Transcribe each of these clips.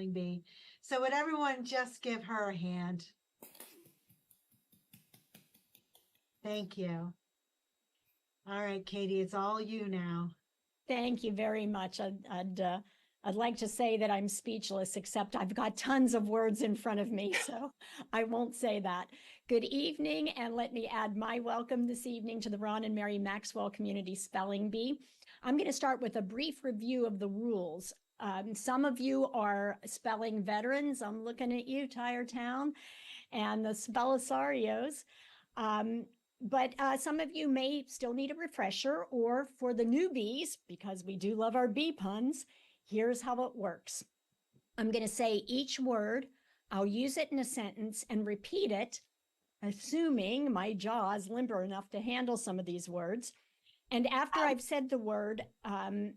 spelling bee. So would everyone just give her a hand? Thank you. All right, Katie, it's all you now. Thank you very much. I'd like to say that I'm speechless, except I've got tons of words in front of me, so I won't say that. Good evening, and let me add my welcome this evening to the Ron and Mary Maxwell Community Spelling Bee. I'm going to start with a brief review of the rules. Some of you are spelling veterans. I'm looking at you, Tire Town, and the Spellisarios. But some of you may still need a refresher, or for the newbies, because we do love our bee puns, here's how it works. I'm going to say each word, I'll use it in a sentence and repeat it, assuming my jaw is limber enough to handle some of these words. And after I've said the word, the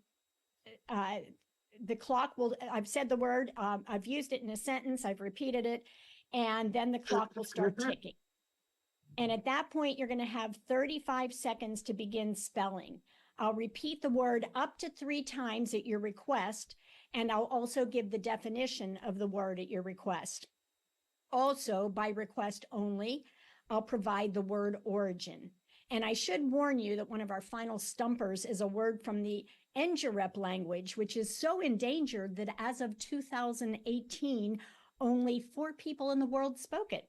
clock will, I've said the word, I've used it in a sentence, I've repeated it, and then the clock will start ticking. And at that point, you're going to have 35 seconds to begin spelling. I'll repeat the word up to 3 times at your request, and I'll also give the definition of the word at your request. Also, by request only, I'll provide the word origin. And I should warn you that one of our final stumpers is a word from the Engerep language, which is so endangered that as of 2018, only 4 people in the world spoke it.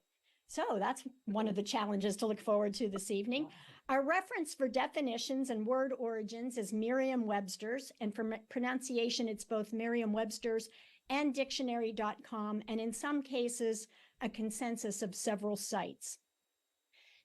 So that's one of the challenges to look forward to this evening. Our reference for definitions and word origins is Merriam-Webster's, and for pronunciation, it's both Merriam-Webster's and dictionary.com, and in some cases, a consensus of several sites.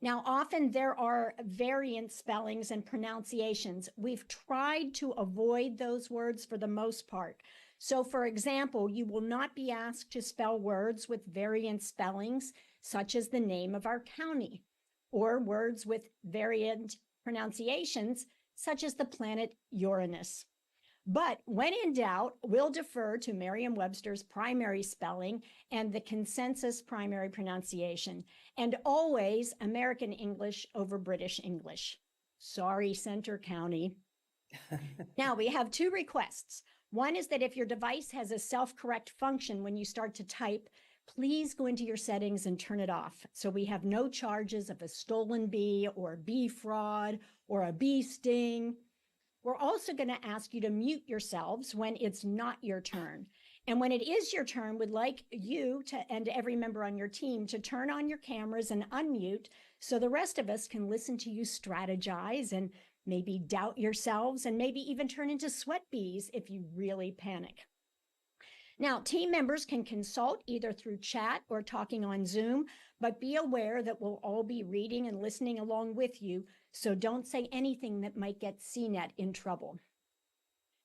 Now, often there are variant spellings and pronunciations. We've tried to avoid those words for the most part. So, for example, you will not be asked to spell words with variant spellings, such as the name of our county, or words with variant pronunciations, such as the planet Uranus. But when in doubt, we'll defer to Merriam-Webster's primary spelling and the consensus primary pronunciation, and always American English over British English. Sorry, Center County. Now, we have 2 requests. One is that if your device has a self-correct function when you start to type, please go into your settings and turn it off, so we have no charges of a stolen bee or bee fraud or a bee sting. We're also going to ask you to mute yourselves when it's not your turn. And when it is your turn, we'd like you to, and every member on your team, to turn on your cameras and unmute so the rest of us can listen to you strategize and maybe doubt yourselves and maybe even turn into sweat bees if you really panic. Now, team members can consult either through chat or talking on Zoom, but be aware that we'll all be reading and listening along with you, so don't say anything that might get CNET in trouble.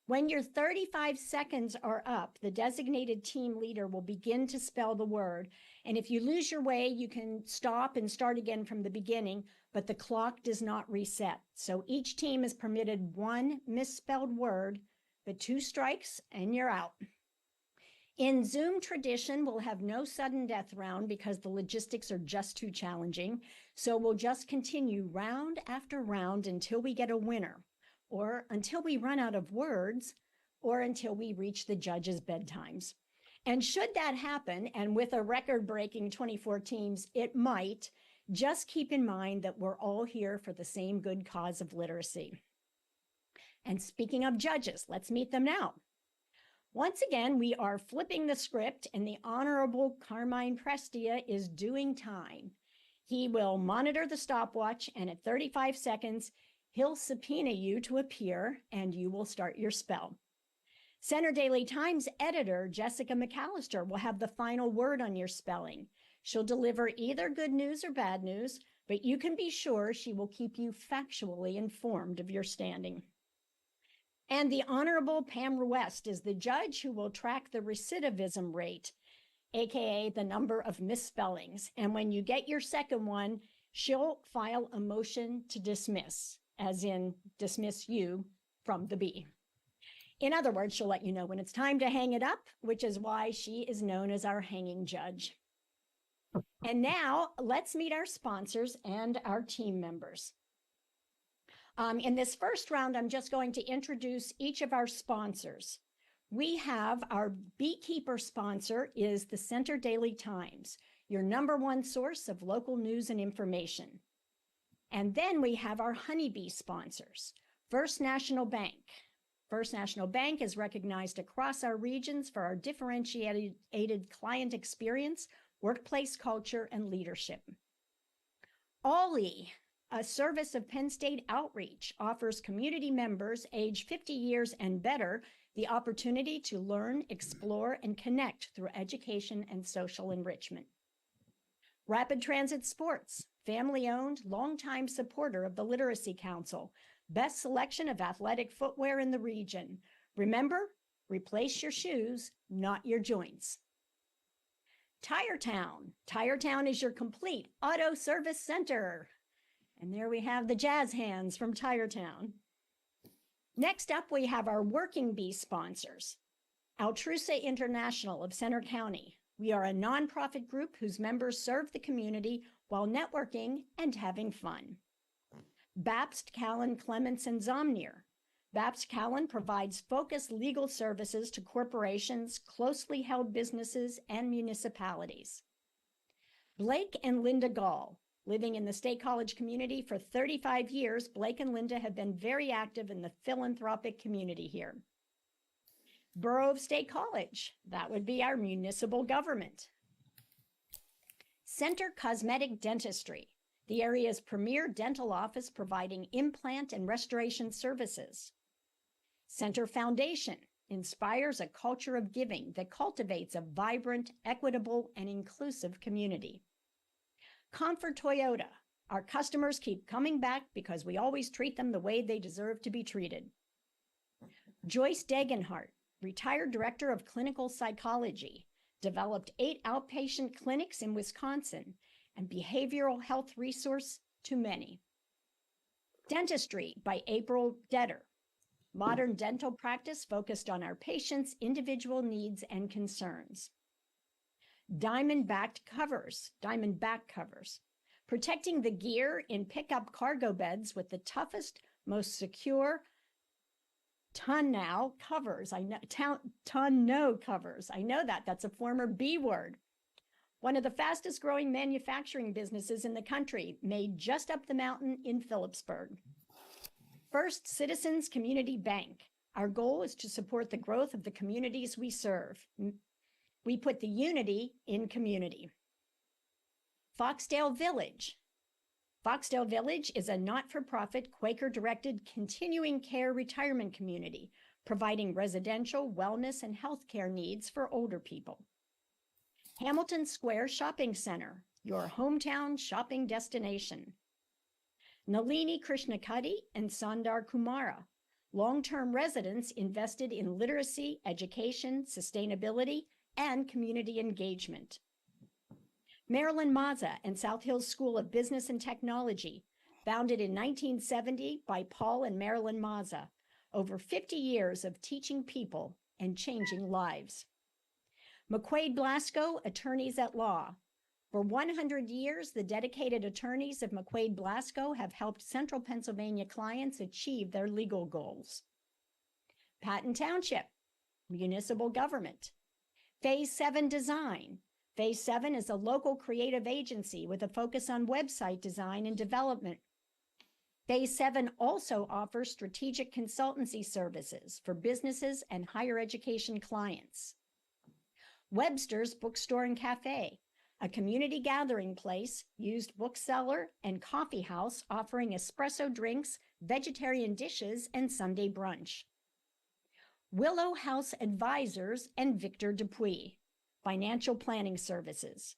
When your 35 seconds are up, the designated team leader will begin to spell the word, and if you lose your way, you can stop and start again from the beginning, but the clock does not reset. So each team is permitted 1 misspelled word, but 2 strikes and you're out. In Zoom tradition, we'll have no sudden death round because the logistics are just too challenging. So we'll just continue round after round until we get a winner, or until we run out of words, or until we reach the judges' bedtimes. And should that happen, and with a record-breaking 24 teams, it might, just keep in mind that we're all here for the same good cause of literacy. And speaking of judges, let's meet them now. Once again, we are flipping the script, and the Honorable Carmine Prestia is doing time. He will monitor the stopwatch, and at 35 seconds, he'll subpoena you to appear, and you will start your spell. Center Daily Times editor Jessica McAllister will have the final word on your spelling. She'll deliver either good news or bad news, but you can be sure she will keep you factually informed of your standing. And the Honorable Pam West is the judge who will track the recidivism rate, aka the number of misspellings. And when you get your second one, she'll file a motion to dismiss, as in dismiss you from the bee. In other words, she'll let you know when it's time to hang it up, which is why she is known as our hanging judge. And now let's meet our sponsors and our team members. In this first round, I'm just going to introduce each of our sponsors. We have our beekeeper sponsor is the Center Daily Times, your #1 source of local news and information. And then we have our honeybee sponsors, First National Bank. First National Bank is recognized across our regions for our differentiated client experience, workplace culture, and leadership. Ollie, a service of Penn State Outreach, offers community members age 50 years and better the opportunity to learn, explore, and connect through education and social enrichment. Rapid Transit Sports, family-owned, longtime supporter of the Literacy Council, best selection of athletic footwear in the region. Remember, replace your shoes, not your joints. Tire Town. Tire Town is your complete auto service center. And there we have the jazz hands from Tire Town. Next up, we have our working bee sponsors. Altrusa International of Center County. We are a nonprofit group whose members serve the community while networking and having fun. Babst, Callan, Clements, and Zomnier. Babst Callan provides focused legal services to corporations, closely held businesses, and municipalities. Blake and Linda Gall. Living in the State College community for 35 years, Blake and Linda have been very active in the philanthropic community here. Borough of State College, that would be our municipal government. Center Cosmetic Dentistry, the area's premier dental office providing implant and restoration services. Center Foundation inspires a culture of giving that cultivates a vibrant, equitable, and inclusive community. Comfort Toyota, our customers keep coming back because we always treat them the way they deserve to be treated. Joyce Degenhart, retired director of clinical psychology, developed 8 outpatient clinics in Wisconsin and behavioral health resource to many. Dentistry by April Detter, modern dental practice focused on our patients' individual needs and concerns. Diamondback covers, protecting the gear in pickup cargo beds with the toughest, most secure tonneau covers. Tonneau covers. I know that. That's a former B word. One of the fastest growing manufacturing businesses in the country, made just up the mountain in Phillipsburg. First Citizens Community Bank. Our goal is to support the growth of the communities we serve. We put the unity in community. Foxdale Village. Foxdale Village is a not-for-profit, Quaker-directed continuing care retirement community, providing residential, wellness, and healthcare needs for older people. Hamilton Square Shopping Center, your hometown shopping destination. Nalini Krishnakutty and Sundar Kumara, long-term residents invested in literacy, education, sustainability, and community engagement. Marilyn Mazza and South Hills School of Business and Technology, founded in 1970 by Paul and Marilyn Mazza, over 50 years of teaching people and changing lives. McQuaid Blasco Attorneys at Law. For 100 years, the dedicated attorneys of McQuaid Blasco have helped Central Pennsylvania clients achieve their legal goals. Patton Township, municipal government. Phase 7 Design. Phase 7 is a local creative agency with a focus on website design and development. Phase 7 also offers strategic consultancy services for businesses and higher education clients. Webster's Bookstore and Cafe, a community gathering place, used bookseller and coffee house offering espresso drinks, vegetarian dishes, and Sunday brunch. Willow House Advisors and Victor Dupuis, financial planning services.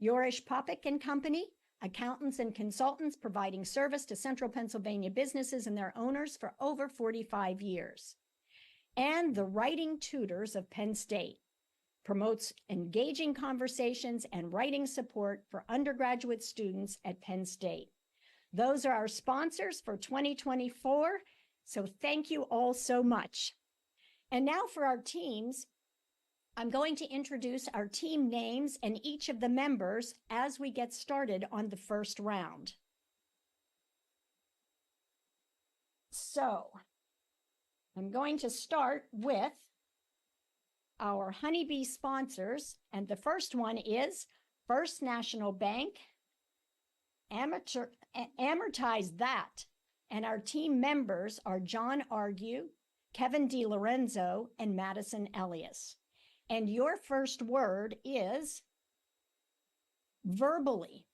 Yorish Popik and Company, accountants and consultants providing service to Central Pennsylvania businesses and their owners for over 45 years. And the Writing Tutors of Penn State, promotes engaging conversations and writing support for undergraduate students at Penn State. Those are our sponsors for 2024, so thank you all so much. And now for our teams, I'm going to introduce our team names and each of the members as we get started on the first round. So I'm going to start with our honeybee sponsors, and the first one is First National Bank. Amortize that. And our team members are John Argue, Kevin DiLorenzo, and Madison Elias. And your first word is verbally.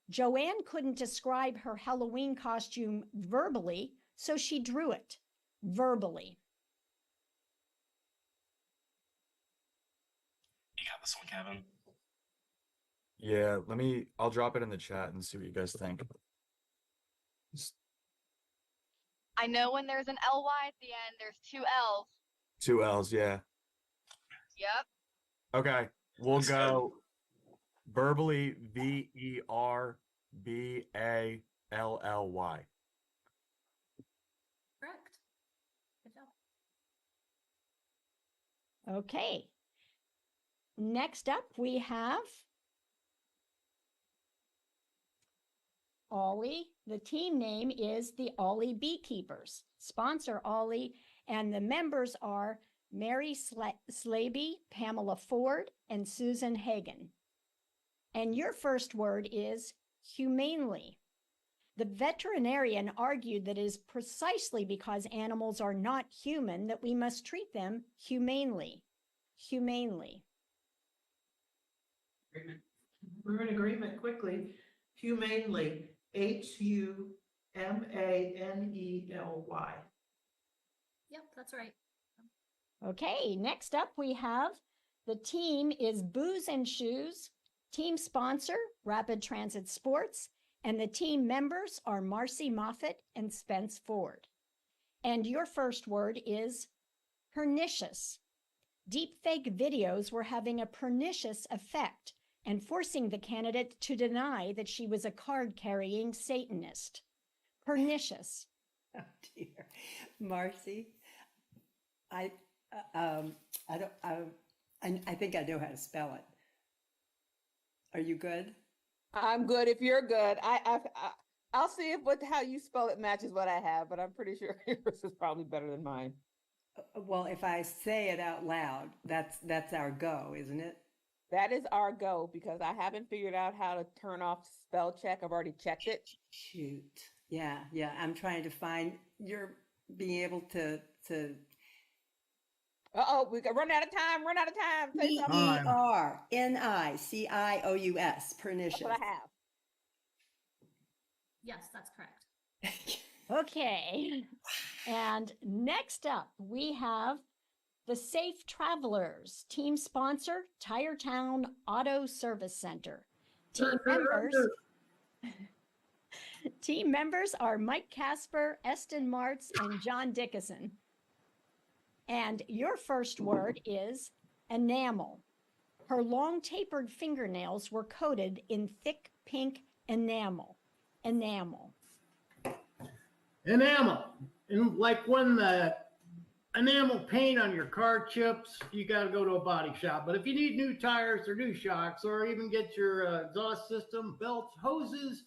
Joanne couldn't describe her Halloween costume verbally, so she drew it verbally. You got this one, Kevin? Yeah, I'll drop it in the chat and see what you guys think. I know when there's an LY at the end, there's two L's. 2 L's, yeah. Yep. Okay, we'll Let's go verbally VERBALLY. Correct. Good job. Okay. Next up, we have Ollie. The team name is the Ollie Beekeepers. Sponsor Ollie, and the members are Mary Slaby, Pamela Ford, and Susan Hagen. And your first word is humanely. The veterinarian argued that it is precisely because animals are not human that we must treat them humanely. Humanely. We're in agreement quickly. Humanely, HUMANELY. Yep, that's right. Okay, next up we have the team is Booze and Shoes. Team sponsor, Rapid Transit Sports. And the team members are Marcy Moffett and Spence Ford. And your first word is pernicious. Deepfake videos were having a pernicious effect and forcing the candidate to deny that she was a card-carrying Satanist. Pernicious. Oh dear, Marcy, I think I know how to spell it. Are you good? I'm good if you're good. I'll see if how you spell it matches what I have, but I'm pretty sure yours is probably better than mine. Well, if I say it out loud, that's our go, isn't it? That is our go because I haven't figured out how to turn off spell check. I've already checked it. Shoot. Yeah. I'm trying to find you're being able to. We got run out of time. Say something. PERNICIOUS. Pernicious. That's what I have. Yes, that's correct. Okay. And next up, we have the Safe Travelers. Team sponsor, Tire Town Auto Service Center. Team members are Mike Casper, Eston Martz, and John Dickinson. And your first word is enamel. Her long tapered fingernails were coated in thick pink enamel. Enamel. Enamel. And like when the enamel paint on your car chips, you got to go to a body shop. But if you need new tires or new shocks, or even get your exhaust system, belts, hoses,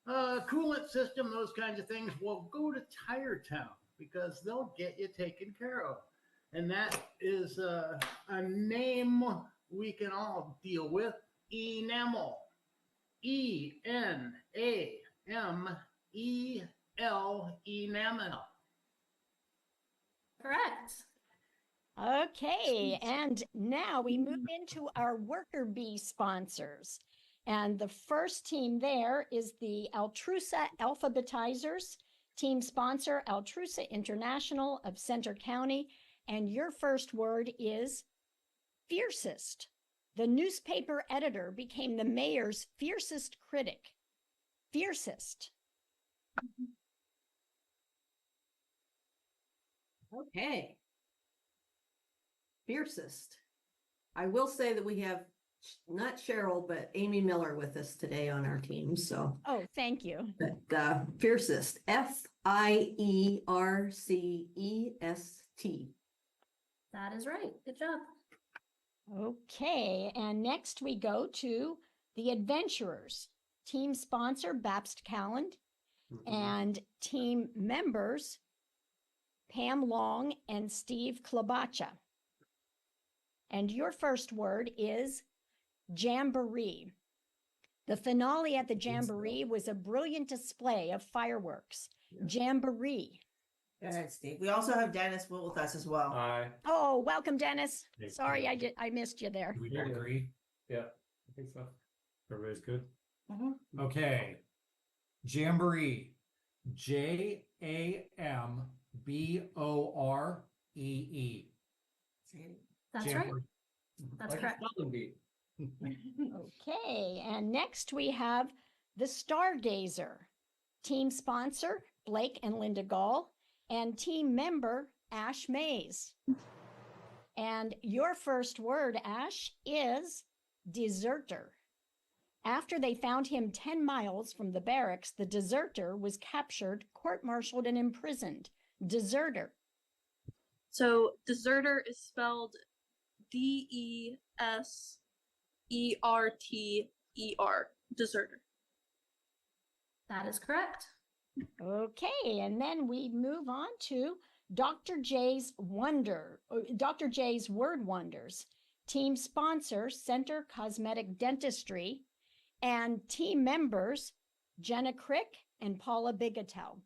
coolant system, those kinds of things, well, go to Tire Town because they'll get you taken care of. And that is a name we can all deal with. Enamel. ENAMEL. Enamel. Correct. Okay, and now we move into our worker bee sponsors. And the first team there is the Altrusa Alphabetizers. Team sponsor, Altrusa International of Center County. And your first word is fiercest. The newspaper editor became the mayor's fiercest critic. Fiercest. Okay. Fiercest. I will say that we have not Cheryl, but Amy Miller with us today on our team. So, oh, thank you. But fiercest, FIERCEST. That is right. Good job. Okay, and next we go to the Adventurers. Team sponsor, Babst Calland, and team members, Pam Long and Steve Klabacha. And your first word is jamboree. The finale at the jamboree was a brilliant display of fireworks. Jamboree. Go ahead, Steve. We also have Dennis with us as well. Aye. Oh, welcome, Dennis. Thank Sorry, you. I missed you there. Do we all agree? Yeah, I think so. Everybody's good? Okay. Jamboree. Jamboree. That's right. That's Like a correct. spelling bee. Okay, and next we have the Stargazer. Team sponsor, Blake and Linda Gall, and team member, Ash Mays. And your first word, Ash, is deserter. After they found him 10 miles from the barracks, the deserter was captured, court-martialed, and imprisoned. Deserter. So deserter is spelled Deserter. Deserter. That is correct. Okay, and then we move on to Dr. J's Word Wonders. Team sponsor, Center Cosmetic Dentistry, and team members, Jenna Crick and Paula Bigetel.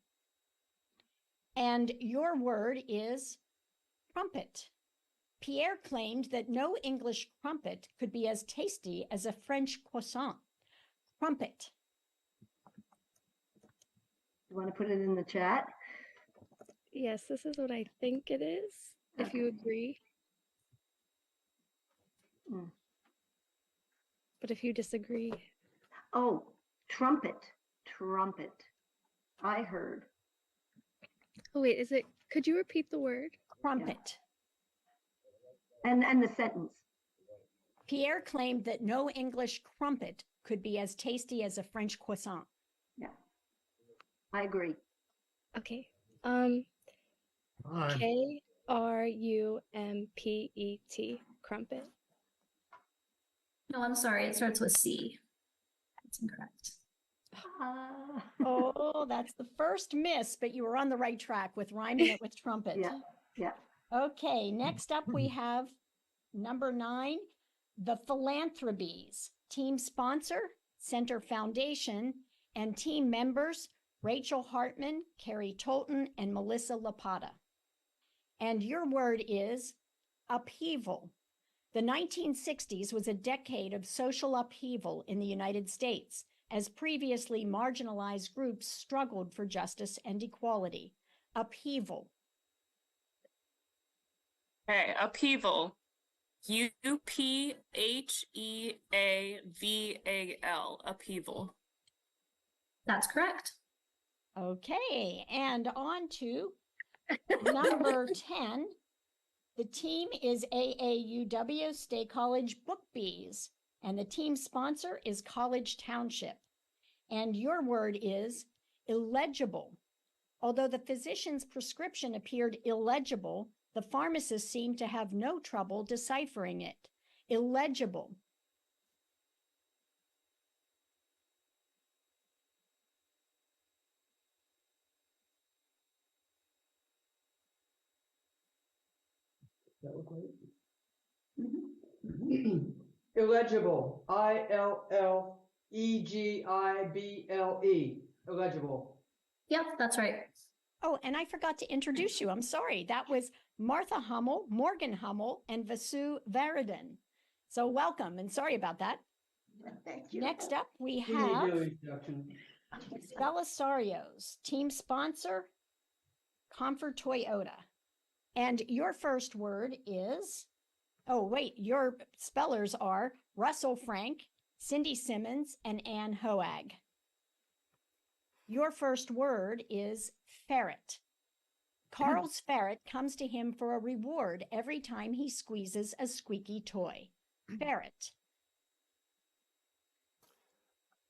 And your word is crumpet. Pierre claimed that no English crumpet could be as tasty as a French croissant. Crumpet. You want to put it in the chat? Yes, this is what I think it is, if you agree. But if you disagree. Oh, trumpet. Trumpet. I heard. Oh, wait, is it, could you repeat the word? Crumpet. And the sentence. Pierre claimed that no English crumpet could be as tasty as a French croissant. Yeah, I agree. Okay. Fine. Krumpet. Crumpet. No, I'm sorry. It starts with C. That's incorrect. Oh, that's the first miss, but you were on the right track with rhyming it with trumpet. Yeah. Okay, next up we have number 9, the Philanthropies. Team sponsor, Center Foundation, and team members, Rachel Hartman, Carrie Tolton, and Melissa Lapata. And your word is upheaval. The 1960s was a decade of social upheaval in the United States, as previously marginalized groups struggled for justice and equality. Upheaval. Okay, upheaval. Upheaval. Upheaval. That's correct. Okay, and on to number 10. The team is AAUW Stay College Book Bees, and the team sponsor is College Township. And your word is illegible. Although the physician's prescription appeared illegible, the pharmacist seemed to have no trouble deciphering it. Illegible. Illegible. Illegible. Illegible. Yep, that's right. Oh, and I forgot to introduce you. I'm sorry. That was Martha Hummel, Morgan Hummel, and Vasu Varadin. So welcome, and sorry about that. Thank you. Next up, we have Belisarios, team sponsor, Comfort Toyota. And your first word is, oh, wait, your spellers are Russell Frank, Cindy Simmons, and Ann Hoag. Your first word is ferret. Carl's ferret comes to him for a reward every time he squeezes a squeaky toy. Ferret.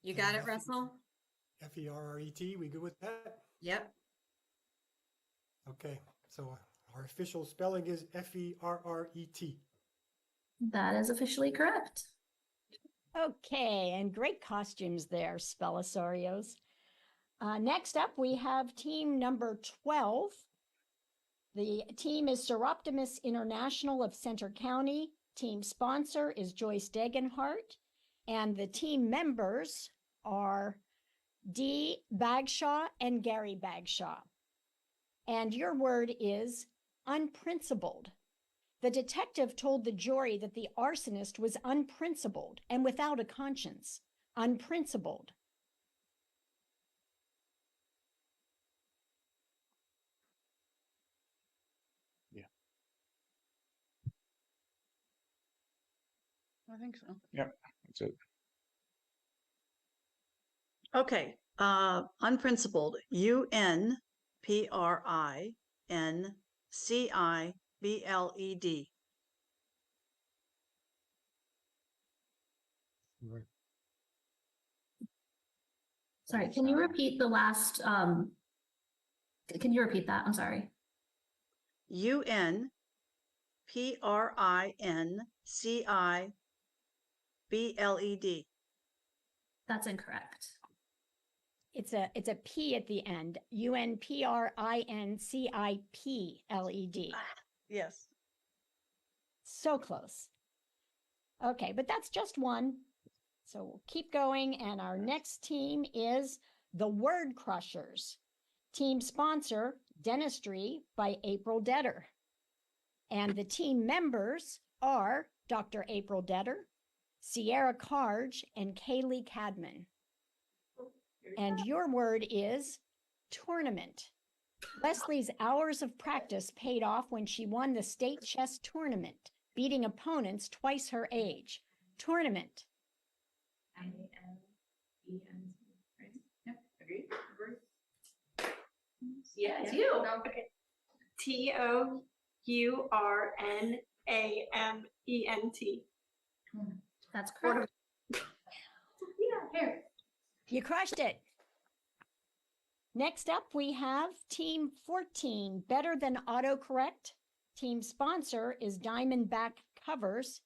You got it, Russell? F-E-R-R-E-T, we good with that? Yep. Okay, so our official spelling is F-E-R-R-E-T. That is officially correct. Okay, and great costumes there, Spellisarios. Next up, we have team number 12. The team is Seroptimus International of Center County, Team sponsor is Joyce Degenhart. And the team members are Dee Bagshaw and Gary Bagshaw. And your word is unprincipled. The detective told the jury that the arsonist was unprincipled and without a conscience. Unprincipled. I think so. Yep, that's it. Okay, unprincipled, UNPRINCIBLED. Sorry, can you repeat the last, can you repeat that? I'm sorry. UNPRINCIBLED. That's incorrect. It's a P at the end. UNPRINCIPLED. Yes. So close. Okay, but that's just one. So we'll keep going. And our next team is the Word Crushers. Team sponsor, Dentistry by April Detter. And the team members are Dr. April Detter, Sierra Carge, and Kaylee Cadman. And your word is tournament. Leslie's hours of practice paid off when she won the state chess tournament, beating opponents twice her age. Tournament. Yep. Agreed. Yeah, it's you. Okay. TOURNAMENT. That's correct. Yeah, here. You crushed it. Next up, we have Team 14, Better Than Autocorrect. Team sponsor is Diamondback Covers.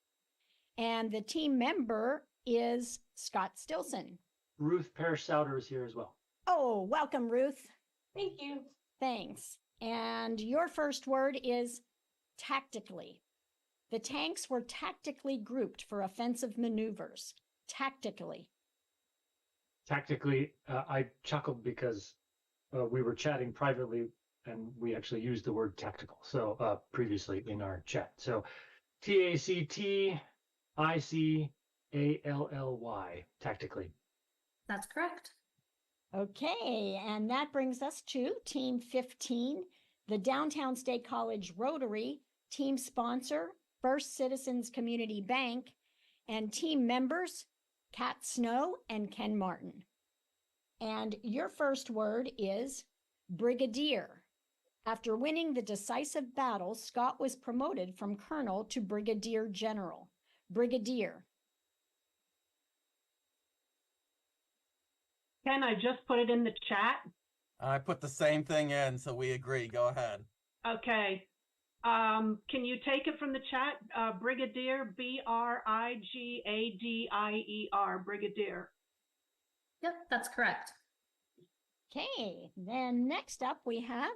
And the team member is Scott Stilson. Ruth Parrish-Souter is here as well. Oh, welcome, Ruth. Thank you. Thanks. And your first word is tactically. The tanks were tactically grouped for offensive maneuvers. Tactically. Tactically, I chuckled because we were chatting privately and we actually used the word tactical. So previously in our chat. So TACTICALLY, tactically. That's correct. Okay, and that brings us to Team 15, the Downtown State College Rotary, team sponsor, First Citizens Community Bank, and team members, Kat Snow and Ken Martin. And your first word is brigadier. After winning the decisive battle, Scott was promoted from colonel to brigadier general. Brigadier. Ken, I just put it in the chat. I put the same thing in, so we agree. Go ahead. Okay. Can you take it from the chat? Brigadier, BRIGADIER, Brigadier. Yep, that's correct. Okay, then next up we have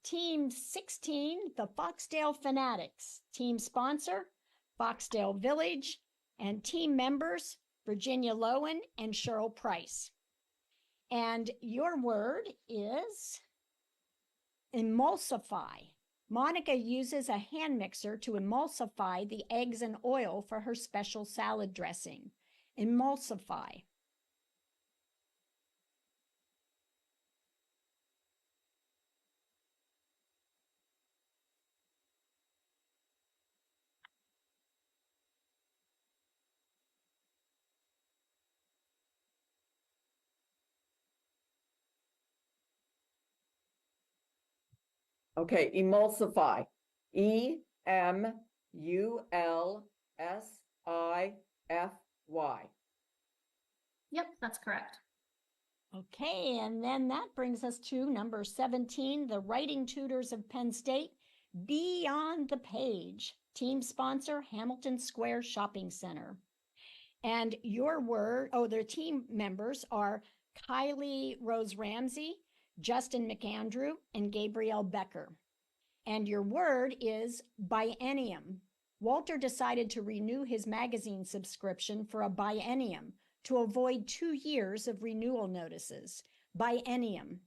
Team 16, the Foxdale Fanatics. Team sponsor, Foxdale Village, and team members, Virginia Lowen and Cheryl Price. And your word is emulsify. Monica uses a hand mixer to emulsify the eggs and oil for her special salad dressing. Emulsify. Okay, emulsify. EMULSIFY. Yep, that's correct. Okay, and then that brings us to number 17, the Writing Tutors of Penn State, Beyond the Page. Team sponsor, Hamilton Square Shopping Center. And your word, their team members are Kylie Rose Ramsey, Justin McAndrew, and Gabrielle Becker. And your word is biennium. Walter decided to renew his magazine subscription for a biennium to avoid 2 years of renewal notices. Biennium.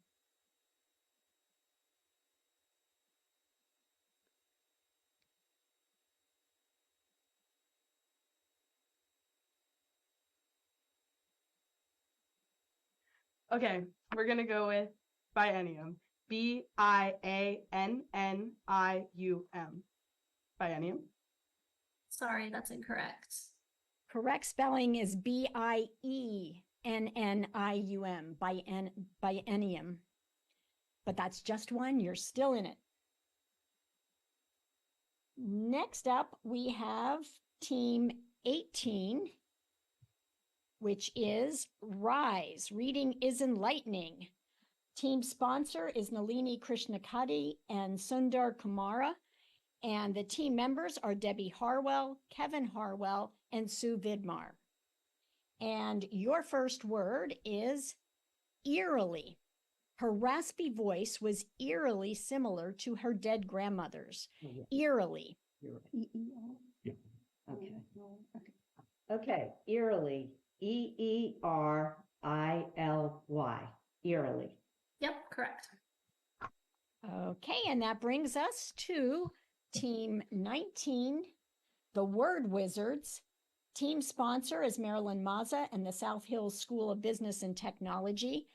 Okay, we're gonna go with biennium. Biannium. Biennium. Sorry, that's incorrect. Correct spelling is Biennium, biennium. But that's just one, you're still in it. Next up, we have team 18, which is Rise, Reading is Enlightening. Team sponsor is Nalini Krishnakadi and Sundar Kumara. And the team members are Debbie Harwell, Kevin Harwell, and Sue Vidmar. And your first word is eerily. Her raspy voice was eerily similar to her dead grandmother's. Eerily. Okay. Okay, eerily. E-E-R-I-L-Y. Eerily. Yep, correct. Okay, and that brings us to team 19, the Word Wizards. Team sponsor is Marilyn Maza and the South Hills School of Business and Technology.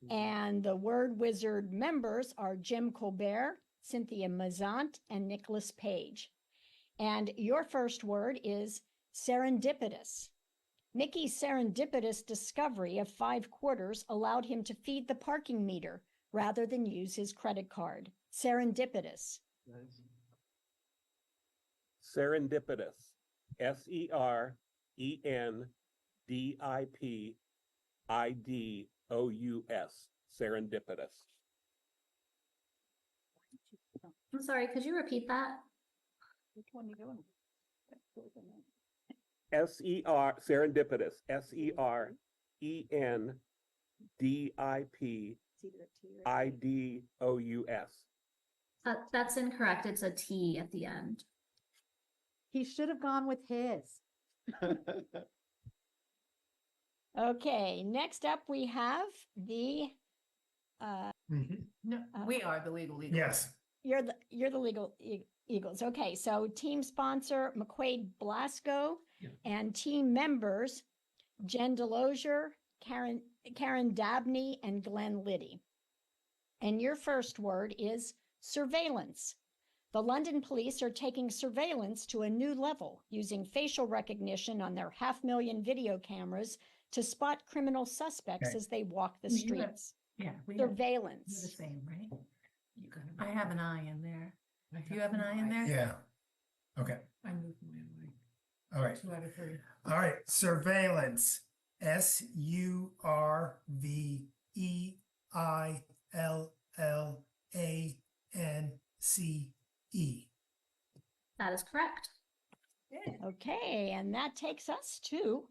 And the Word Wizard members are Jim Colbert, Cynthia Mazant, and Nicholas Page. And your first word is serendipitous. Mickey's serendipitous discovery of 5 quarters allowed him to feed the parking meter rather than use his credit card. Serendipitous. Serendipitous. Serendipidous. Serendipitous. I'm sorry, could you repeat that? Which one are you doing? Serendipitous. Serendipidous. That's incorrect. It's a T at the end. He should have gone with his. Okay, next up we have the No, we are the legal eagles. Yes. you're the legal Eagles. Okay, so team sponsor McQuaid Blasco and team members Jen Delosier, Karen Dabney, and Glenn Liddy. And your first word is surveillance. The London police are taking surveillance to a new level using facial recognition on their 500,000 video cameras to spot criminal suspects as they walk the streets. Surveillance. The same, right? I have an I in there. Do you have an I in there? Yeah. Okay. I moved my line. All right. 2 out of 3. All right. Surveillance. Surveillance. That is correct. Okay, and that takes us to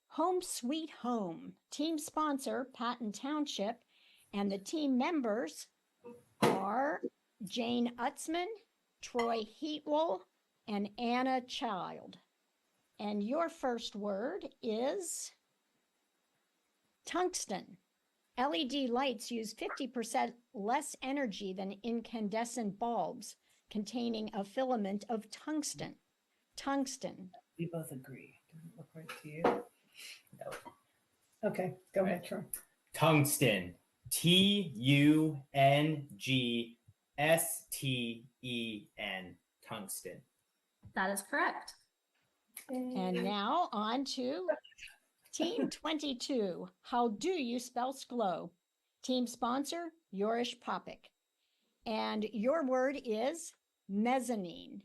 Home Sweet Home. Team sponsor, Patton Township, and the team members are Jane Utzman, Troy Heatwell, and Anna Child. And your first word is tungsten. LED lights use 50% less energy than incandescent bulbs containing a filament of tungsten. Tungsten. We both agree. Does it look right to you? No. Okay, go ahead, Troy. Tungsten. Tungsten. Tungsten. That is correct. And now on to Team 22. How do you spell SCLO? Team sponsor, Yorish Popik. And your word is mezzanine.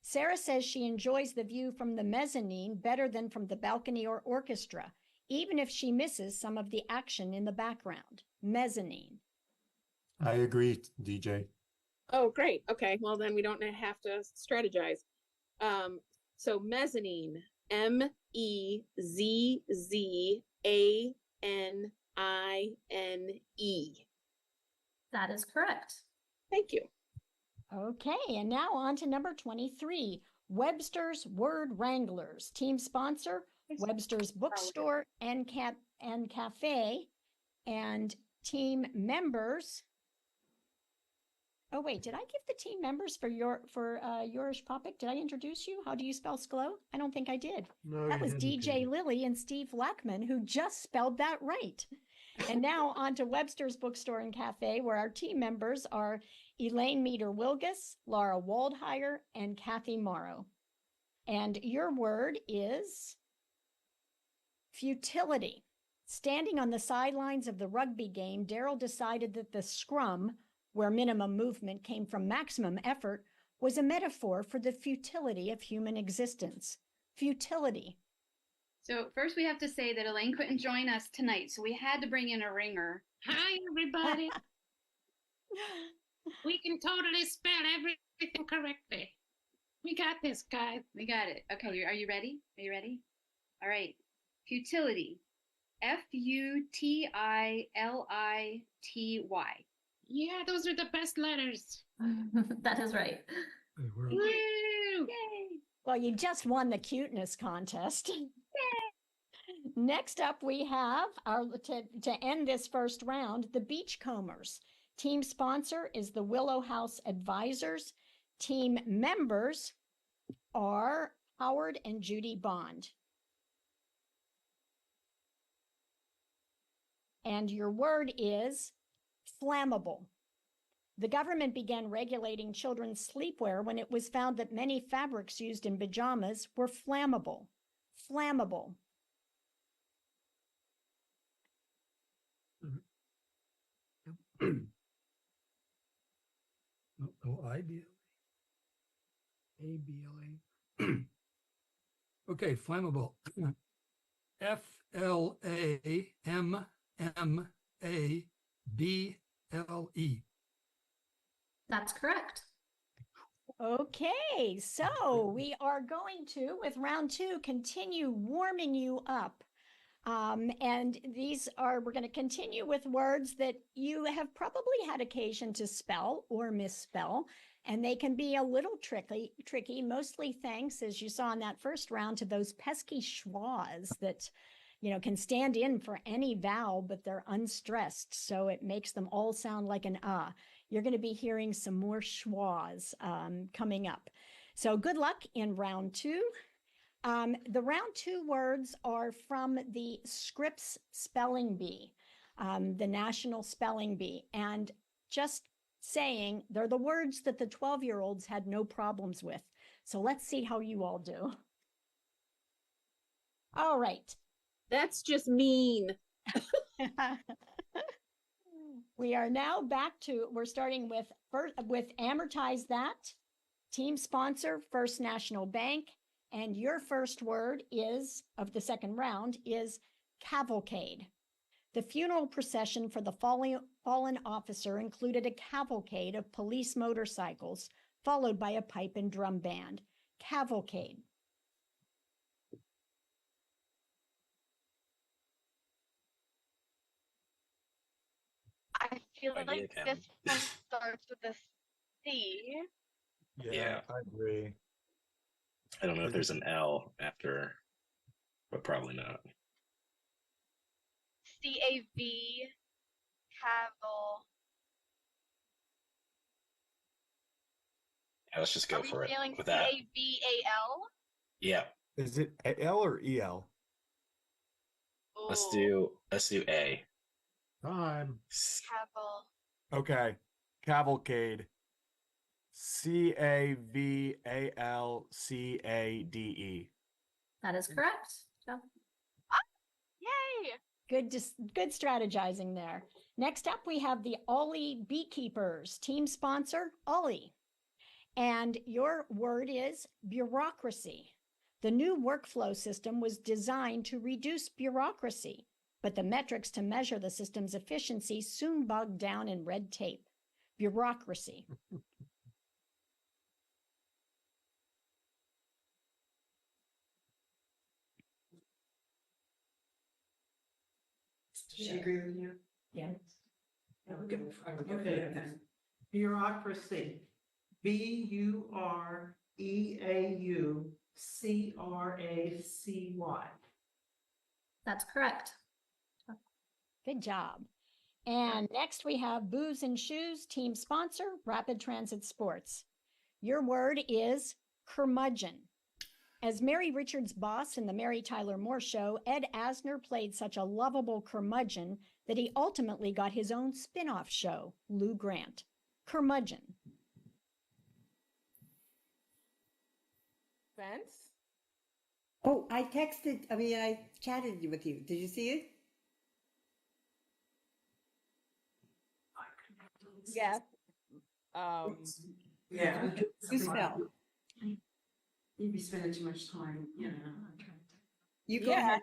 Sarah says she enjoys the view from the mezzanine better than from the balcony or orchestra, even if she misses some of the action in the background. Mezzanine. I agree, DJ. Oh, great. Okay. Well, then we don't have to strategize. So mezzanine, Mezzanine. That is correct. Thank you. Okay, and now on to number 23. Webster's Word Wranglers, team sponsor, Webster's Bookstore and Cafe, and team members. Oh wait, did I give the team members for Yorish Popik? Did I introduce you? How do you spell SCLO? I don't think I did. No, That you was didn't, DJ Katie. Lilly and Steve Lackman, who just spelled that right. And now on to Webster's Bookstore and Cafe, where our team members are Elaine Meter-Wilgus, Laura Waldheyer, and Kathy Morrow. And your word is futility. Standing on the sidelines of the rugby game, Daryl decided that the scrum, where minimum movement came from maximum effort, was a metaphor for the futility of human existence. Futility. So first we have to say that Elaine couldn't join us tonight, so we had to bring in a ringer. Hi, everybody. We can totally spell everything correctly. We got this, guys. We got it. Okay, are you ready? Are you ready? All right. Futility. Futility. Yeah, those are the best letters. That is right. Woo! Yay! Well, you just won the cuteness contest. Next up, we have to end this first round, the Beachcombers. Team sponsor is the Willow House Advisors. Team members are Howard and Judy Bond. And your word is flammable. The government began regulating children's sleepwear when it was found that many fabrics used in pajamas were flammable. Flammable. ABLA. Okay, flammable. FLAMMABLE. That's correct. Okay, so we are going to, with round two, continue warming you up. And we're going to continue with words that you have probably had occasion to spell or misspell, and they can be a little tricky, mostly thanks, as you saw in that first round, to those pesky schwas that, can stand in for any vowel, but they're unstressed, so it makes them all sound like an You're going to be hearing some more schwas coming up. So good luck in round two. The round two words are from the Scripps Spelling Bee, the National Spelling Bee. And just saying, they're the words that the 12-year-olds had no problems with. So let's see how you all do. All right. That's just mean. We are now we're starting with Amortize That, team sponsor, First National Bank. And your first word of the second round is cavalcade. The funeral procession for the fallen officer included a cavalcade of police motorcycles, followed by a pipe and drum band. Cavalcade. I feel Idea, like Kevin. this one starts with a C. Yeah, I agree. I don't know if there's an L after, but probably not. C-A-V, Cavill. Yeah, let's just go Are we for it feeling with that. C-A-V-A-L? Yeah, Is it L or EL? let's do A. Time. Cavill. Okay, cavalcade. CAVALCADE. That is correct. So, Yay! Good strategizing there. Next up, we have the Ollie Beekeepers, team sponsor, Ollie. And your word is bureaucracy. The new workflow system was designed to reduce bureaucracy, but the metrics to measure the system's efficiency soon bogged down in red tape. Bureaucracy. Does she agree with you? Yes. Okay. Bureaucracy. BUROCRACY. EAUCRACY. That's correct. Good job. And next we have Booze and Shoes, team sponsor, Rapid Transit Sports. Your word is curmudgeon. As Mary Richards' boss in the Mary Tyler Moore Show, Ed Asner played such a lovable curmudgeon that he ultimately got his own spin-off show, Lou Grant. Curmudgeon. Spence? Oh, I chatted with you. Did you see it? Yes. Yeah. You spell. You'd be spending too much time, you know. You go Yeah. ahead.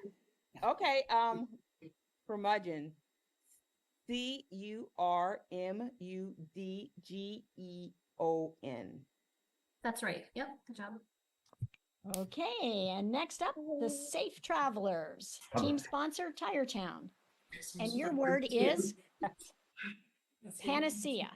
Okay. Curmudgeon. CURMUDGEON. That's right. Yep. Good job. Okay, and next up, the Safe Travelers, team sponsor, Tire Town. And your word is panacea.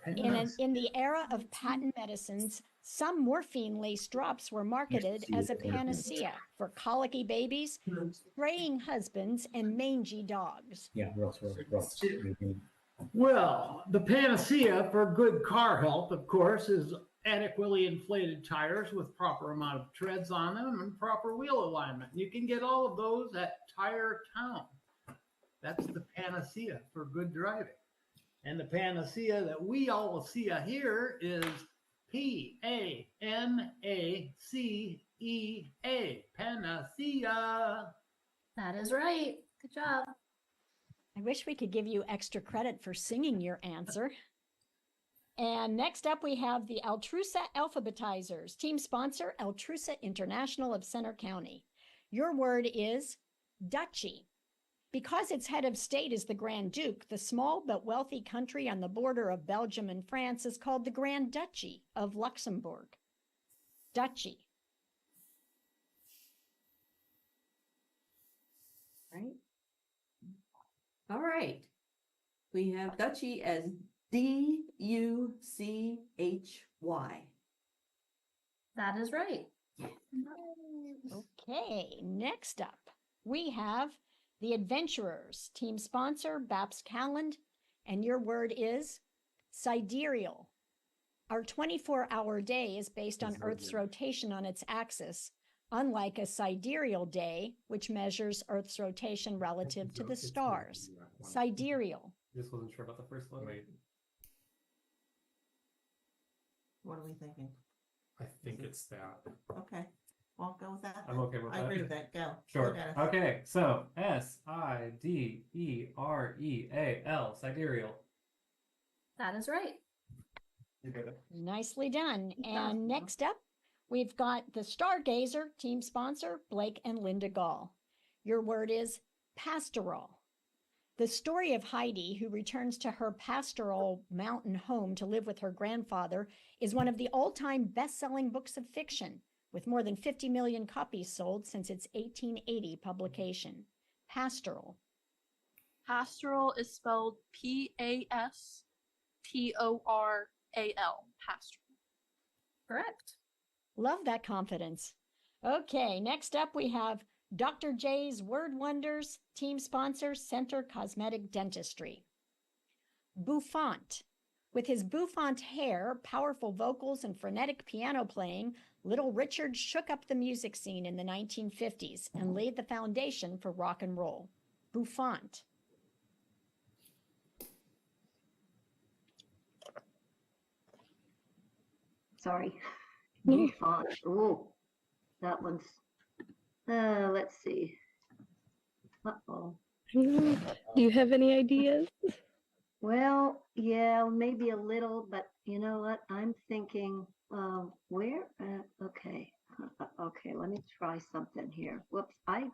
In the era of patent medicines, some morphine-laced drops were marketed as a panacea for colicky babies, straying husbands, and mangy dogs. Yeah, Ross. Well, the panacea for good car health, of course, is adequately inflated tires with proper amount of treads on them and proper wheel alignment. You can get all of those at Tire Town. That's the panacea for good driving. And the panacea that we all see here is PANACEA, panacea. That is right. Good job. I wish we could give you extra credit for singing your answer. And next up, we have the Altrusa Alphabetizers, team sponsor, Altrusa International of Center County. Your word is duchy. Because its head of state is the Grand Duke, the small but wealthy country on the border of Belgium and France is called the Grand Duchy of Luxembourg. Duchy. Right. All right. We have duchy as DUCHY. That is right. Okay, next up, we have the Adventurers, team sponsor, Baps Calland, and your word is sidereal. Our 24-hour day is based on Earth's rotation on its axis, unlike a sidereal day, which measures Earth's rotation relative to the stars. Sidereal. Just wasn't sure about the first letter. What are we thinking? I think it's that. Okay. Well, go with that. I'm okay with I that. agree with that. Go. Sure. Go, Dennis. Okay, so SIDEREAL, sidereal. That is right. You did it. Nicely done. And next up, we've got the Stargazer, team sponsor, Blake and Linda Gall. Your word is pastoral. The story of Heidi, who returns to her pastoral mountain home to live with her grandfather, is one of the all-time best-selling books of fiction, with more than 50 million copies sold since its 1880 publication. Pastoral. Pastoral is spelled PASTORAL. Pastoral. Correct. Love that confidence. Okay, next up we have Dr. J's Word Wonders, team sponsor, Center Cosmetic Dentistry. Bouffant. With his bouffant hair, powerful vocals, and frenetic piano playing, Little Richard shook up the music scene in the 1950s and laid the foundation for rock and roll. Bouffant. Sorry. Bouffant. Oh, that one's, let's see. Uh-oh. Do you have any ideas? Well, yeah, maybe a little, but you know what? I'm thinking, where? Okay. Okay, let me try something here. Whoops, I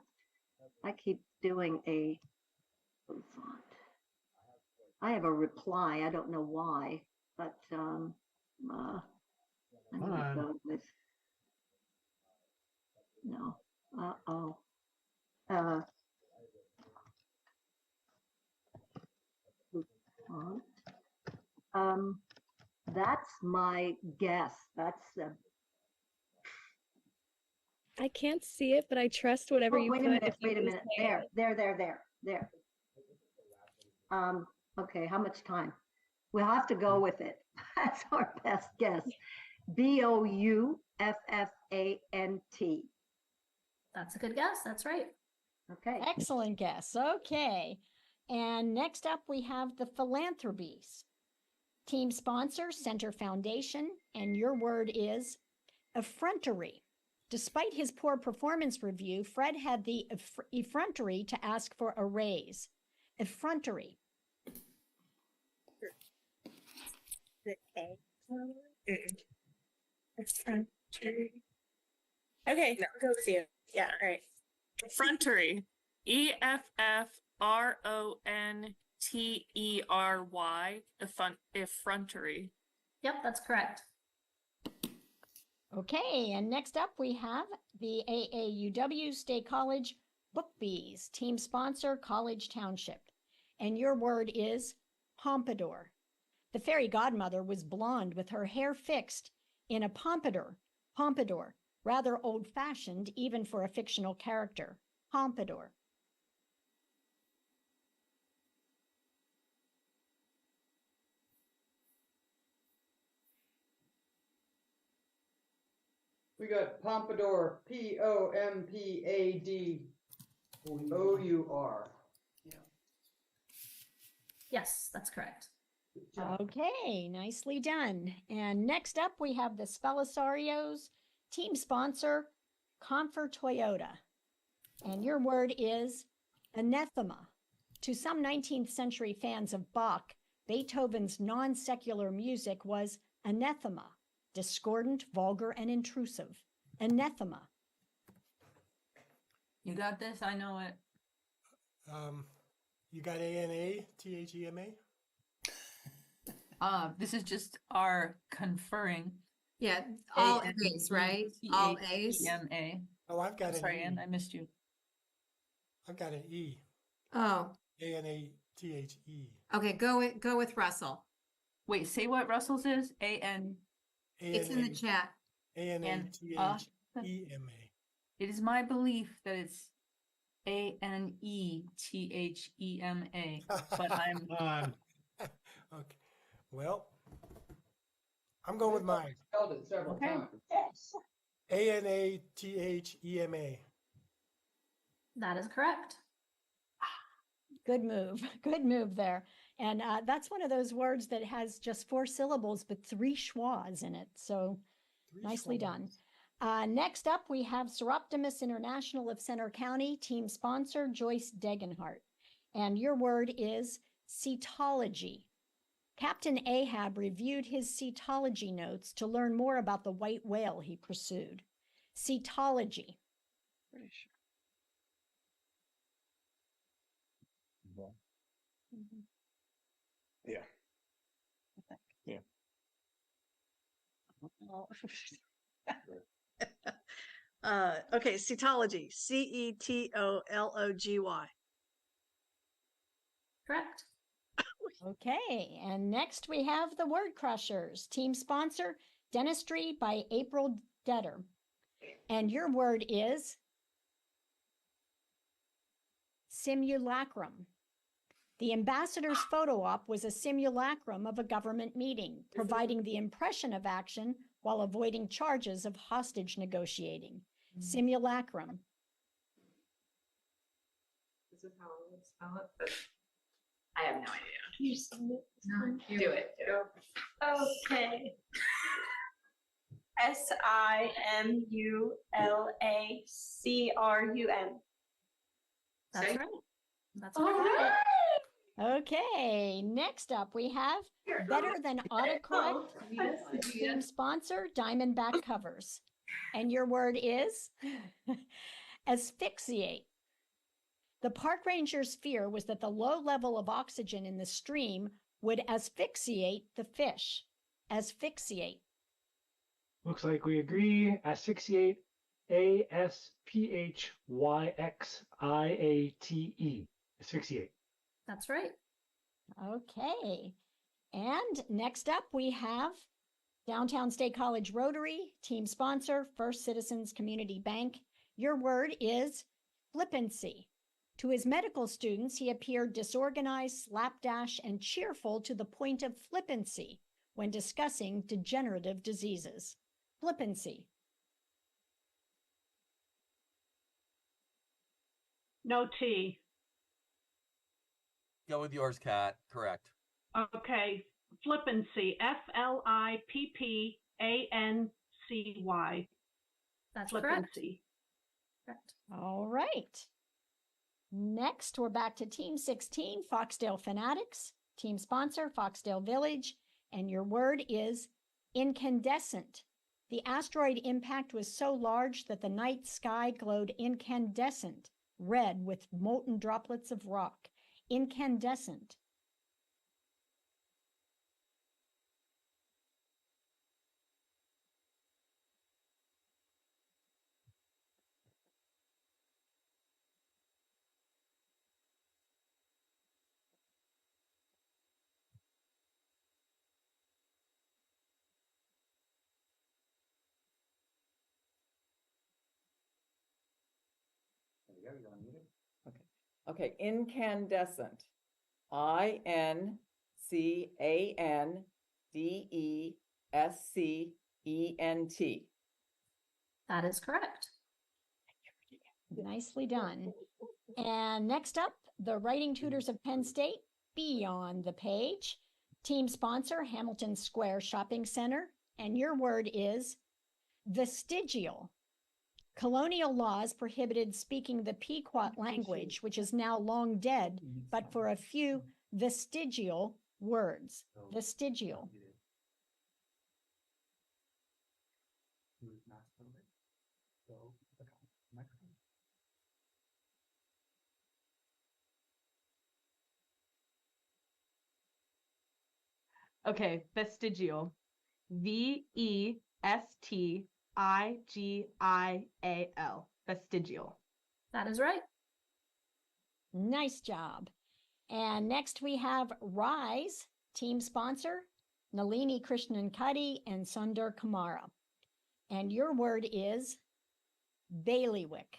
keep doing a font. I have a reply. I don't know why, but I'm gonna go with no. Uh-oh. That's my guess. That's I can't see it, but I trust whatever Oh, you wait a put. minute, if you wait a just minute. say it. There. Okay, how much time? We'll have to go with it. That's our best guess. Bouffant. That's a good guess. That's right. Okay. Excellent guess. Okay. And next up, we have the philanthropies. Team sponsor, Center Foundation, and your word is effrontery. Despite his poor performance review, Fred had the effrontery to ask for a raise. Effrontery. Effrontery. Okay, no, go with you. Yeah, all right. Effrontery. EFFRONTERY. Effrontery. Yep, that's correct. Okay, and next up we have the AAUW State College Book Bees, team sponsor, College Township. And your word is pompadour. The fairy godmother was blonde with her hair fixed in a pompadour, rather old-fashioned even for a fictional character, pompadour. We got Pompadour, Pompadour. Yes, that's correct. Okay, nicely done. And next up, we have the Spellisarios, team sponsor, Comfort Toyota. And your word is anathema. To some 19th century fans of Bach, Beethoven's non-secular music was anathema, discordant, vulgar, and intrusive. Anathema. You got this? I know it. You got ANATHEMA? This is just our conferring. Yeah, all A's, right? All A's. EMA. Oh, I've got Sorry, an E. Ann, I missed you. I've got an E. Oh, ANATHE. okay. Go with Russell. Wait, say what Russell's is? AN. It's in the chat. ANATHEMA. It is my belief that it's ANETHEMA, but I'm. Okay. Well, I'm going with mine. Spelled it several times. ANATHEMA. That is correct. Good move. Good move there. And that's one of those words that has just 4 syllables, but 3 schwas in it. So nicely done. Next up, we have Seroptimus International of Center County, team sponsor, Joyce Degenhart. And your word is cetology. Captain Ahab reviewed his cetology notes to learn more about the white whale he pursued. Cetology. Pretty sure. Yeah. Yeah. Okay, cetology. CETOLOGY. Correct. Okay, and next we have the Word Crushers, team sponsor, Dentistry by April Detter. And your word is simulacrum. The ambassador's photo op was a simulacrum of a government meeting, providing the impression of action while avoiding charges of hostage negotiating. Simulacrum. This is how I would spell it, but I have no idea. Do it. Okay. SIMULACRUM. That's right. That's All correct. right. Okay, next up we have Better Than Autocorrect, team sponsor, Diamondback Covers. And your word is asphyxiate. The park ranger's fear was that the low level of oxygen in the stream would asphyxiate the fish. Asphyxiate. Looks like we agree. Asphyxiate. ASPHYXIATE. Asphyxiate. That's right. Okay. And next up we have Downtown State College Rotary, team sponsor, First Citizens Community Bank. Your word is flippancy. To his medical students, he appeared disorganized, slapdash, and cheerful to the point of flippancy when discussing degenerative diseases. Flippancy. No T. Go with yours, Kat. Correct. Okay. Flippancy. Flippancy. That's Flippancy. correct. All right. Next, we're back to Team 16, Foxdale Fanatics. Team sponsor, Foxdale Village. And your word is incandescent. The asteroid impact was so large that the night sky glowed incandescent, red with molten droplets of rock. Incandescent. Okay, incandescent. Incandescent. That is correct. Nicely done. And next up, the Writing Tutors of Penn State, Beyond the Page. Team sponsor, Hamilton Square Shopping Center. And your word is vestigial. Colonial laws prohibited speaking the Pequot language, which is now long dead, but for a few vestigial words. Vestigial. Okay, vestigial. Vestigial. Vestigial. That is right. Nice job. And next we have Rise, team sponsor, Nalini Krishnan Kuddy and Sundar Kamara. And your word is bailiwick.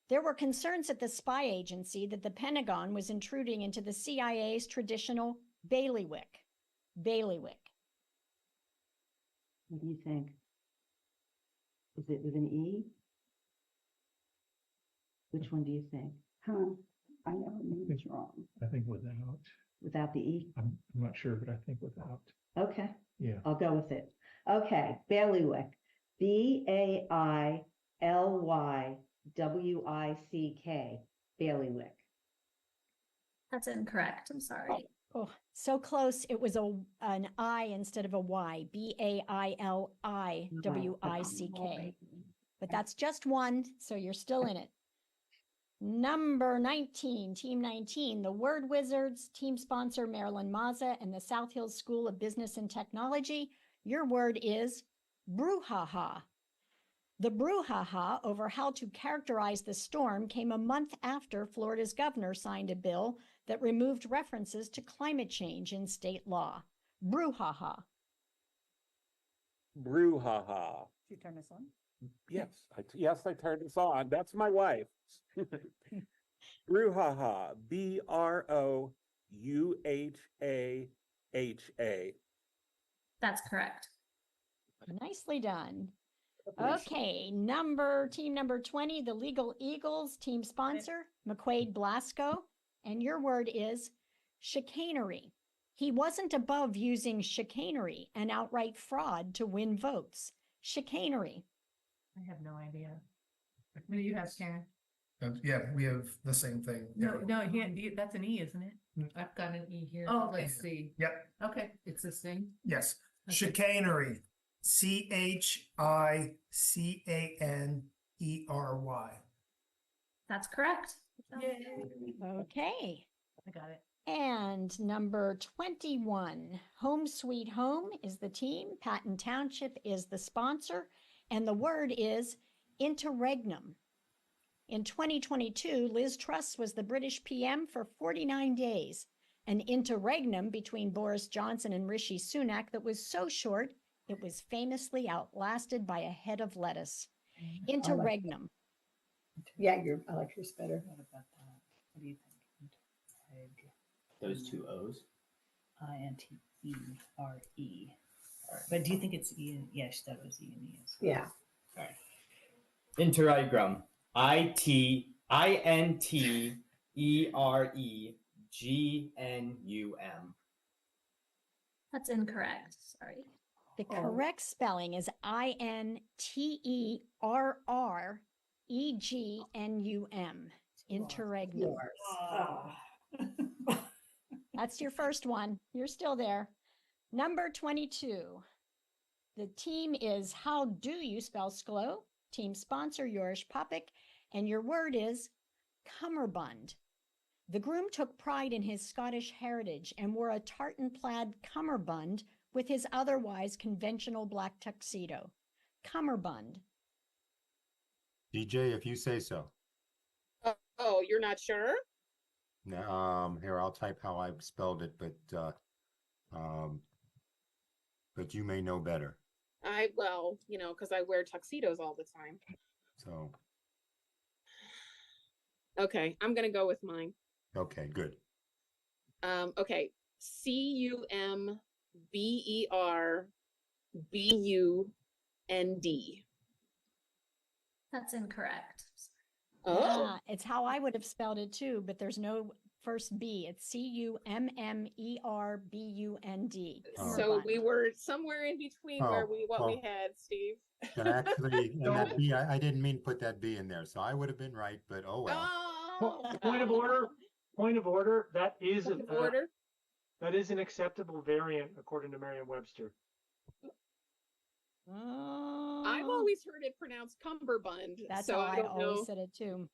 There were concerns at the spy agency that the Pentagon was intruding into the CIA's traditional bailiwick. Bailiwick. What do you think? Is it with an E? Which one do you think? Huh? I know maybe it's wrong. I think without. Without the E? I'm not sure, but I think without. Okay. Yeah. I'll go with it. Okay, bailiwick. BAILYWICK. Bailiwick. That's incorrect. I'm sorry. Oh, so close. It was an I instead of a Y. BAILIWICK. But that's just one, so you're still in it. Number 19, Team 19, the Word Wizards, team sponsor Marilyn Maza and the South Hills School of Business and Technology. Your word is brouhaha. The brouhaha over how to characterize the storm came a month after Florida's governor signed a bill that removed references to climate change in state law. Brouhaha. Brouhaha. Did you turn this on? Yes, I turned this on. That's my wife. Brouhaha. BROUHAHA. That's correct. Nicely done. Okay, team number 20, the Legal Eagles, team sponsor, McQuaid Blasco, and your word is chicanery. He wasn't above using chicanery and outright fraud to win votes. Chicanery. I have no idea. What do you have, Karen? Yeah, we have the same thing. No, that's an E, isn't it? I've got an E here. Oh, Let's see. Yep. Okay, it's the same. Yes. Okay. Chicanery. CHICANERY. That's correct. Okay. I got it. And number 21, Home Sweet Home is the team, Patton Township is the sponsor, and the word is interregnum. In 2022, Liz Truss was the British PM for 49 days, an interregnum between Boris Johnson and Rishi Sunak that was so short, It was famously outlasted by a head of lettuce. Interregnum. Yeah, I like yours better. What about that? What do you think? Those two O's. INTERE. But do you think it's E? Yes, that was E and E. Yeah. All right. Interregnum. INTEREGNUM. That's incorrect. Sorry. The correct spelling is INTERREGNUM. Interregnum. That's your first one. You're still there. Number 22. The team is How Do You Spell Sklo? Team sponsor Yorish Popik, and your word is cummerbund. The groom took pride in his Scottish heritage and wore a tartan plaid cummerbund with his otherwise conventional black tuxedo. Cummerbund. DJ, if you say so. Oh, you're not sure? Here, I'll type how I spelled it, but you may know better. Well, because I wear tuxedos all the time. So. Okay, I'm gonna go with mine. Okay, good. Okay, CUMBERBUND. That's incorrect. Oh, Yeah, it's how I would have spelled it too, but there's no first B. It's CUMMERBUND. so we were somewhere in between where we had, Steve. And actually, in that B, I didn't mean to put that B in there, so I would have been right, but oh well. Point of order. Point of order. That is Point of order. That is an acceptable variant according to Merriam-Webster. I've always heard it pronounced cummerbund. That's so how I I don't always know. said it too.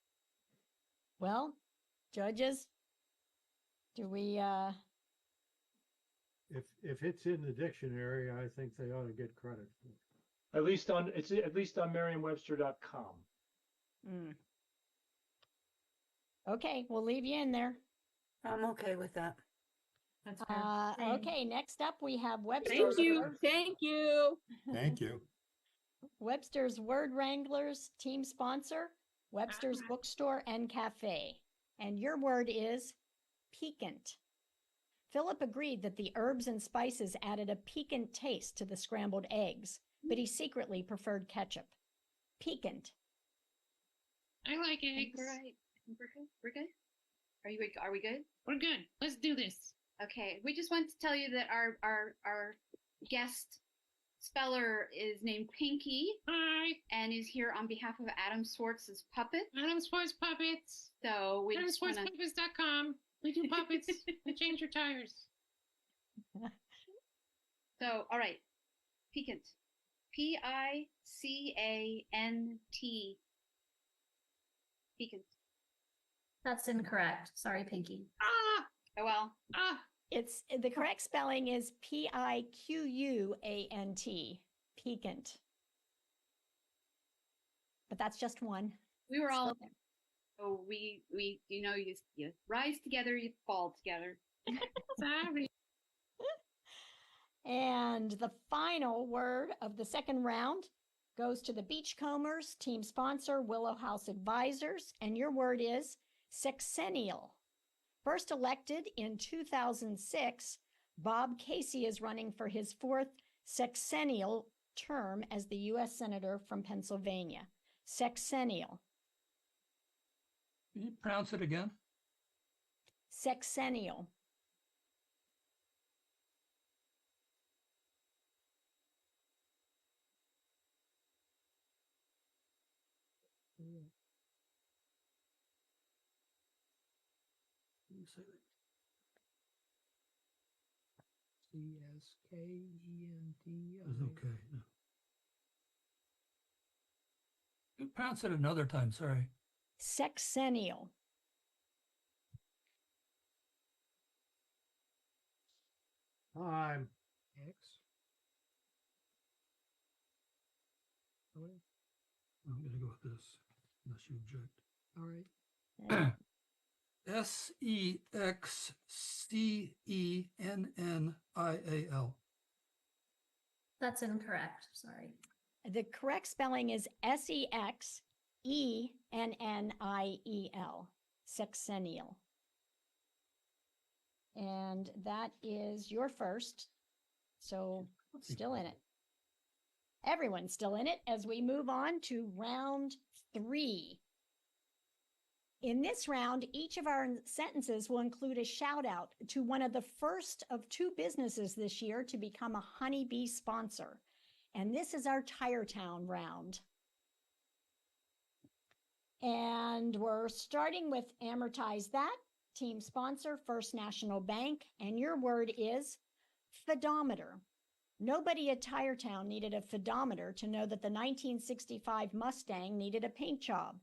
Well, judges, do we If it's in the dictionary, I think they ought to get credit for it. At least on Merriam-Webster.com. Okay, we'll leave you in there. I'm okay with that. That's fair. Okay, next up we have Webster's. Thank you. Thank you. Thank you. Webster's Word Wranglers team sponsor, Webster's Bookstore and Cafe. And your word is piquant. Philip agreed that the herbs and spices added a piquant taste to the scrambled eggs, but he secretly preferred ketchup. Piquant. I like eggs. We're right. We're good. Are we good? We're good. Let's do this. Okay. We just want to tell you that our guest speller is named Pinky. Hi. And is here on behalf of Adam Swartz's Puppet. Adam Swartz Puppets. So we just want to... AdamSwartzPuppets.com. We do puppets. We change your tires. So, all right. Piquant. PICANT. Piquant. That's incorrect. Sorry, Pinky. Ah! Oh, well. Ah! It's the correct spelling is PIQUANT. Piquant. But that's just one. We were all... So we you rise together, you fall together. Sorry. And the final word of the second round goes to the Beachcombers, team sponsor, Willow House Advisors, and your word is sexennial. First elected in 2006, Bob Casey is running for his fourth sexennial term as the U.S. Senator from Pennsylvania. Sexennial. Can you pronounce it again? Sexennial. CSKENT. It's okay. You pronounce it another time, sorry. Sexennial. I'm X. I'm going to go with this, unless you object. All right. SEXCENNIAL. That's incorrect. Sorry. The correct spelling is Sexenniel, sexennial. And that is your first. So still in it. Everyone's still in it as we move on to round 3. In this round, each of our sentences will include a shout out to one of the first of 2 businesses this year to become a honeybee sponsor. And this is our Tire Town round. And we're starting with amortize that, team sponsor, First National Bank. And your word is pedometer. Nobody at Tire Town needed a pedometer to know that the 1965 Mustang needed a paint job.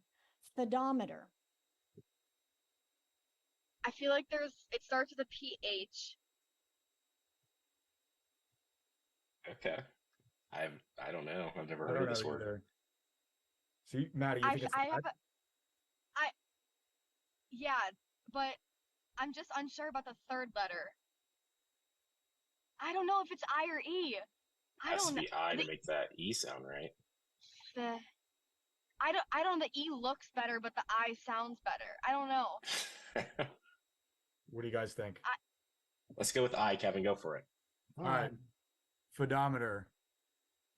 Pedometer. I feel like it starts with a PH. Okay. I don't know. I've never I heard don't of this know word. either. So, Maddie, you think it's bad? Yeah, but I'm just unsure about the third letter. I don't know if it's I or E. I Has don't to know. be I to make that E sound right. I don't. The E looks better, but the I sounds better. I don't know. What do you guys think? Let's go with I, Kevin. Go for it. All right. Pedometer.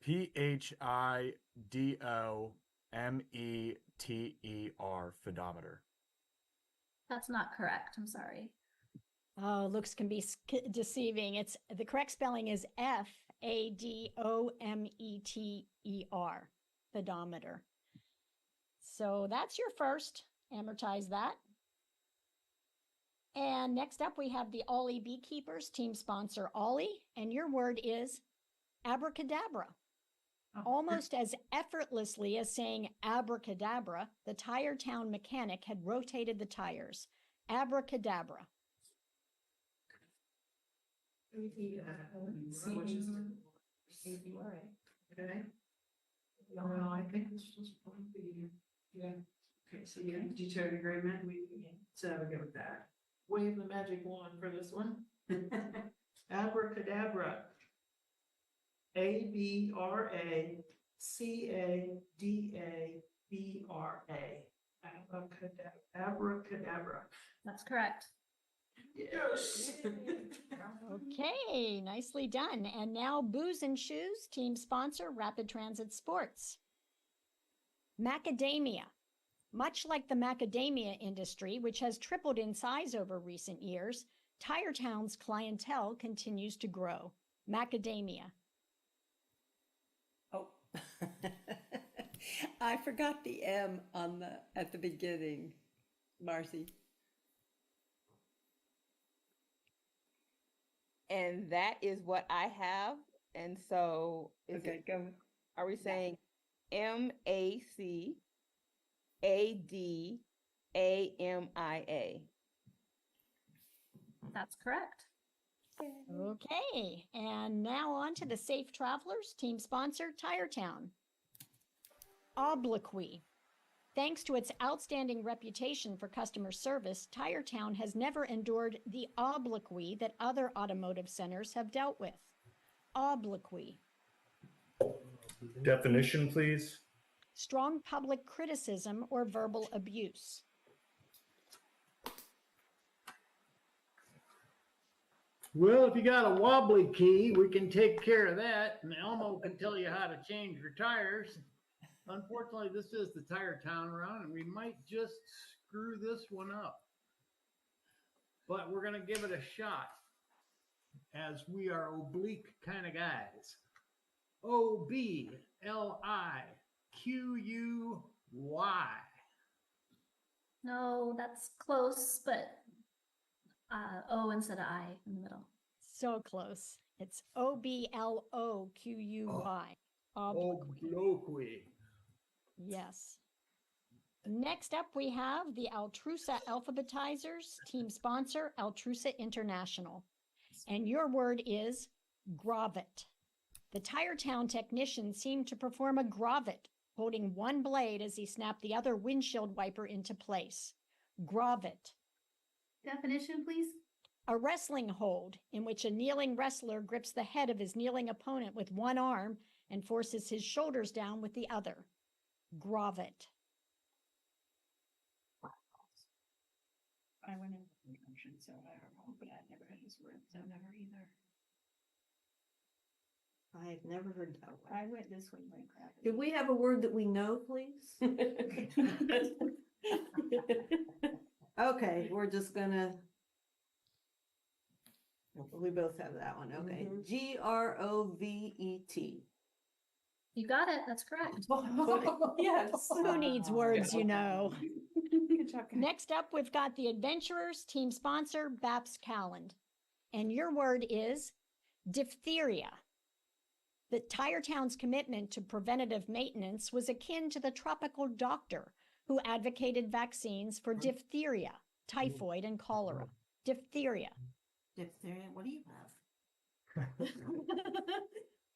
P-H-I-D-O-M-E-T-E-R. Pedometer. That's not correct. I'm sorry. Oh, looks can be deceiving. It's the correct spelling is F-A-D-O-M-E-T-E-R, pedometer. So that's your first. Amortize that. And next up, we have the Ollie Beekeepers, team sponsor Ollie, and your word is abracadabra. Almost as effortlessly as saying abracadabra, the Tire Town mechanic had rotated the tires. Abracadabra. Okay. Well, I think this was probably, yeah. Okay, so you have detailed agreement, so we go with that. Wave the magic wand for this one. Abracadabra. A-B-R-A-C-A-D-A-B-R-A. Abracadabra. That's correct. Yes. Okay, nicely done. And now Booze and Shoes, team sponsor, Rapid Transit Sports. Macadamia. Much like the macadamia industry, which has tripled in size over recent years, Tire Town's clientele continues to grow. Macadamia. Oh, I forgot the M at the beginning, Marcy. And that is what I have. And so go. Are we saying M-A-C-A-D-A-M-I-A? That's correct. Okay, and now on to the Safe Travelers, team sponsor, Tire Town. Obloquy. Thanks to its outstanding reputation for customer service, Tire Town has never endured the obloquy that other automotive centers have dealt with. Obloquy. Definition, please. Strong public criticism or verbal abuse. Well, if you got a wobbly key, we can take care of that. And Elmo can tell you how to change your tires. Unfortunately, this is the Tire Town round, and we might just screw this one up. But we're going to give it a shot, as we are oblique kind of guys. O-B-L-I-Q-U-Y. No, that's close, but O instead of I in the middle. So close. It's O-B-L-O-Q-U-Y. Obloquy. Yes. Next up, we have the Altrusa Alphabetizers, team sponsor, Altrusa International. And your word is grovet. The Tire Town technician seemed to perform a grovet, holding one blade as he snapped the other windshield wiper into place. Grovet. Definition, please. A wrestling hold in which a kneeling wrestler grips the head of his kneeling opponent with one arm and forces his shoulders down with the other. Grovet. I went in the function, so I don't know, but I've never heard this word, so never either. I've never heard that one. I went this one like crap. Do we have a word that we know, please? Okay, we're just gonna. We both have that one. Okay. Grovet. You got it. That's correct. Yes. Who needs words, you know? Good job, guys. Next up, we've got the Adventurers, team sponsor, Baps Calland. And your word is diphtheria. The Tire Town's commitment to preventative maintenance was akin to the tropical doctor who advocated vaccines for diphtheria, typhoid, and cholera. Diphtheria. Diphtheria, what do you have?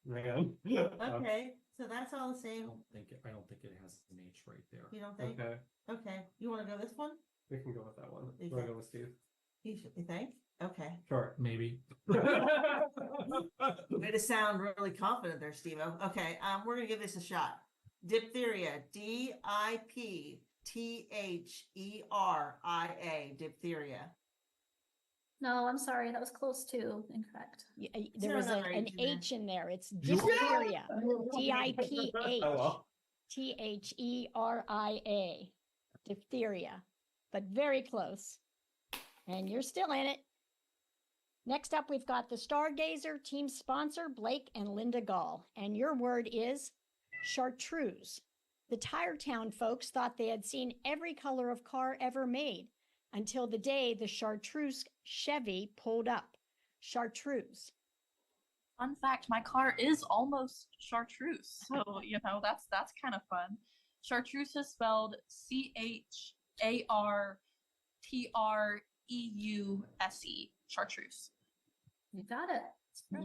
Man. Okay, so that's all the same. I don't think it has an H right there. You don't think? Okay. Okay, you wanna go this one? We can go with that one. Okay. We'll go with Steve. You think? Okay. Sure, maybe. Way to sound really confident there, Steve. Okay, we're gonna give this a shot. Diphtheria, Diptheria, diphtheria. No, I'm sorry. That was close to incorrect. There was another an H in there. H in there. It's diphtheria. D-I-P-H. Oh, well. T-H-E-R-I-A. Diphtheria. But very close. And you're still in it. Next up, we've got the Stargazer team sponsor, Blake and Linda Gall. And your word is chartreuse. The Tire Town folks thought they had seen every color of car ever made until the day the chartreuse Chevy pulled up. Chartreuse. Fun fact, my car is almost chartreuse. So, that's kind of fun. Chartreuse is spelled C-H-A-R-T-R-E-U-S-E. Chartreuse. You got it.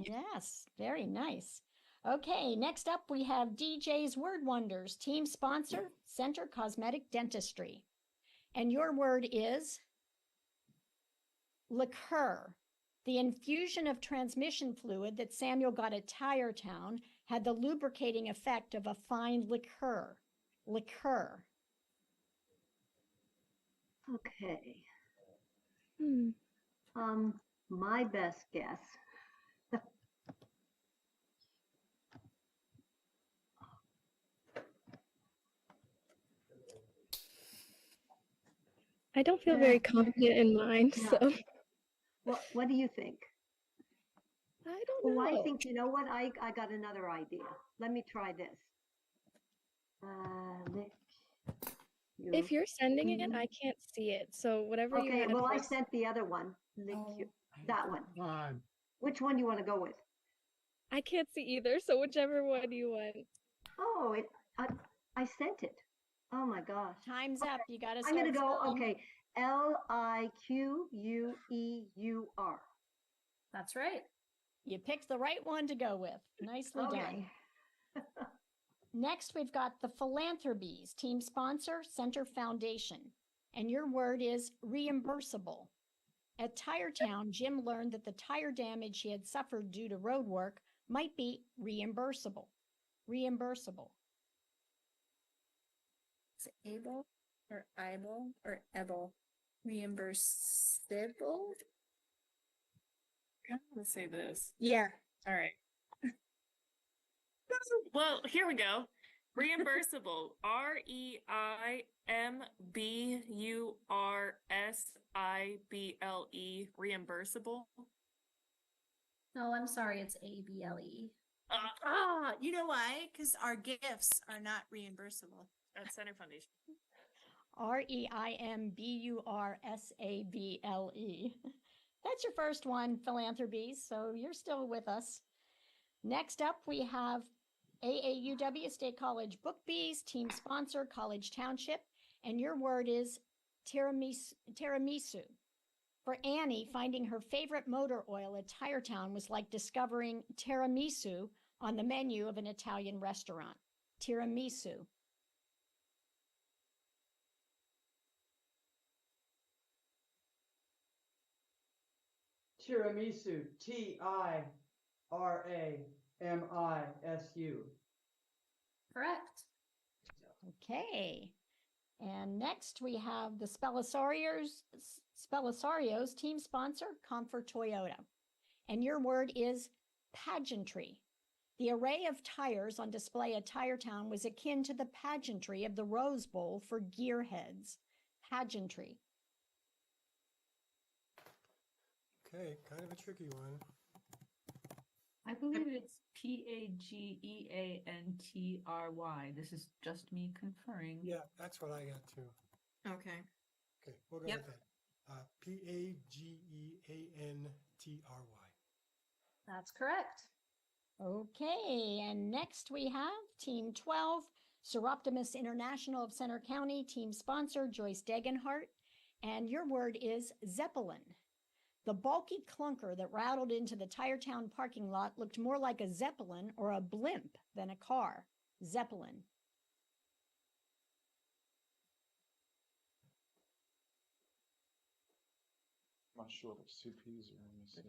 Yes, very nice. Okay, next up we have DJ's Word Wonders, team sponsor, Center Cosmetic Dentistry. And your word is liqueur. The infusion of transmission fluid that Samuel got at Tire Town had the lubricating effect of a fine liqueur. Liqueur. Okay. My best guess. I don't feel very confident in mine, Yeah. so What do you think? I don't know. Well, I think, you know what? I got another idea. Let me try this. Nick. If you're sending it, I can't see it. So whatever you Okay, had well, I first- sent the other one. That one. Which one do you want to go with? I can't see either, so whichever one you want. Oh, I sent it. Oh my gosh. Time's up. You got to I'm gonna start go, spelling. okay. Liqueur. That's right. You picked the right one to go with. Nicely Okay. done. Next, we've got the Philanthropies, team sponsor, Center Foundation. And your word is reimbursable. At Tire Town, Jim learned that the tire damage he had suffered due to road work might be reimbursable. Reimbursable. Is it able or able or able? Reimbursable? I'm gonna say this. Yeah. All right. Well, here we go. Reimbursable. REIMBURSIBLE. Reimbursable. No, I'm sorry. It's ABLE. You know why? Because our gifts are not reimbursable. At Center Foundation. REIMBURSABLE. That's your first one, Philanthropies, so you're still with us. Next up, we have AAUW State College Book Bees, team sponsor, College Township, and your word is tiramisu. For Annie, finding her favorite motor oil at Tire Town was like discovering tiramisu on the menu of an Italian restaurant. Tiramisu. tiramisu. Tiramisu. Correct. Okay. And next we have the Spelisarios team sponsor, Comfort Toyota. And your word is pageantry. The array of tires on display at Tire Town was akin to the pageantry of the Rose Bowl for gearheads. Pageantry. Okay, kind of a tricky one. I believe it's Pageantry. This is just me conferring. Yeah, that's what I got too. Okay. Okay, we'll go Yep. with that. Pageantry. That's correct. Okay, and next we have Team 12, Seroptimus International of Center County, team sponsor Joyce Degenhart, and your word is Zeppelin. The bulky clunker that rattled into the Tire Town parking lot looked more like a Zeppelin or a blimp than a car. Zeppelin. I'm not sure if it's two P's or let me see.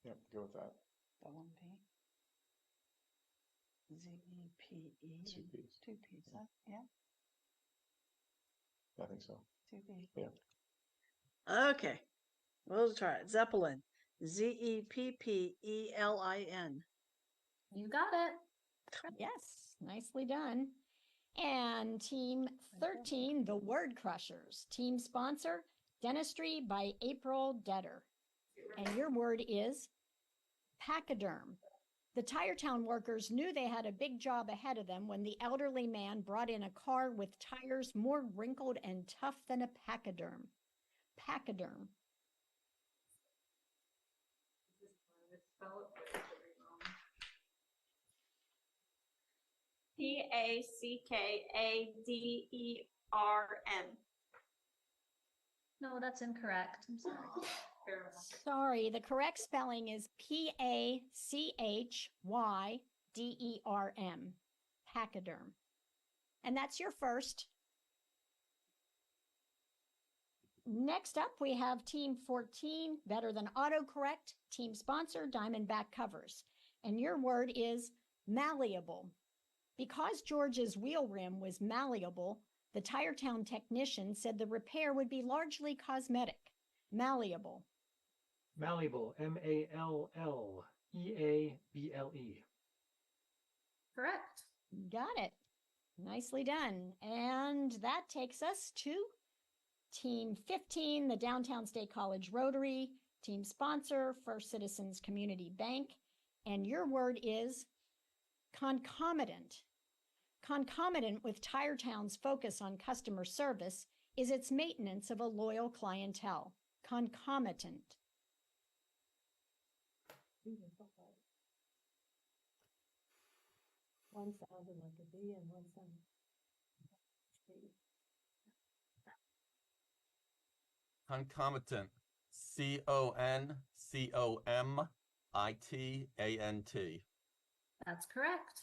Yep, go with that. The one P. ZEPE. Two P's. Two P's. Huh? Yeah. I think so. Two P's. Yeah. Okay, we'll try it. Zeppelin. Zeppelin. You got it. Yes, nicely done. And Team 13, the Word Crushers, team sponsor Dentistry by April Detter. And your word is pachyderm. The Tire Town workers knew they had a big job ahead of them when the elderly man brought in a car with tires more wrinkled and tough than a pachyderm. Pachyderm. Packaderm. No, that's incorrect. I'm sorry. Sorry, the correct spelling is Pachyderm. Pachyderm. And that's your first. Next up, we have Team 14, Better Than Autocorrect, team sponsor Diamondback Covers. And your word is malleable. Because George's wheel rim was malleable, the Tire Town technician said the repair would be largely cosmetic. Malleable. Malleable. Malleable. Correct. Got it. Nicely done. And that takes us to Team 15, the Downtown State College Rotary, team sponsor, First Citizens Community Bank. And your word is concomitant. Concomitant with Tire Town's focus on customer service is its maintenance of a loyal clientele. Concomitant. One sounded like a B and one sounded Concomitant. CONCOMITANT. That's correct.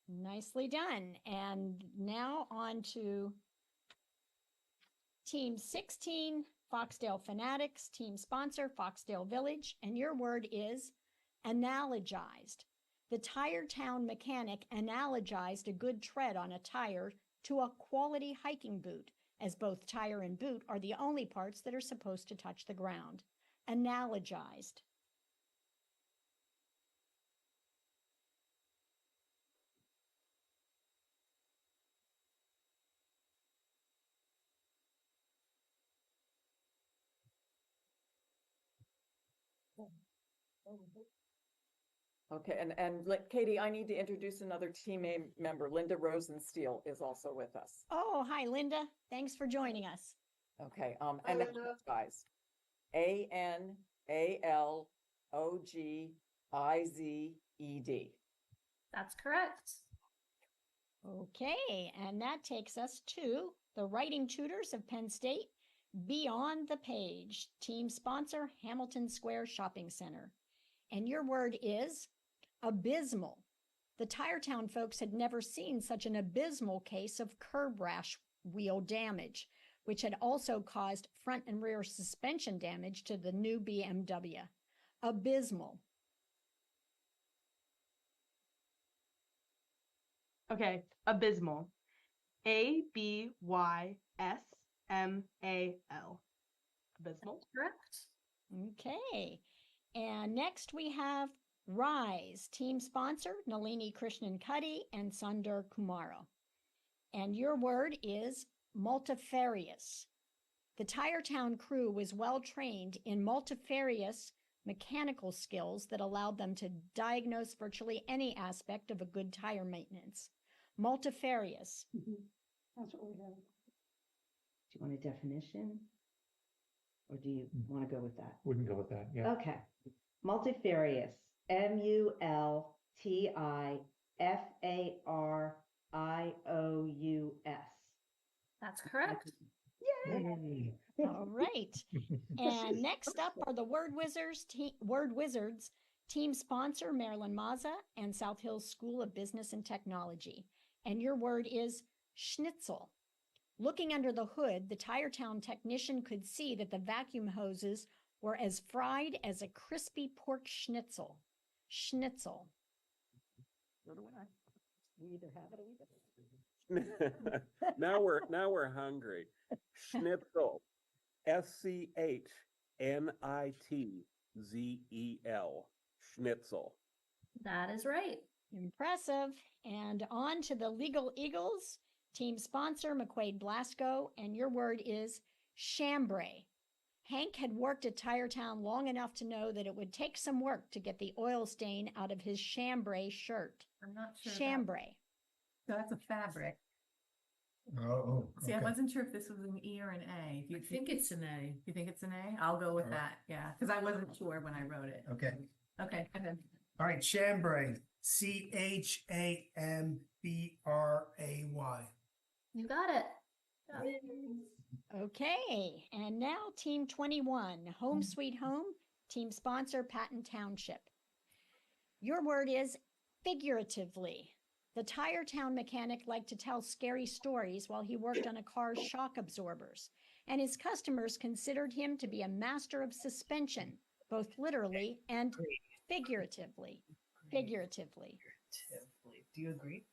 Nicely done. And now on to Team 16, Foxdale Fanatics, team sponsor, Foxdale Village. And your word is analogized. The Tire Town mechanic analogized a good tread on a tire to a quality hiking boot, as both tire and boot are the only parts that are supposed to touch the ground. Analogized. Okay, and Katie, I need to introduce another team member. Linda Rosensteel is also with us. Oh, hi, Linda. Thanks for joining us. Okay, and then guys, ANALOGIZED. That's correct. Okay, and that takes us to the Writing Tutors of Penn State, Beyond the Page, team sponsor, Hamilton Square Shopping Center. And your word is abysmal. The Tiretown folks had never seen such an abysmal case of curb rash wheel damage, which had also caused front and rear suspension damage to the new BMW. Abysmal. Okay, abysmal. ABYSMAL. Abysmal. Correct. Okay. And next we have Rise, team sponsor Nalini Krishnan Kuddy and Sundar Kumara. And your word is multifarious. The Tiretown crew was well trained in multifarious mechanical skills that allowed them to diagnose virtually any aspect of a good tire maintenance. Multifarious. That's what we have. Do you want a definition? Or do you want to go with that? We can go with that. Yeah. Okay. Multifarious. MULTIFARIOUS. That's correct. Yay! All right. And next up are the Word Wizards, team sponsor Marilyn Maza and South Hills School of Business and Technology. And your word is schnitzel. Looking under the hood, the Tiretown technician could see that the vacuum hoses were as fried as a crispy pork schnitzel. Schnitzel. So do I. We either have it or we don't. now we're hungry. Schnitzel. SCHNITZEL. Schnitzel. That is right. Impressive. And on to the Legal Eagles, team sponsor McQuaid Blasco, and your word is chambray. Hank had worked at Tiretown long enough to know that it would take some work to get the oil stain out of his chambray shirt. I'm not sure. Chambray. So that's a fabric. Oh, See, I wasn't sure if this was an E or an A. Do you think it's an A? You think it's an A? I'll go with that. Yeah, because I wasn't sure when I wrote it. Okay. Okay, go ahead. All right, chambray. CHAMBRAY. You got it. Okay, and now Team 21, Home Sweet Home, team sponsor Patton Township. Your word is figuratively. The Tiretown mechanic liked to tell scary stories while he worked on a car's shock absorbers, and his customers considered him to be a master of suspension, both literally and figuratively. Figuratively. Do you agree?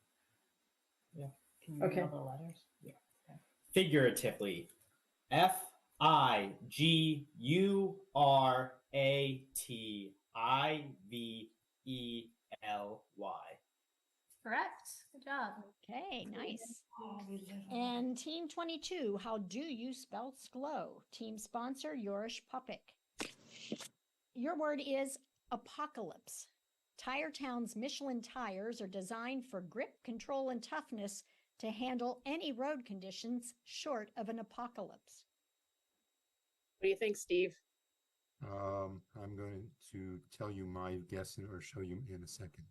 Yeah. Can you read Okay. all the letters? Yeah. Figuratively. FIGURATIVELY. Correct. Good job. Okay, nice. And Team 22, how do you spell SCLO? Team sponsor, Yorish Pupik. Your word is apocalypse. Tiretown's Michelin tires are designed for grip, control, and toughness to handle any road conditions short of an apocalypse. What do you think, Steve? I'm going to tell you my guess or show you in a second.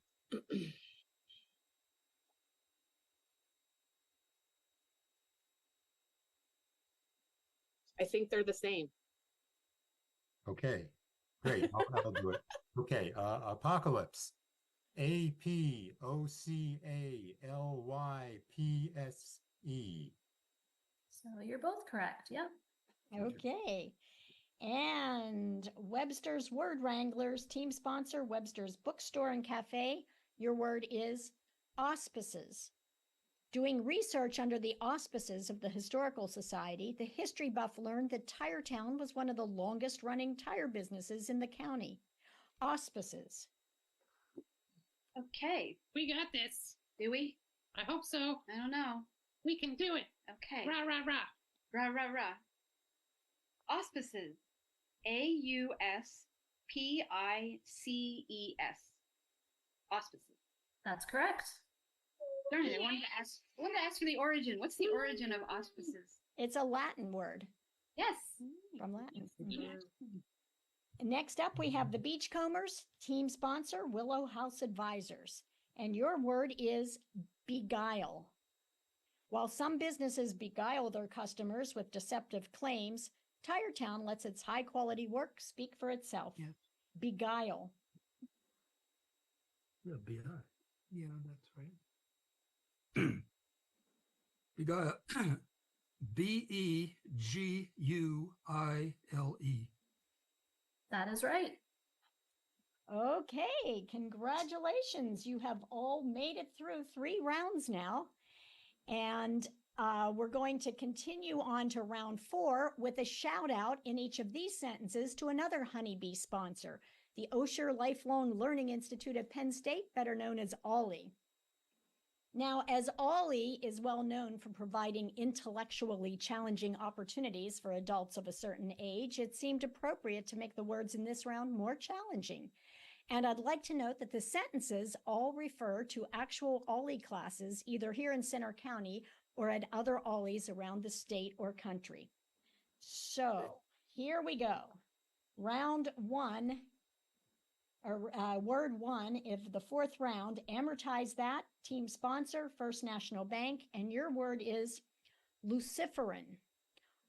I think they're the same. Okay, great. I'll do it. Okay, apocalypse. APOCALYPSE. So you're both correct. Yep. Okay. And Webster's Word Wranglers, team sponsor, Webster's Bookstore and Cafe. Your word is auspices. Doing research under the auspices of the Historical Society, the history buff learned that Tiretown was one of the longest running tire businesses in the county. Auspices. Okay. We got this. Do we? I hope so. I don't know. We can do it. Okay. Rah, rah, rah. Rah, rah, rah. Auspices. AUSPICES. Auspices. That's correct. Darn it, I wanted to ask for the origin. What's the origin of auspices? It's a Latin word. Yes. From Latin. Next up, we have the Beachcombers, team sponsor, Willow House Advisors. And your word is beguile. While some businesses beguile their customers with deceptive claims, Tiretown lets its high-quality work speak for itself. Beguile. Yeah, BI. Yeah, You got Beguile. That is right. Okay, congratulations. You have all made it through 3 rounds now. And we're going to continue on to round 4 with a shout out in each of these sentences to another honeybee sponsor, the Osher Lifelong Learning Institute of Penn State, better known as OLLI. Now, as OLLI is well known for providing intellectually challenging opportunities for adults of a certain age, it seemed appropriate to make the words in this round more challenging. And I'd like to note that the sentences all refer to actual OLLI classes, either here in Center County or at other OLLIs around the state or country. So here we go. Round 1, or word 1 of the 4th round, amortize that, team sponsor, First National Bank, and your word is luciferin.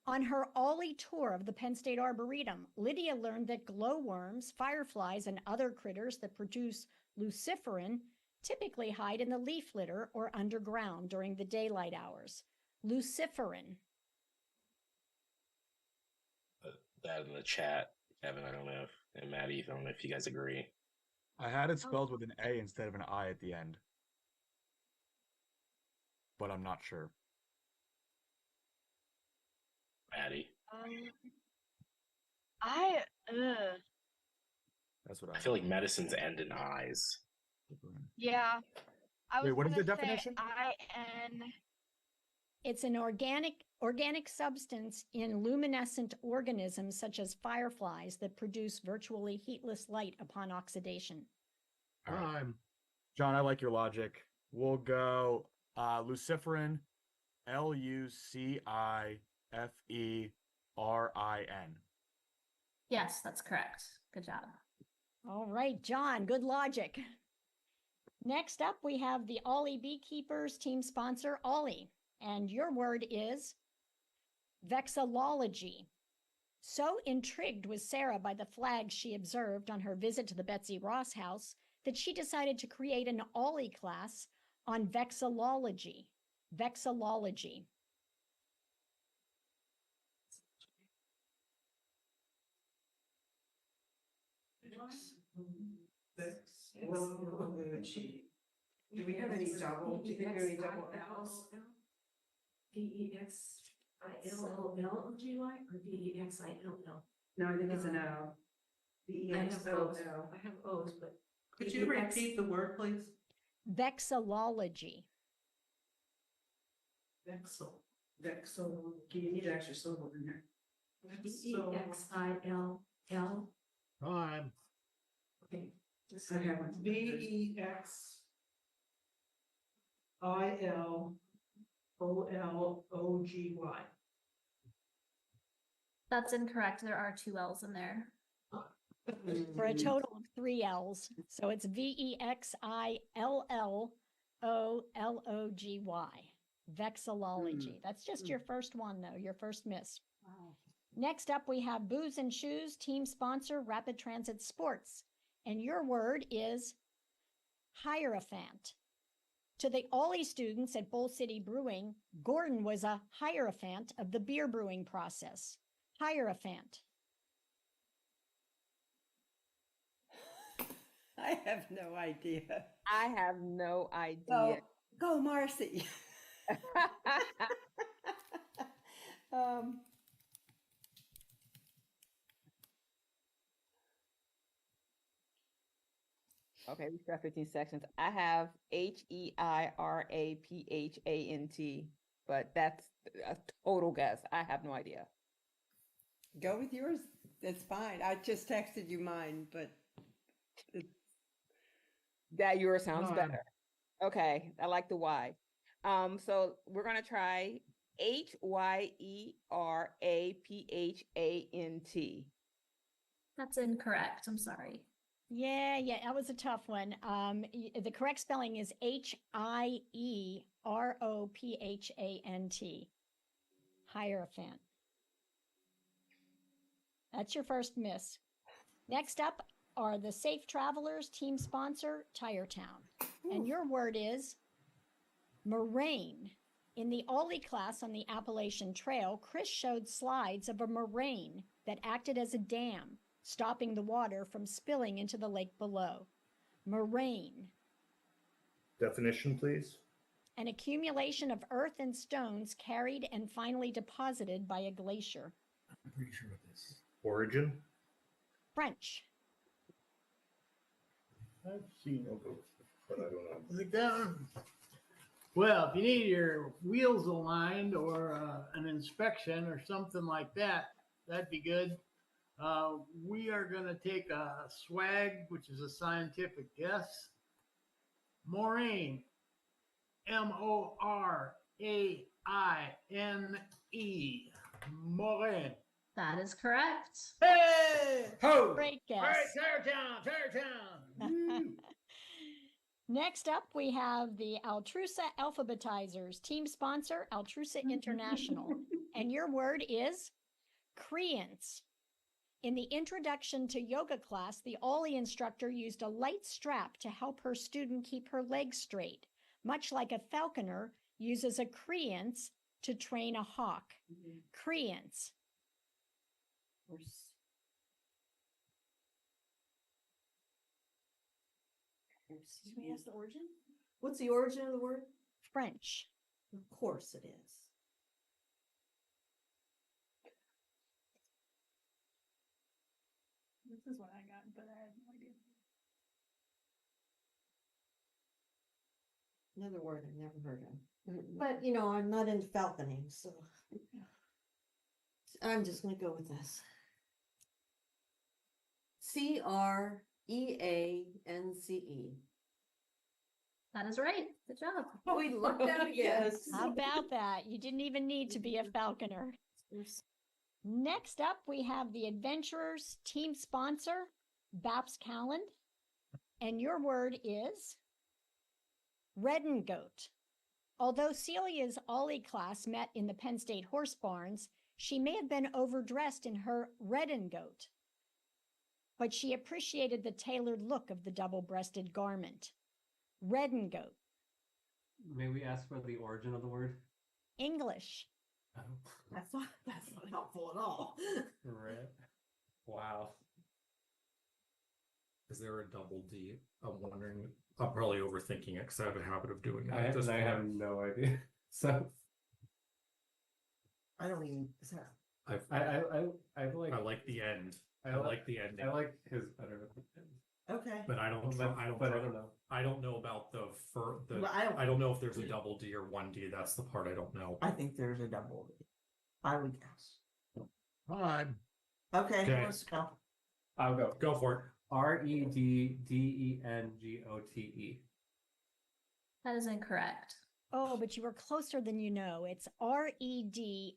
On her OLLI tour of the Penn State Arboretum, Lydia learned that glowworms, fireflies, and other critters that produce luciferin typically hide in the leaf litter or underground during the daylight hours. Luciferin. That in the chat, Kevin. I don't know if, and Maddie, I don't know if you guys agree. I had it spelled with an A instead of an I at the end, but I'm not sure. Maddie. That's what I feel like medicines end in I's. Yeah. I was Wait, what is the gonna say definition? IN. It's an organic substance in luminescent organisms such as fireflies that produce virtually heatless light upon oxidation. John, I like your logic. We'll go luciferin, LUCIFERIN. Yes, that's correct. Good job. All right, John, good logic. Next up, we have the OLLI Beekeepers team sponsor, OLLI, and your word is vexillology. So intrigued was Sarah by the flags she observed on her visit to the Betsy Ross house that she decided to create an OLLI class on vexillology. Vexillology. Do we have any double? Do you think there are any double L's? DEXILLOGY or DEXILL? No, I think it's an O. I have O's. DEXILL. I have O's, but. Could you repeat the word, please? Vexillology. Vexil. You need extra syllable in there. DEXILL. Time. Okay. I have one. VEXILLOLOGY. That's incorrect. There are 2 L's in there. For a total of 3 L's. So it's VEXILLOLOGY. Vexillology. That's just your first one, though, your first miss. Wow. Next up, we have Booze and Shoes, team sponsor, Rapid Transit Sports. And your word is hierophant. To the OLLI students at Bull City Brewing, Gordon was a hierophant of the beer brewing process. Hierophant. I have no idea. I have no idea. Go Marcy. Okay, we got 15 seconds. I have HEIRAPHANT, but that's a total guess. I have no idea. Go with yours. It's fine. I just texted you mine, but That yours sounds No. better. Okay, I like the Y. So we're gonna try HYERAPHANT. That's incorrect. I'm sorry. Yeah, that was a tough one. The correct spelling is HIEROPHANT. Hierophant. That's your first miss. Next up are the Safe Travelers team sponsor, Tire Town. And your word is moraine. In the Ollie class on the Appalachian Trail, Chris showed slides of a moraine that acted as a dam, stopping the water from spilling into the lake below. Moraine. Definition, please. An accumulation of earth and stones carried and finally deposited by a glacier. I'm pretty sure what this is. Origin? French. I've seen it, but I don't know. Like that one? Well, if you need your wheels aligned or an inspection or something like that, that'd be good. We are going to take a swag, which is a scientific guess. Moraine. M-O-R-A-I-N-E. Moraine. That is correct. Hey! Ho! Great guess. All right, Terratown. Next up, we have the Altrusa Alphabetizers, team sponsor, Altrusa International. And your word is creance. In the introduction to yoga class, the Ollie instructor used a light strap to help her student keep her legs straight, much like a falconer uses a creance to train a hawk. Creance. Excuse me, ask the origin? What's the origin of the word? French. Of course it is. This is what I got, but I have no idea. Another word I've never heard of. But, you know, I'm not into falconing, so I'm just going to go with this. Creance. That is right. Good job. Oh, we lucked out again. How about that? You didn't even need to be a falconer. Next up, we have the Adventurers team sponsor, Baps Calland. And your word is redingote. Although Celia's Ollie class met in the Penn State horse barns, she may have been overdressed in her redingote, but she appreciated the tailored look of the double-breasted garment. Redingote. May we ask for the origin of the word? English. That's not helpful at all. Red. Wow. Is there a double D? I'm wondering. I'm probably overthinking it because I have a habit of doing that. I have no idea. So I don't even. I like the end. I like the ending. I like his better. Okay. But I don't know. I don't know about the Well, I don't know if there's a double D or one D. That's the part I don't know. I think there's a double D. I would guess. Time. Okay, Okay. let's go. I'll go. Go for it. Reddengote. That is incorrect. Oh, but you were closer than you know. It's Redingote.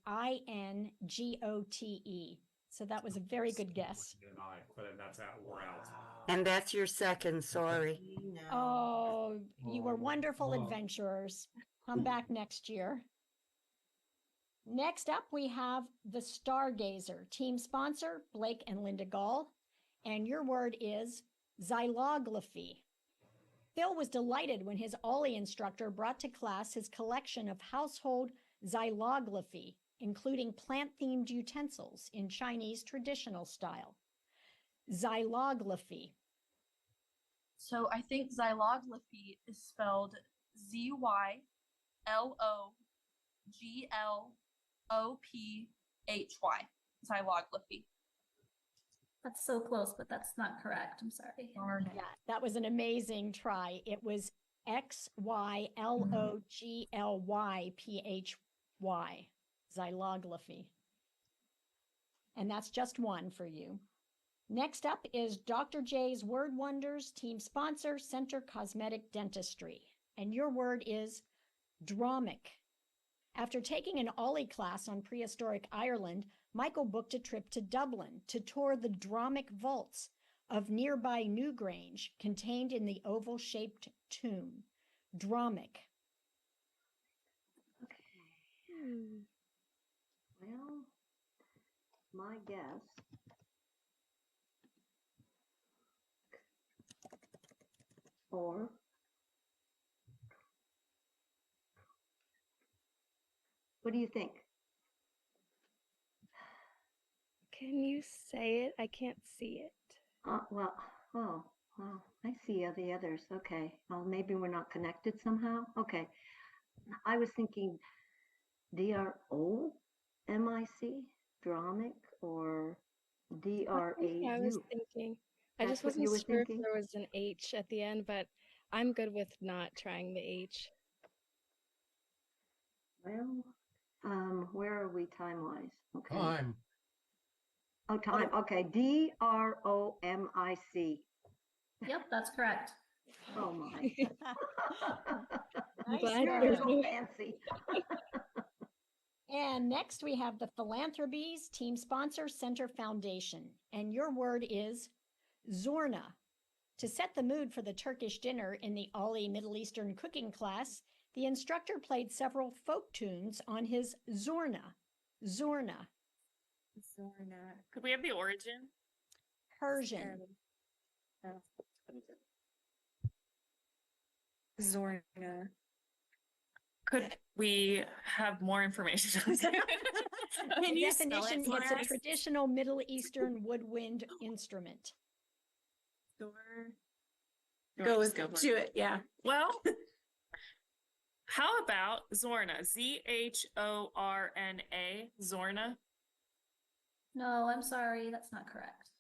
So that was a very good guess. But then that's out. We're out. And that's your second, sorry. Oh, you were wonderful adventurers. Come back next year. Next up, we have the Stargazer, team sponsor, Blake and Linda Gall. And your word is xylography. Phil was delighted when his Ollie instructor brought to class his collection of household xylography, including plant-themed utensils in Chinese traditional style. Xylography. So I think xylography is spelled Zyloglophy. Xylography. That's so close, but that's not correct. I'm sorry. Yeah, that was an amazing try. It was Xyloglyphy. Xylography. And that's just one for you. Next up is Dr. J's Word Wonders, team sponsor, Center Cosmetic Dentistry. And your word is dromic. After taking an Ollie class on prehistoric Ireland, Michael booked a trip to Dublin to tour the dromic vaults of nearby Newgrange, contained in the oval-shaped tomb. Dromic. Well, my guess. Or What do you think? Can you say it? I can't see it. Well, I see the others. Okay. Well, maybe we're not connected somehow. Okay. I was thinking DROMIC, Dromic, or That's what I was DRAU. thinking. I That's just what wasn't you were sure if thinking? there was an H at the end, but I'm good with not trying the H. Well, where are we time-wise? Okay. Time. Oh, time. Okay. DROMIC. Yep, that's correct. Oh my. Nice Glad You're work. so fancy. And next we have the Philanthropies Team Sponsor Center Foundation. And your word is Zorna. To set the mood for the Turkish dinner in the Ali Middle Eastern cooking class, the instructor played several folk tunes on his Zorna. Zorna. Zorna. Could we have the origin? Persian. Zorna. Could we have more information on that? Can The you spell definition, it for it's a us? traditional Middle Eastern woodwind instrument. Go with do it, yeah. Well, how about Zorna? ZHORNA, Zorna. No, I'm sorry, that's not correct.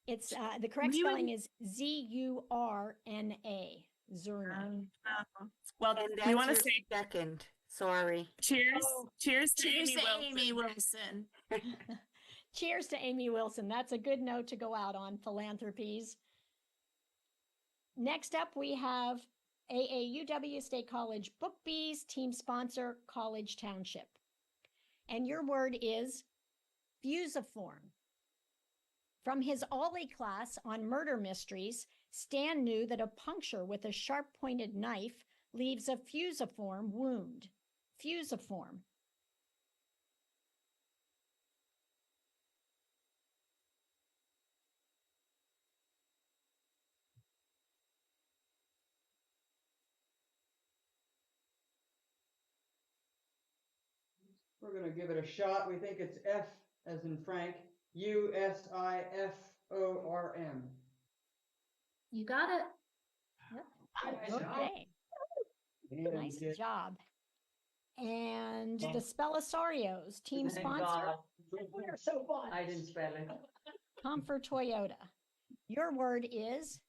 It's the correct You would- spelling is ZURNA. Zurna. Well, And we that's want to your say second. Sorry. cheers. Cheers to Cheers Amy Wilson. Cheers to Amy Wilson. That's a good note to go out on, Philanthropies. Next up, we have AAUW State College Book Bees, team sponsor, College Township. And your word is fusiform. From his Ollie class on murder mysteries, Stan knew that a puncture with a sharp-pointed knife leaves a fusiform wound. Fusiform. We're going to give it a shot. We think it's F as in Frank, USIFORM. You got it. Yep. Okay. Nice job. And the Spellisarios, team Thank sponsor, God. we're so fun. I didn't spell it. Comfort Toyota. Your word is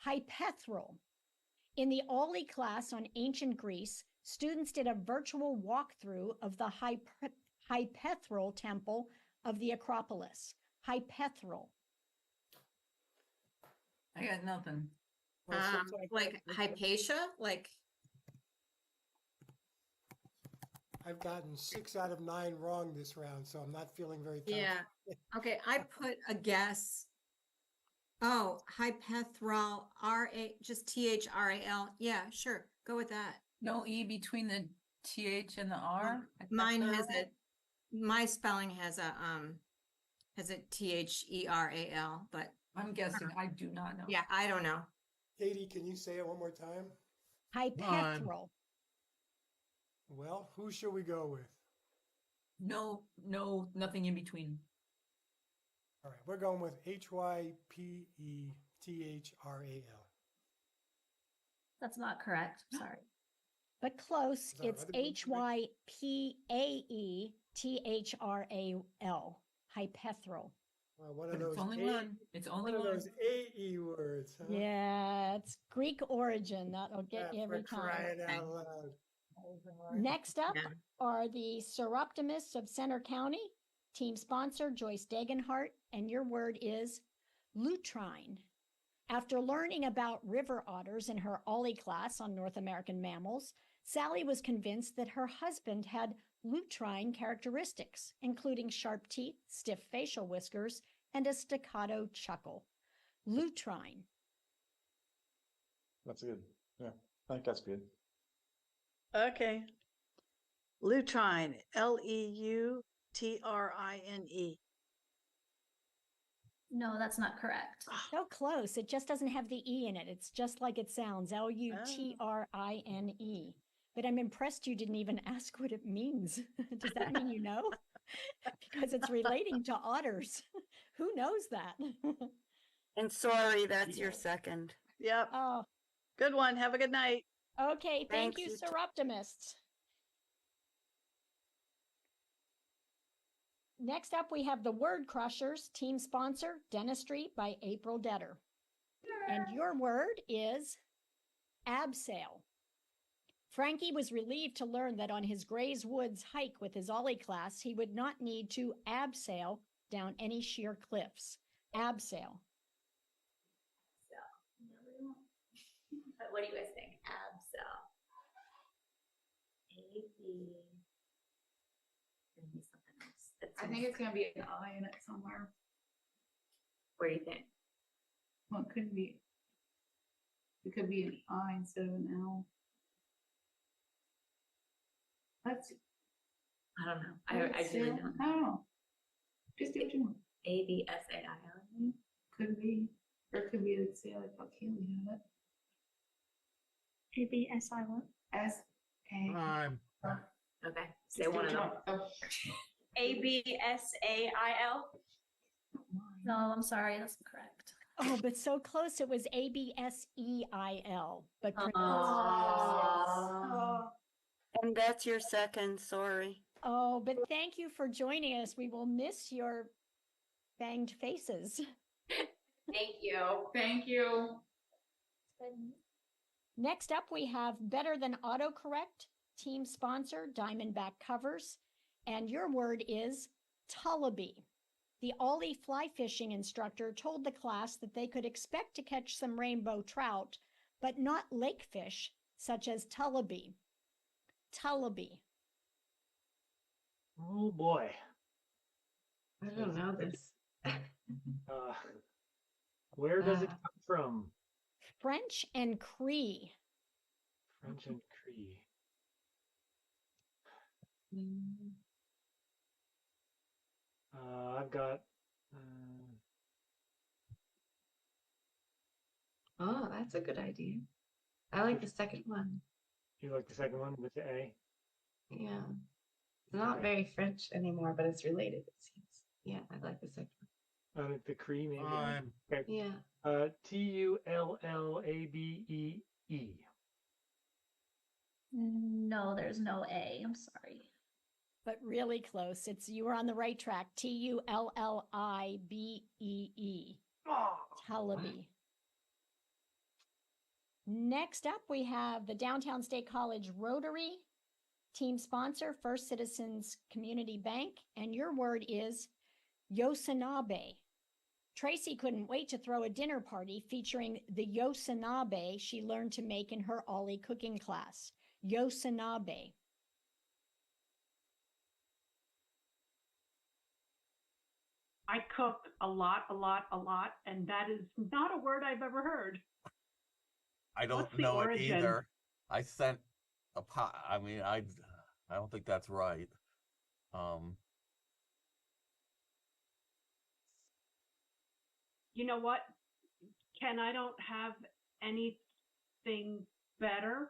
hypethral. In the Ollie class on ancient Greece, students did a virtual walkthrough of the hypethral temple of the Acropolis. Hypethral. I got nothing. Like Hypatia, like I've gotten 6 out of 9 wrong this round, so I'm not feeling very confident. yeah. Okay, I put a guess. Oh, hypethral, just THRAL. Yeah, sure, go with that. No E between the TH and the R? Mine has my spelling has a THERAL, but I'm guessing. I do not know. yeah, I don't know. Katie, can you say it one more time? Hypethral. Well, who should we go with? No, nothing in between. All right, we're going with HYPETHRAL. That's not correct. Sorry. But close, that it's right? HYPAETHRAL. Hypethral. One of But those it's only one. It's only one of one. those AE words. Huh? Yeah, it's Greek origin. That'll get you every for time. crying out loud. Next up are the Seroptimists of Center County, team sponsor Joyce Dagenhart, and your word is lutrine. After learning about river otters in her Ollie class on North American mammals, Sally was convinced that her husband had lutrine characteristics, including sharp teeth, stiff facial whiskers, and a staccato chuckle. Lutrine. That's good. Yeah, I think that's good. Okay. Lutrine, LEUTRINE. No, that's not correct. So close. It just doesn't have the E in it. It's just like it sounds, LUTRINE. but I'm impressed you didn't even ask what it means. Does that mean you know? Because it's relating to otters. Who knows that? And sorry, that's your second. Yep. Oh, Good one. Have a good night. okay. Thank Thanks, you, you Sir Optimists. Next up, we have the Word Crushers, team sponsor, Dentistry by April Detter. And your word is abseil. Frankie was relieved to learn that on his Grays Woods hike with his Ollie class, he would not need to abseil down any sheer cliffs. Abseil. What do you guys think? Abseil. A-B. Gonna be something else. I think it's gonna be an I in it somewhere. What do you think? Well, it could be. It could be an I instead of an L. Let's. I don't know. I really don't I know. don't know. Just do what you want. A-B-S-A-I-L. Could be. Or it could be like say like how Kaylee had it. A-B-S-I what? S-A. Time. Okay. Say one of them. A-B-S-A-I-L. No, I'm sorry. That's correct. Oh, but so close. It was ABSEIL, but pronounced. Oh. And that's your second, sorry. Oh, but thank you for joining us. We will miss your banged faces. Thank you. Thank you. Next up, we have Better Than Autocorrect, team sponsor, Diamondback Covers. And your word is Tullaby. The Ollie fly fishing instructor told the class that they could expect to catch some rainbow trout, but not lake fish, such as Tullaby. Tullaby. Oh, boy. I don't know this. Where does it come from? French and Cree. French and Cree. I've got. Oh, that's a good idea. I like the second one. You like the second one with the A? Yeah. It's not very French anymore, but it's related, it seems. Yeah, I like the second I think the Cree maybe. Time. Okay. one. Yeah. Tullabe. No, there's no A. I'm sorry. But really close. You were on the right track. Tullibee. Tullaby. Next up, we have the Downtown State College Rotary, team sponsor, First Citizens Community Bank, and your word is Yosanabe. Tracy couldn't wait to throw a dinner party featuring the Yosanabe she learned to make in her Ollie cooking class. Yosanabe. I cooked a lot, and that is not a word I've ever heard. I don't What's the know it origin? either. I sent a pot. I mean, I don't think that's right. You know what? Ken, I don't have anything better.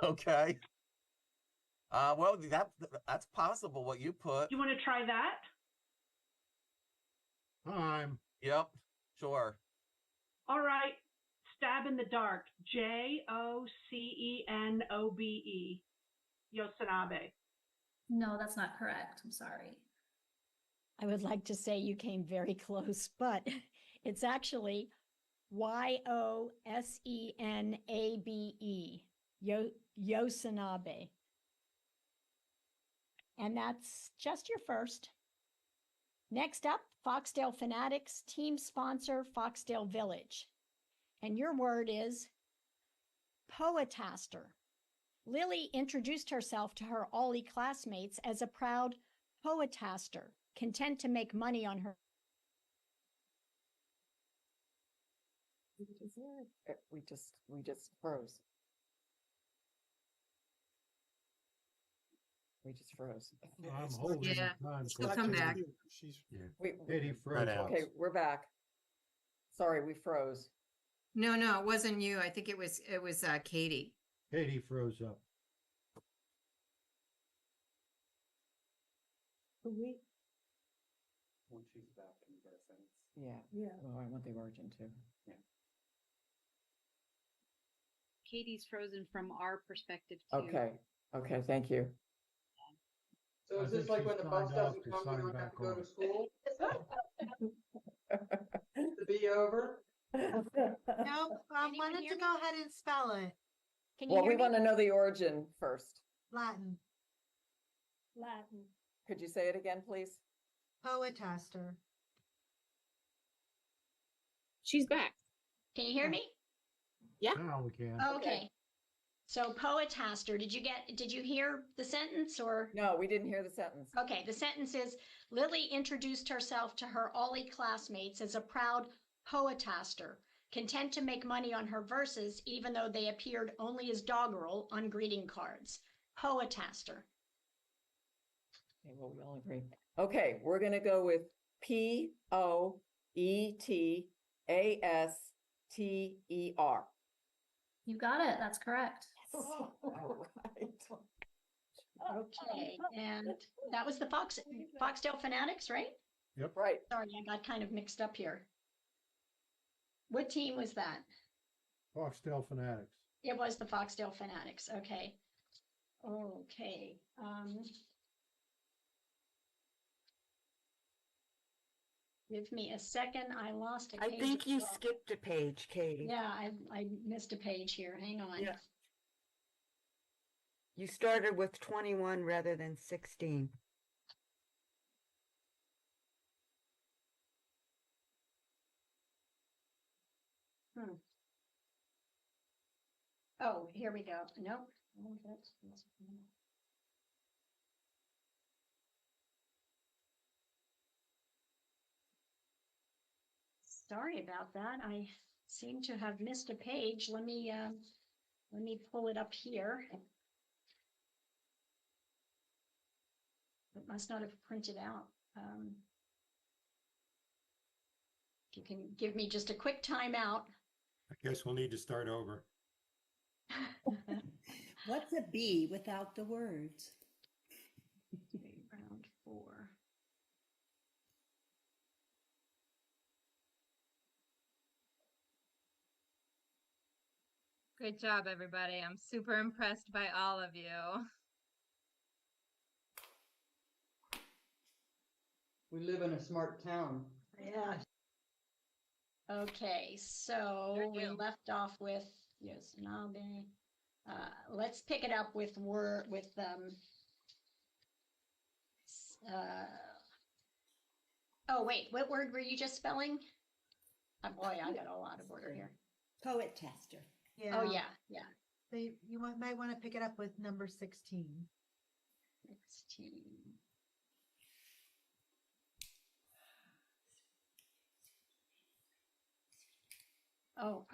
Okay. Well, that's possible. What you put. You want to try that? Time. Yep. Sure. All right. Stab in the dark. Jocenobe. Yosanabe. No, that's not correct. I'm sorry. I would like to say you came very close, but it's actually Yosenabe. Yosanabe. And that's just your first. Next up, Foxdale Fanatics, team sponsor, Foxdale Village. And your word is poetaster. Lily introduced herself to her Ollie classmates as a proud poetaster, content to make money on her. We just froze. We just froze. I'm holding Yeah. time. She'll come back. She's We, Katie froze. okay, we're back. Sorry, we froze. No, it wasn't you. I think it was Katie. Katie froze up. We, When she's back in the sentence. Yeah. yeah. Oh, I want the origin too. Katie's frozen from our perspective too. Okay. Okay. Thank you. So I is this think like she when the signed bus off doesn't to come, you sign don't have back to go on. to school? To be over? Nope, Anyone why don't hear you me? go ahead and spell it? Can you Well, hear we me? want to know the origin first. Latin, Latin. Could you say it again, please? poetaster. She's back. Can you hear me? Now we can. Okay. So poetaster, did you hear the sentence or? No, we didn't hear the sentence. Okay, the sentence is Lily introduced herself to her Ollie classmates as a proud poetaster, content to make money on her verses, even though they appeared only as doggerel on greeting cards. Poetaster. Okay, well, we all agree. Okay, we're gonna go with Poetaster. You got it. That's correct. All right. Okay, and that was the Foxdale Fanatics, right? Yep. Right. Sorry, I got kind of mixed up here. What team was that? Foxdale Fanatics. It was the Foxdale Fanatics. Okay. Okay. Give me a second. I lost a I page. think as you well. skipped a page, Katie. Yeah, I missed a page here. Hang on. Yeah. You started with 21 rather than 16. Oh, here we go. Nope. Sorry about that. I seem to have missed a page. Let me pull it up here. It must not have printed out. If you can give me just a quick timeout. I guess we'll need to start over. What's a B without the words? Round 4. Great job, everybody. I'm super impressed by all of you. We live in a smart town. Yeah. Okay, so we left off with yes, Nabe. Let's pick it up with oh wait, what word were you just spelling? Oh boy, I got a lot of order here. Poetaster. Yeah. Oh yeah. Might want to pick it up with number 16. 16. Oh,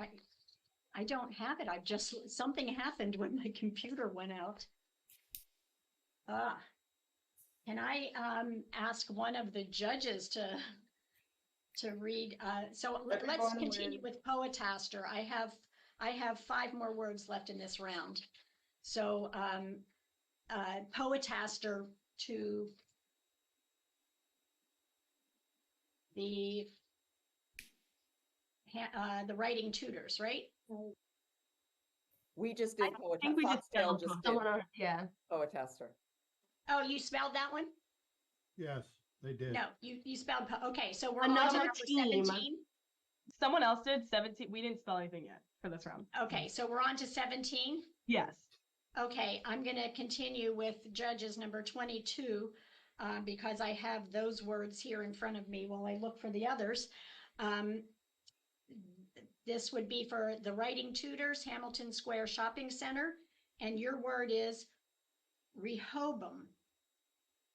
I don't have it. I've just, something happened when my computer went out. Can I ask one of the judges to read? So let's Everyone continue with poetaster. I have 5 more words left in this round. So poetaster to the writing tutors, right? We just did I think we just Foxdale just did someone else, yeah. Poetaster. Oh, you spelled that one? Yes, they did. No, you spelled, okay, so we're on to Another number team. 17. Someone else did 17. We didn't spell anything yet for this round. Okay, so we're on to 17. Yes. Okay, I'm going to continue with judges number 22 because I have those words here in front of me while I look for the others. This would be for the writing tutors, Hamilton Square Shopping Center, and your word is Rehoboam.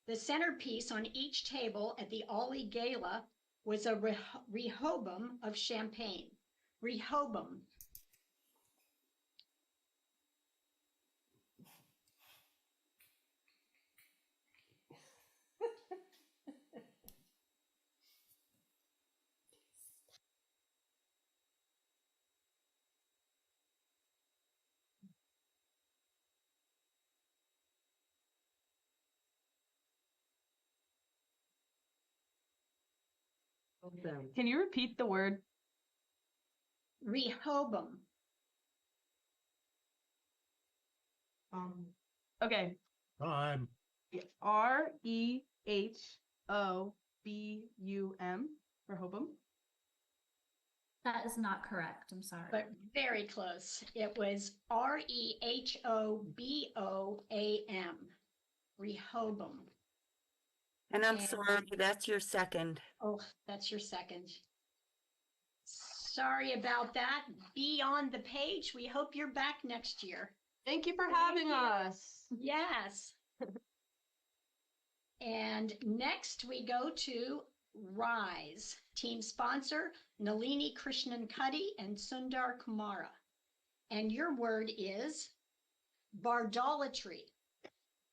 The centerpiece on each table at the Ollie Gala was a Rehoboam of champagne. Rehoboam. Can you repeat the word? Rehoboam. Okay. Time. Rehobum, Rehoboam. That is not correct. I'm sorry. But very close. It was Rehoboam. Rehoboam. And I'm And- sorry, that's your second. Oh, that's your second. Sorry about that. Be on the page. We hope you're back next year. Thank you for having us. Yes. And next we go to Rise. Team sponsor, Nalini Krishnan Kuddy and Sundar Kumara. And your word is bardolatry.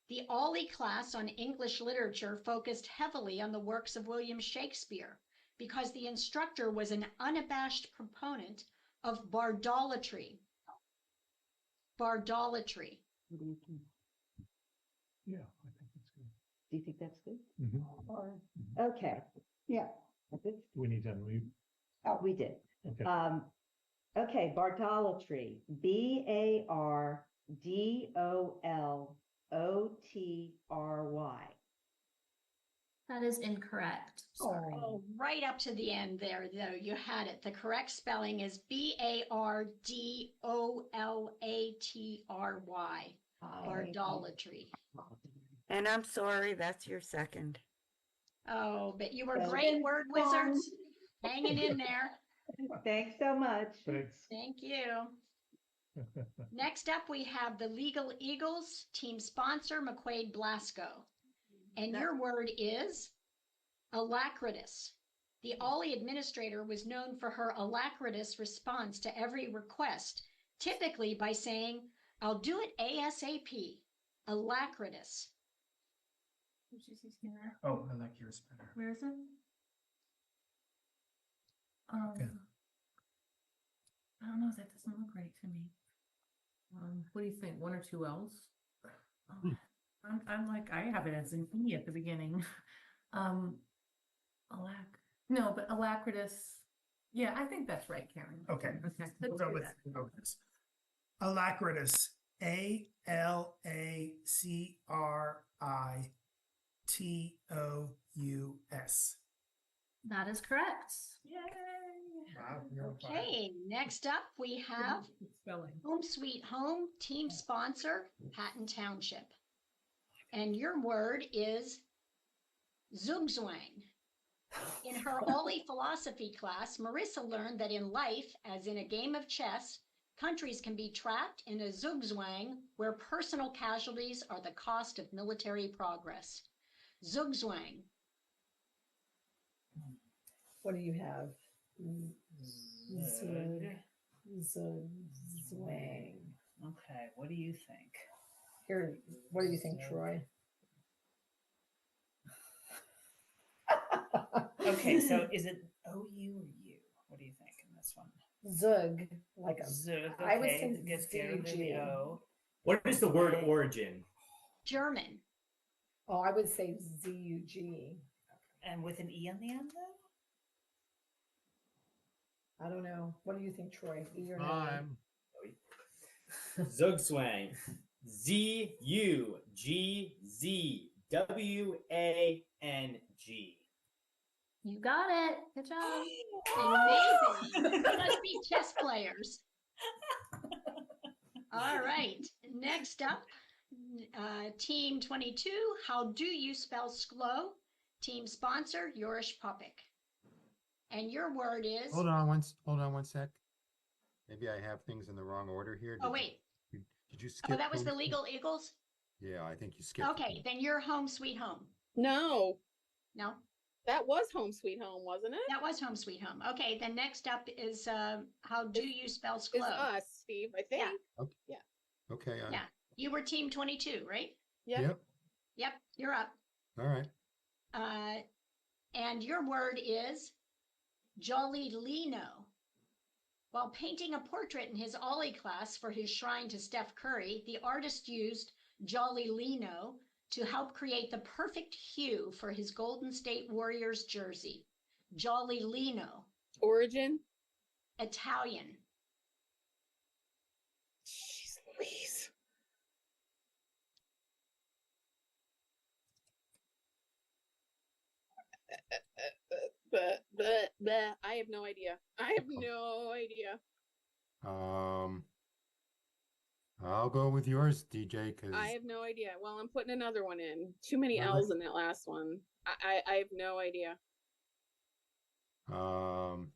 The Ollie class on English literature focused heavily on the works of William Shakespeare because the instructor was an unabashed proponent of bardolatry. Bardolatry. What do you think? Yeah, I think that's good. Do you think that's good? Mhm. Okay, yeah. Do we need to unmute? Oh, we did. Okay. Okay, bardolatry, Bardolotry. That is incorrect. Sorry. Oh, right up to the end there, though, you had it. The correct spelling is Bardolatry. Bardolatry. And I'm sorry, that's your second. Oh, but you were So- great word wizards. Hanging in there. Thanks so much. Thanks. Thank you. Next up, we have the Legal Eagles, team sponsor McQuaid Blasco. And your word is alacritus. The Ollie administrator was known for her alacritous response to every request, typically by saying, "I'll do it ASAP." Alacritus. Oh, I like yours better. Where is it? Okay. I don't know. That doesn't look right to me. What do you think? One or two L's? Oh, I'm like, I have it as an E at the beginning. No, but alacritus. Yeah, I think that's right, Karen. Okay. Okay. We'll go with this. Alacritus. ALACRITOUS. That is correct. Wow, you're on fire. Okay, next up we have Spelling. Home Sweet Home, team sponsor, Patton Township. And your word is zugzwang. In her Ollie philosophy class, Marissa learned that in life, as in a game of chess, countries can be trapped in a zugzwang where personal casualties are the cost of military progress. Zugzwang. What do you have? Zwang. Okay, what do you think? Here, what do you think, Troy? Okay, so is it O-U or U? What do you think in this one? Zug, like a Zug. I would think it gets rid of the O. What is the word origin? German. Oh, I would say Z-U-G. And with an E on the end, though? I don't know. What do you think, Troy? E or no? Time. Zugzwang. ZUGZWANG. You got it. Good job. Amazing. They must be chess players. All right. Next up, Team 22. How do you spell sklo? Team sponsor, Yorish Popik. And your word is... Hold on one sec. Maybe I have things in the wrong order here. Oh, wait. Did you skip? Oh, that was the Home Legal Eagles? Yeah, I think you skipped. Okay, then you're Home Sweet Home. No, No? that was Home Sweet Home, wasn't it? That was Home Sweet Home. Okay, then next up is how do you spell It's sklo? us, Steve, I think. Yeah. Okay. Yeah. You were Team 22, right? Yep. Yep, you're up. All right. And your word is Jolly-lino. While painting a portrait in his Ollie class for his shrine to Steph Curry, the artist used Jolly-lino to help create the perfect hue for his Golden State Warriors jersey. Jolly-lino. Origin. Italian. Jeez Louise. But I have no idea. I have no idea. I'll go with yours, DJ, because I have no idea. Well, I'm putting another one in. Too many Well, L's in that last one. I have no idea. all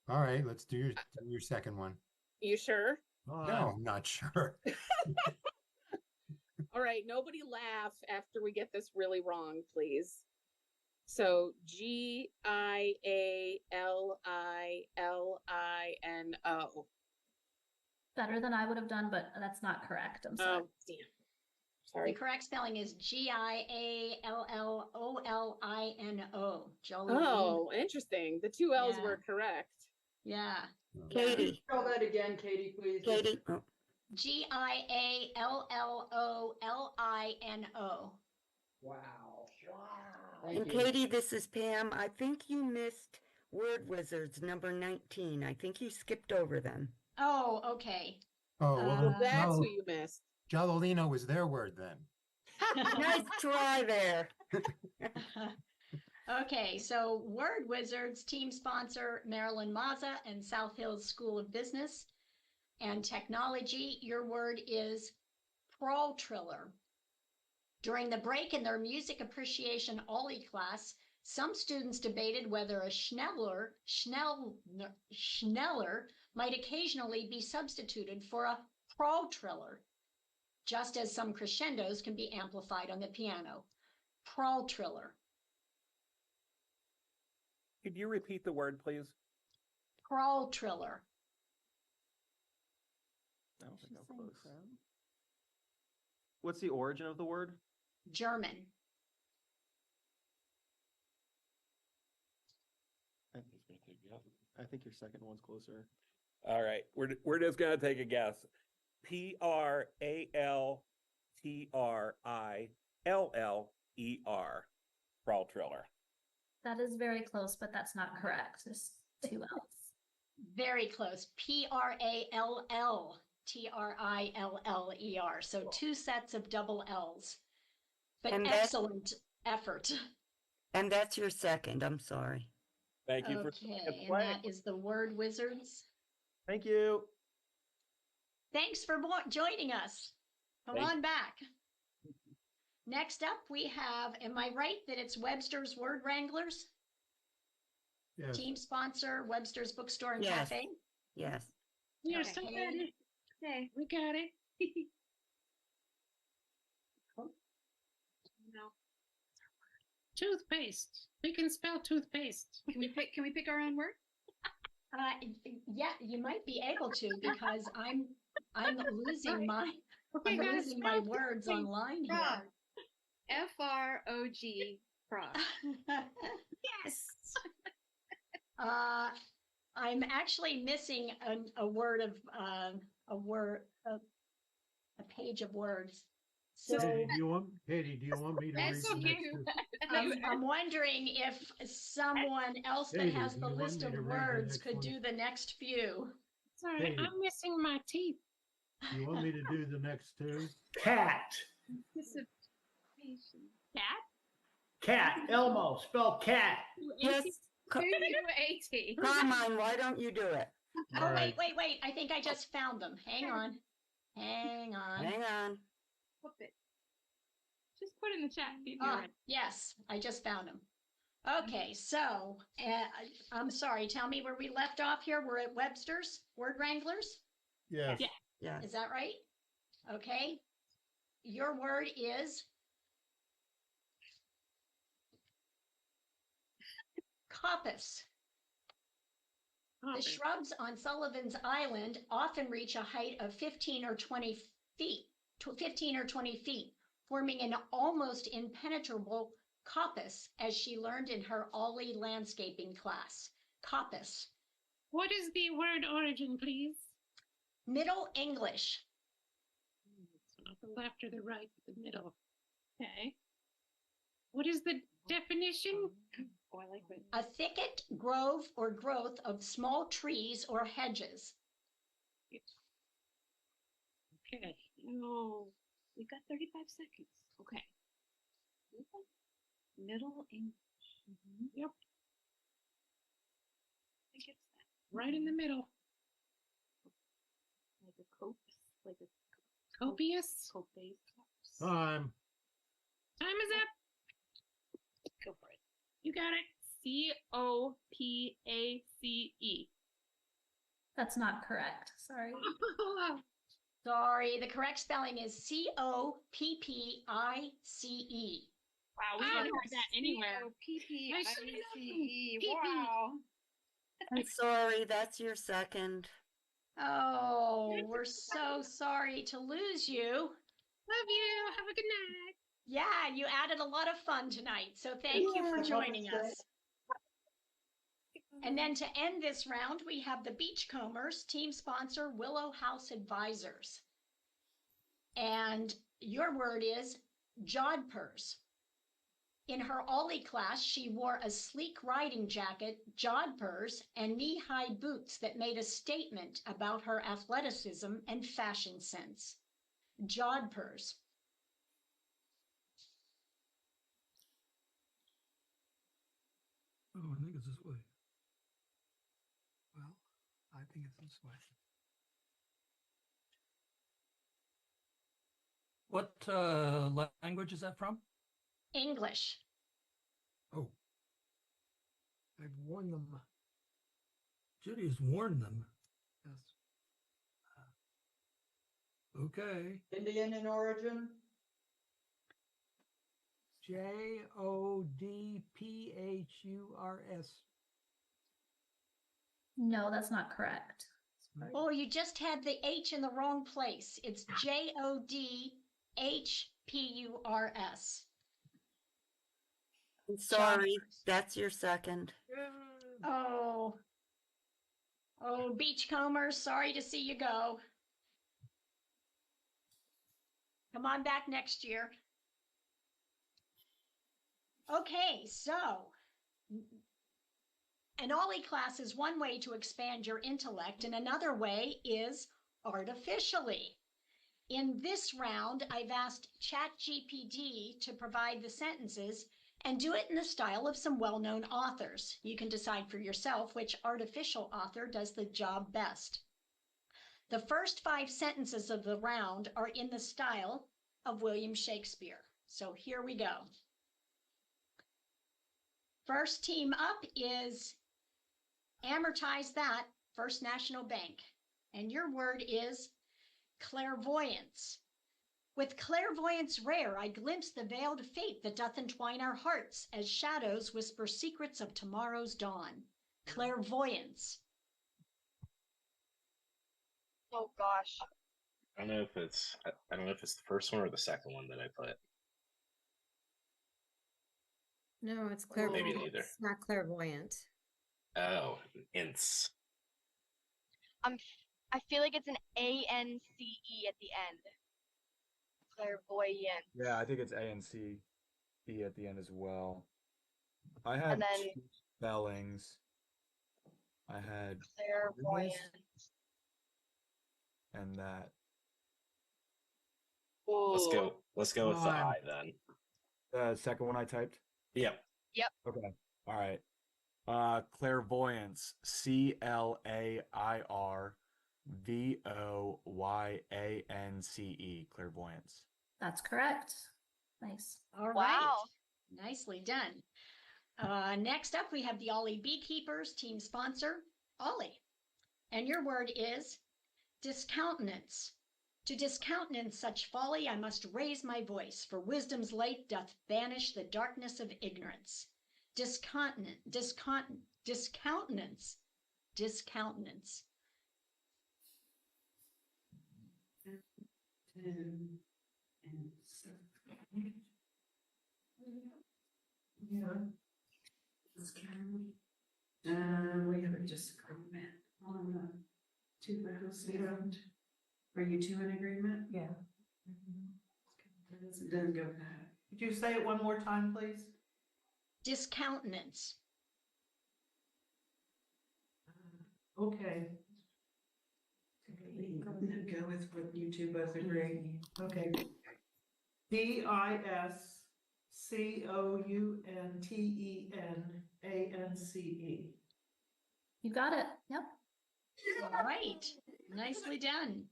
right, let's do your second one. You sure? No, I'm not sure. All right, nobody laugh after we get this really wrong, please. So Gillilino. Better than I would have done, but that's not correct. I'm sorry. Oh, damn. Sorry. The correct spelling is Giallolino. Jolly. Oh, interesting. The two L's were correct. Yeah. Katie. Spell that again, Katie, please. Katie. Oh. Giallolino. Wow. And Katie, this is Pam. I think you missed Word Wizards number 19. I think you skipped over them. Oh, okay. Oh, well, That's who you missed. Jololino was their word then. Nice try there. Okay, so Word Wizards team sponsor Marilyn Mazza and South Hills School of Business and Technology. Your word is Pralltriller. During the break in their music appreciation Ollie class, some students debated whether a Schneller might occasionally be substituted for a Pralltriller, just as some crescendos can be amplified on the piano. Pralltriller. Could you repeat the word, please? Pralltriller. I don't think I'm close. What's the origin of the word? German. I think your second one's closer. All right, we're just gonna take a guess. Pralltriller. Pralltriller. That is very close, but that's not correct. There's two L's. Very close. Pralltiller. So two sets of double L's. But And excellent effort. And that's your second. I'm sorry. Thank you for Okay, and that is the Word Wizards. Thank you. Thanks for joining us. Come on back. Next up, we have, am I right that it's Webster's Word Wranglers? Yes. Team sponsor, Webster's Bookstore and Yes. Cafe? Yes. You're Okay. so good. Okay, we got it. No. Toothpaste. We can spell toothpaste. Can we pick our own word? Yeah, you might be able to because I'm losing my Okay, I'm guys, losing my spell words toothpaste. online here. Frog. Frog. Frog. Yes. I'm actually missing a word of a page of words. So Katie, do you want me to read That's the okay. next two? I'm wondering if someone else that Katie, has do the you want list me of to read the words next could one? do the next few. Sorry, Katie. I'm missing my teeth. You want me to do the next two? Cat. Cat? Cat. Elmo. Spell cat. Yes. Q-U-A-T. Carmine, why don't you do it? Oh, wait. I think I just found them. Hang on. Hang on. Flip it. Just put it in the chat. If you're ready. Yes, I just found them. Okay, so I'm sorry. Tell me where we left off here. We're at Webster's Word Wranglers. Yes. Yeah. Yeah. Is that right? Okay. Your word is coppice. The shrubs on Sullivan's Island often reach a height of 15 or 20 feet, forming an almost impenetrable coppice, as she learned in her Ollie landscaping class. Coppice. What is the word origin, please? Middle English. It's not the left or the right, but the middle. Okay. What is the Definition. Oh, I like it. A thicket, grove, or growth of small trees or hedges. Okay. No, we got 35 seconds. Okay. Middle English. Yep. I think it's that. Right in the middle. Like a copious. Time. Time is up. Go for it. You got it. COPACE. That's not correct. Sorry. Sorry, the correct spelling is COPPICE. Wow, we haven't heard that anywhere. COPPICE. Wow. I'm sorry, that's your second. Oh, we're so sorry to lose you. Love you. Have a good night. Yeah, you added a lot of fun tonight, so thank you for joining us. And then to end this round, we have the Beachcombers, team sponsor Willow House Advisors. And your word is jodhpurs. In her Ollie class, she wore a sleek riding jacket, jodhpurs, and knee-high boots that made a statement about her athleticism and fashion sense. Jodhpurs. Oh, I think it's this way. Well, I think it's this way. What language is that from? English. Oh. I've worn them. Judy has worn them. Yes. Okay. Indian in origin? Jodphurs. No, that's not correct. Oh, you just had the H in the wrong place. It's JODHPURS. I'm sorry, that's your second. Oh. Oh, Beachcombers, sorry to see you go. Come on back next year. Okay, so an Ollie class is one way to expand your intellect, and another way is artificially. In this round, I've asked ChatGPT to provide the sentences and do it in the style of some well-known authors. You can decide for yourself which artificial author does the job best. The first 5 sentences of the round are in the style of William Shakespeare. So here we go. First team up is Amortize That, First National Bank. And your word is clairvoyance. With clairvoyance rare, I glimpse the veiled fate that doth entwine our hearts, as shadows whisper secrets of tomorrow's dawn. Clairvoyance. Oh gosh. I don't know if it's the first one or the second one that I put. No, it's Maybe clairvoyant. neither. It's not clairvoyant. Oh, ints. I feel like it's an ANCE at the end. Clairvoyant. Yeah, I think it's A and C, E at the end as well. I had And then 2 spellings. I had clairvoyant. this and that. Let's go with the I then. The second one I typed? Yep. Yep. Okay. All right. Clairvoyance. CLAIRVOYANCE. Clairvoyance. That's correct. Nice. All right. Nicely done. Next up, we have the Ollie Beekeepers, team sponsor, Ollie. And your word is discountenance. To discountenance such folly, I must raise my voice, for wisdom's light doth banish the darkness of ignorance. Discountenance. Yeah. We have a disagreement on the 2 battles around. Are you 2 in agreement? Yeah. It doesn't go that. Could you say it one more time, please? discountenance. Okay. Go with what you two both agree. Okay. DISCOUNTENANCE. You got it. Yep. All right. Nicely done.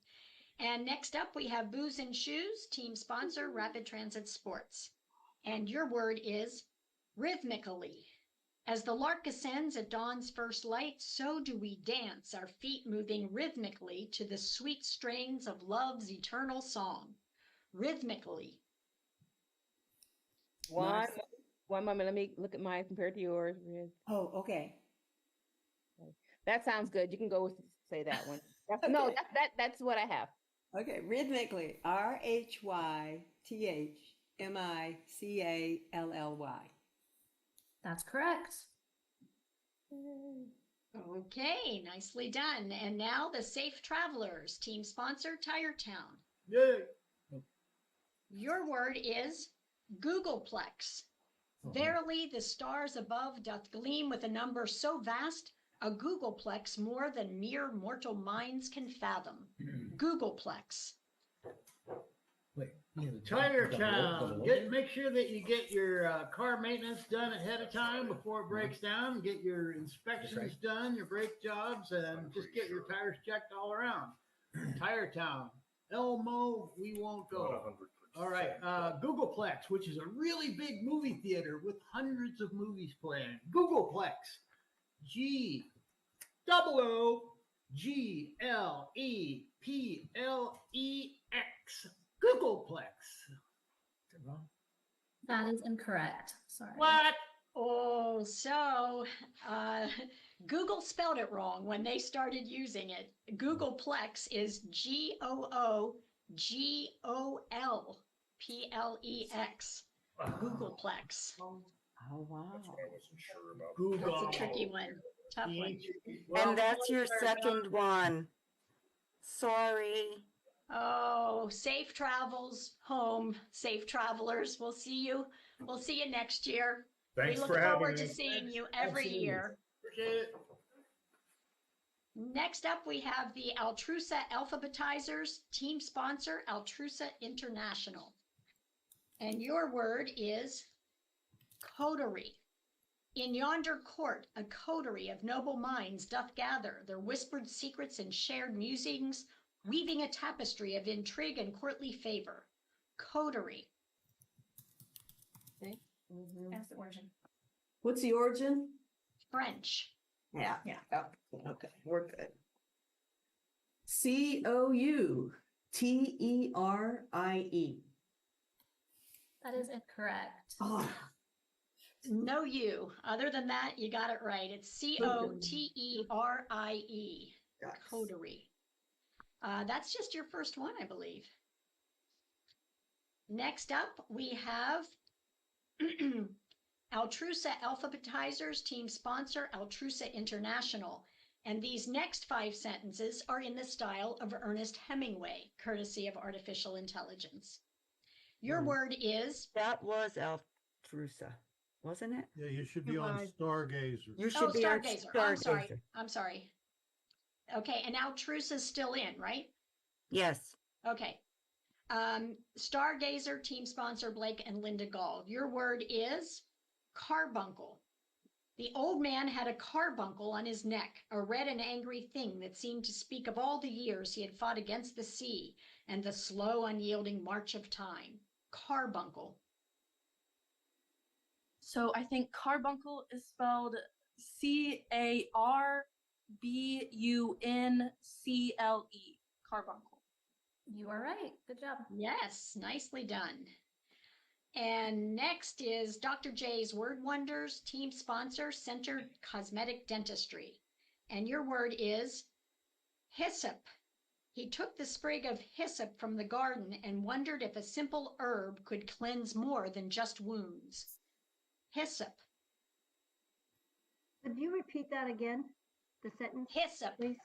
And next up, we have Booze and Shoes, team sponsor, Rapid Transit Sports. And your word is rhythmically. As the lark ascends at dawn's first light, so do we dance, our feet moving rhythmically to the sweet strains of love's eternal song. Rhythmically. One moment. Let me look at mine compared to yours. Oh, okay. That sounds good. You can go with say that one. No, that's what I have. Okay, rhythmically. RHYTHMICALLY. That's correct. Okay, nicely done. And now the Safe Travelers, team sponsor, Tire Town. Yay. Your word is Googleplex. Verily, the stars above doth gleam with a number so vast, a Googleplex more than mere mortal minds can fathom. Googleplex. Tire Town. Make sure that you get your car maintenance done ahead of time before it breaks down. Get your inspections done, your brake jobs, and just get your tires checked all around. Tire Town. Elmo, we won't go. All right. Googleplex, which is a really big movie theater with hundreds of movies playing. Googleplex. GOOGLEPLEX. Googleplex. That is incorrect. Sorry. What? Oh, so Google spelled it wrong when they started using it. Googleplex is GOOGLEPLEX. Googleplex. Oh wow. Google. That's a tricky one. Tough one. And that's your second one. Sorry. Oh, safe travels home, safe travelers. We'll see you. We'll see you next year. Thanks we look for having forward to me. seeing you every Absolutely. year. Appreciate it. Next up, we have the Altrusa Alphabetizers, team sponsor, Altrusa International. And your word is coterie. In yonder court, a coterie of noble minds doth gather, their whispered secrets and shared musings, weaving a tapestry of intrigue and courtly favor. Coterie. Okay. That's the origin. What's the origin? French. Yeah. Okay, we're good. COUTERIE. That is incorrect. Oh. No you. Other than that, you got it right. It's COTERIE. Coterie. That's just your first one, I believe. Next up, we have Altrusa Alphabetizers, team sponsor, Altrusa International. And these next 5 sentences are in the style of Ernest Hemingway, courtesy of artificial intelligence. Your word is... That was Altrusa, wasn't it? Yeah, you should be on Stargazer. You should be on Stargazer. I'm sorry. Okay, and Altrusa's still in, right? Yes. Okay. Stargazer, team sponsor Blake and Linda Gall. Your word is carbuncle. The old man had a carbuncle on his neck, a red and angry thing that seemed to speak of all the years he had fought against the sea and the slow, unyielding march of time. Carbuncle. So I think carbuncle is spelled CARBUNCLE. Carbuncle. You are right. Good job. Yes, nicely done. And next is Dr. J's Word Wonders, team sponsor, Centered Cosmetic Dentistry. And your word is hyssop. He took the sprig of hyssop from the garden and wondered if a simple herb could cleanse more than just wounds. Hyssop. Could you repeat that again? The sentence? Hyssop. Please.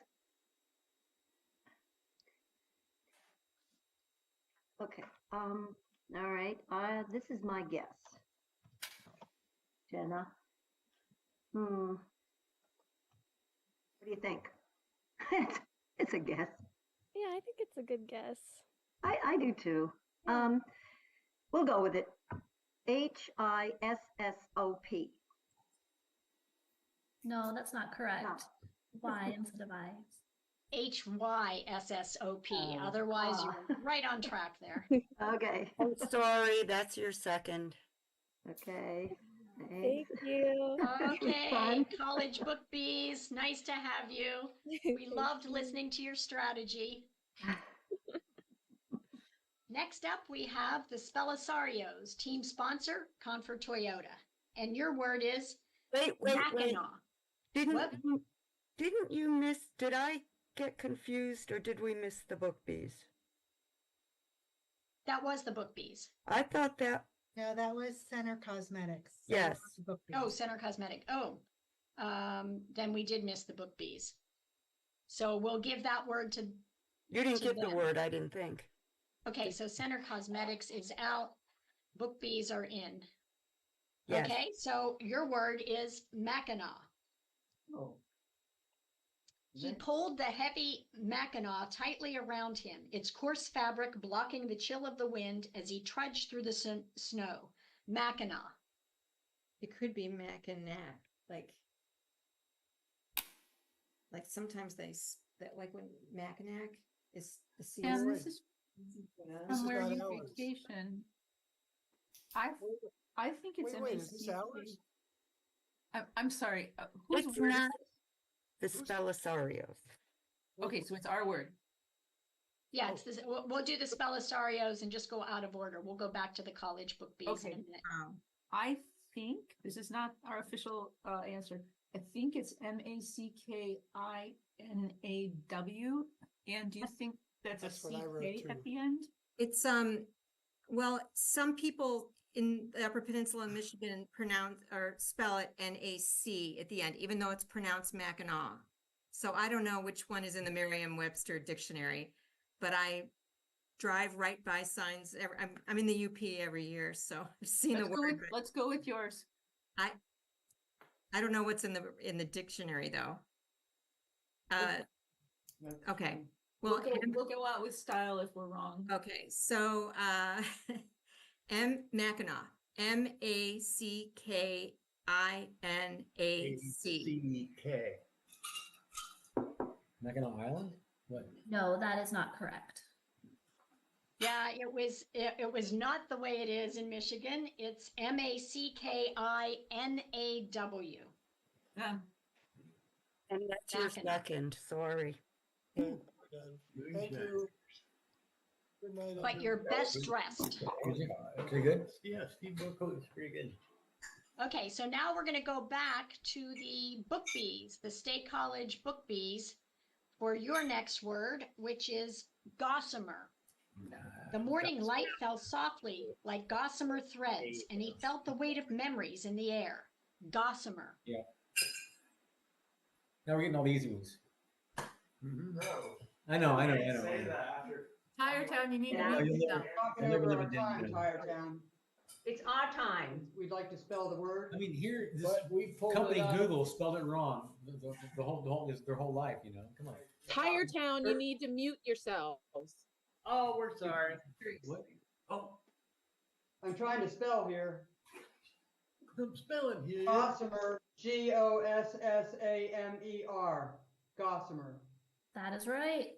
Okay. All right. This is my guess. Jenna. What do you think? It's a guess. Yeah, I think it's a good guess. I do too. We'll go with it. HISSOP. No, that's not correct. Y instead of I. HYSSOP. Otherwise, you're right on track there. Okay. I'm sorry, that's your second. Okay. Thank you. Okay, Fun. college book bees, nice to have you. We loved listening to your strategy. Next up, we have the Spellisarios, team sponsor, Confer Toyota. And your word is Wait. Mackinac. Didn't you miss, did I get confused or did we miss the book bees? That was the book bees. I thought that. No, that was Center Cosmetics. Yes. Book bees. Oh, Center Cosmetic. Oh, then we did miss the book bees. So we'll give that word to. You didn't get the them. word, I didn't think. Okay, so Center Cosmetics is out. Book bees are in. Yes. Okay, so your word is Mackinac. Oh. He pulled the heavy Mackinac tightly around him, its coarse fabric blocking the chill of the wind as he trudged through the snow. Mackinac. It could be Mackinac, like sometimes that like when Mackinac is the season. And this is This from is where not you ours. vacation. I think it's Wait, is this MACK. ours? I'm sorry. Whose It's word is not this? the Spellisarios. Okay, so it's our word. Yeah, it's this, we'll do the Spellisarios and just go out of order. We'll go back to the college book bees in a minute. I think this is not our official answer. I think it's MACKINAW. And do you think that's That's a what I wrote CK too. at the end? It's well, some people in the Upper Peninsula of Michigan pronounce or spell it NAC at the end, even though it's pronounced Mackinac. So I don't know which one is in the Merriam-Webster dictionary, but I drive right by signs. I'm in the UP every year, so I've seen the word. Let's go with yours. I don't know what's in the dictionary though. Okay. Well, We'll go out with style if we're wrong. okay. So Mackinac. MACKINAC. CK. Mackinac Island? What? No, that is not correct. Yeah, it was not the way it is in Michigan. It's MACKINAW. Yeah. And that's your Mackinac. second, sorry. Thank you. Good night. But you're best dressed. Pretty good? Yeah, Steve Bocote is pretty good. Okay, so now we're going to go back to the book bees, the State College book bees, for your next word, which is gossamer. The morning light fell softly like gossamer threads, and he felt the weight of memories in the air. Gossamer. Yeah. Now we're getting all the easy ones. I know. Tire Town, you need Yeah. to mute yourself. Talking I never over live our in time, Denver. Tire Town. It's our time. We'd like to spell the word. I mean, here, this But we pulled company it out. Google spelled it wrong. The whole is their whole life, you know. Come on. Tire Town, you need to mute yourselves. Oh, we're sorry. What? Oh, I'm trying to spell here. I'm spelling here. Gossamer. GOSSAMER. Gossamer. That is right.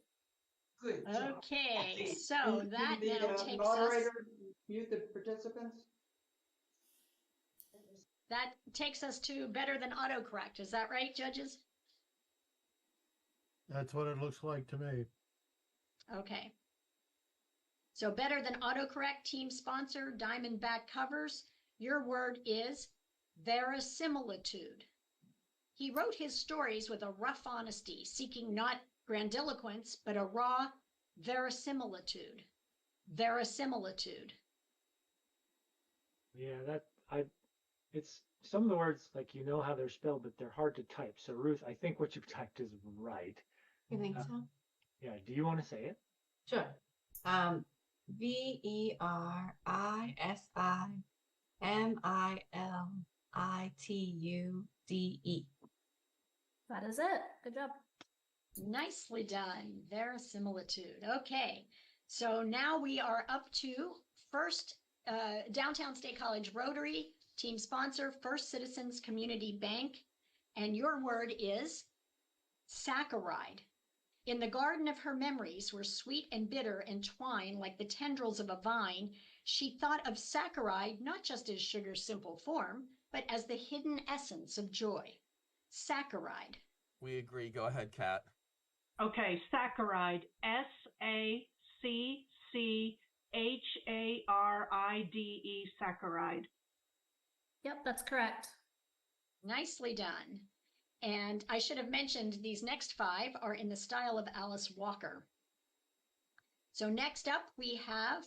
Good job. Okay, so Can that the now takes us, moderator mute the participants? that takes us to better than autocorrect. Is that right, judges? That's what it looks like to me. Okay. So better than autocorrect, team sponsor, Diamondback covers. Your word is verisimilitude. He wrote his stories with a rough honesty, seeking not grandiloquence, but a raw verisimilitude. Verisimilitude. Yeah, it's some of the words, like, you know how they're spelled, but they're hard to type. So Ruth, I think what you've typed is right. You think so? Yeah, do you want to say it? Sure. VERISIMILITUDE. Itude. That is it. Good job. Nicely done. Verisimilitude. Okay. So now we are up to first Downtown State College Rotary, team sponsor, First Citizens Community Bank. And your word is saccharide. In the garden of her memories, where sweet and bitter entwine like the tendrils of a vine, she thought of saccharide not just as sugar's simple form, but as the hidden essence of joy. Saccharide. We agree. Go ahead, Kat. Okay, saccharide. SACCHARIDE, saccharide. Yep, that's correct. Nicely done. And I should have mentioned these next 5 are in the style of Alice Walker. So next up we have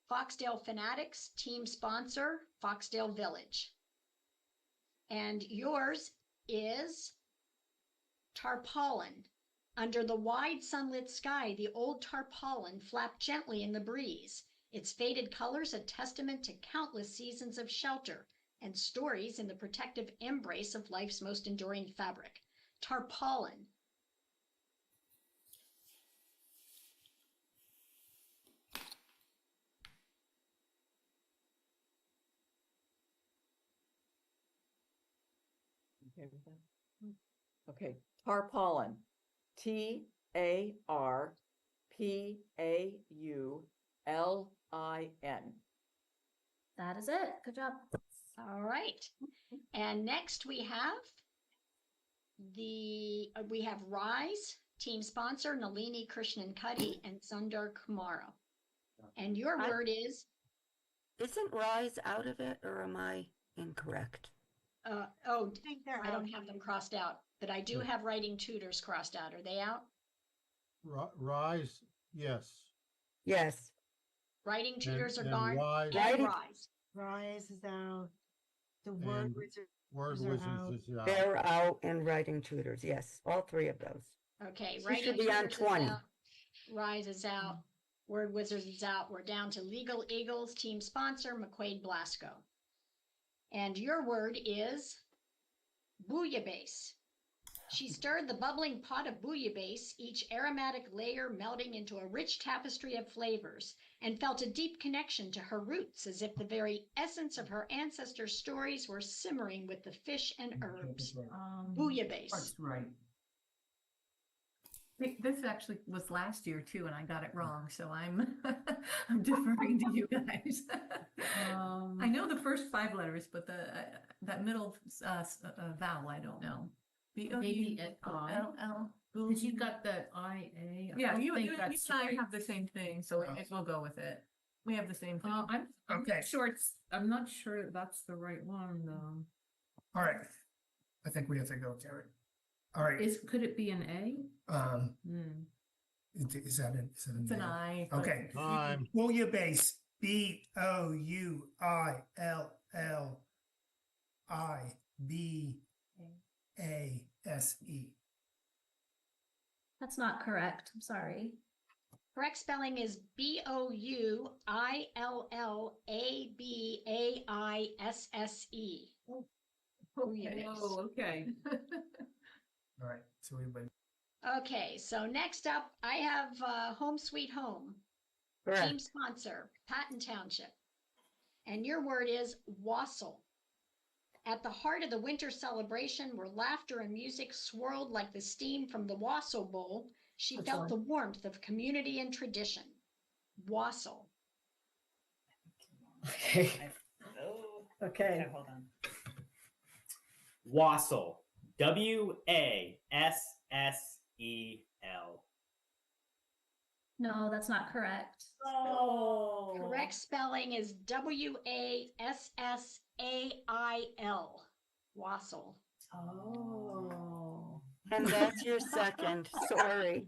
Foxdale Fanatics, team sponsor, Foxdale Village. And yours is tarpaulin. Under the wide sunlit sky, the old tarpaulin flapped gently in the breeze, its faded colors a testament to countless seasons of shelter and stories in the protective embrace of life's most enduring fabric. Tarpaulin. Okay, tarpaulin. TARPAULIN. That is it. Good job. All right. And next we have Rise, team sponsor Nalini Krishnan Kuddy and Sundar Kumara. And your word is? Isn't Rise out of it, or am I incorrect? I don't have them crossed out, but I do have writing tutors crossed out. Are they out? Rise, yes. Yes. Writing tutors are and gone. Rise- And Rise. Rise is out. The And word wizards Word are Wizards out. is out. They're out, and writing tutors, yes, all 3 of those. Okay, She writing should be on tutors is 20. out. Rise is out. Word Wizards is out. We're down to Legal Eagles, team sponsor McQuaid Blasco. And your word is bouillabaisse. She stirred the bubbling pot of bouillabaisse, each aromatic layer melting into a rich tapestry of flavors, and felt a deep connection to her roots, as if the very essence of her ancestors' stories were simmering with the fish and herbs. Bouillabaisse. That's right. This actually was last year too, and I got it wrong, so I'm I'm deferring to you guys. I know the first 5 letters, but that middle vowel I don't know. Maybe at I. B-O-U-L-L. Because you got that IA. Yeah, you think and that's I right. have the same thing, so I guess we'll go with it. We have the same thing. I'm Okay. not sure I'm not sure that's the right one though. All right. I think we have to go, Terry. All right. Could it be an A? Is that an It's an I. but Okay. Time. Bouillabaisse. BOUILLIBASE. That's not correct. I'm sorry. Correct spelling is BOUILLABAISSE. Okay. Oh, okay. All right. So everybody. Okay, so next up, I have Home Sweet Home. Correct. Team sponsor, Patton Township. And your word is wassail. At the heart of the winter celebration, where laughter and music swirled like the steam from the wassail bowl, she felt the warmth of community and tradition. Wassail. Okay. Okay. Hold on. Wassail. WASSEL. No, that's not correct. Oh. Correct spelling is WASSAIL. Wassail. Oh. And that's your second, sorry.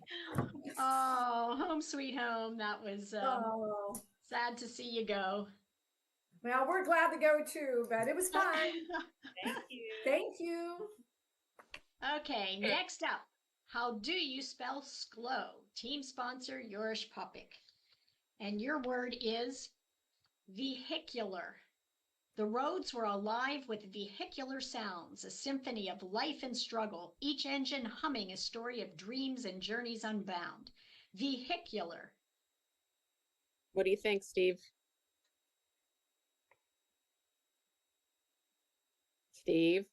Oh, Home Sweet Home. That was sad to see you go. Well, we're glad to go too, but it was fun. Thank you. Thank you. Okay, next up, how do you spell SCLO? Team sponsor, Yorish Popik. And your word is vehicular. The roads were alive with vehicular sounds, a symphony of life and struggle, each engine humming a story of dreams and journeys unbound. Vehicular. What do you think, Steve? Steve?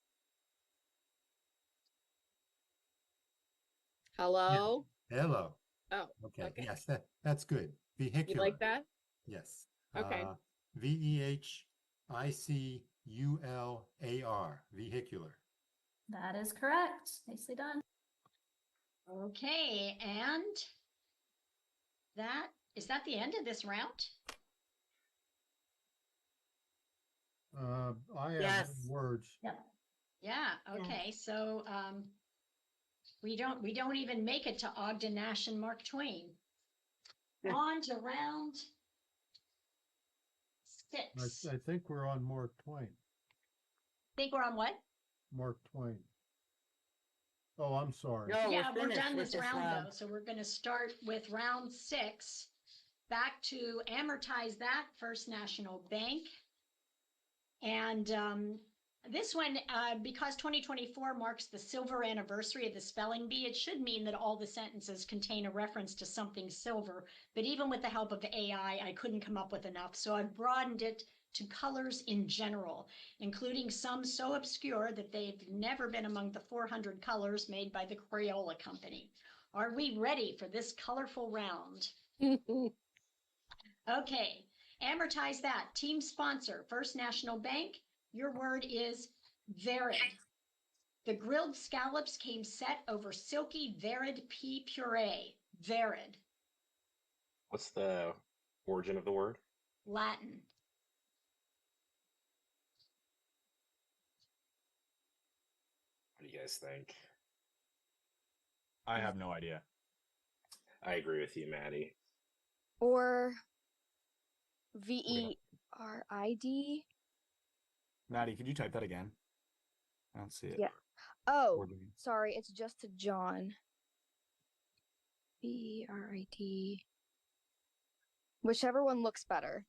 Hello? Hello. Oh, Okay. okay. Yes, that's good. Vehicular. You like that? Yes. Okay. Vehicular. Vehicular. That is correct. Nicely done. Okay, and is that the end of this round? I have Yes. words. Yeah, okay. So we don't even make it to Ogden Nash and Mark Twain. On to round 6. I think we're on Mark Twain. Think we're on what? Mark Twain. Oh, I'm sorry. No, Yeah, we're finished done with this round though. So we're gonna start with round 6. Back to amortize that, First National Bank. And this one, because 2024 marks the silver anniversary of the spelling bee, it should mean that all the sentences contain a reference to something silver. But even with the help of AI, I couldn't come up with enough. So I've broadened it to colors in general, including some so obscure that they've never been among the 400 colors made by the Crayola Company. Are we ready for this colorful round? Okay, amortize that. Team sponsor, First National Bank. Your word is varied. The grilled scallops came set over silky varied pea puree. Varied. What's the origin of the word? Latin. What do you guys think? I have no idea. I agree with you, Maddie. Or VERID? Maddie, could you type that again? I don't see it. Yeah. Oh, Wording. sorry. It's just to John. VERID. Whichever one looks better.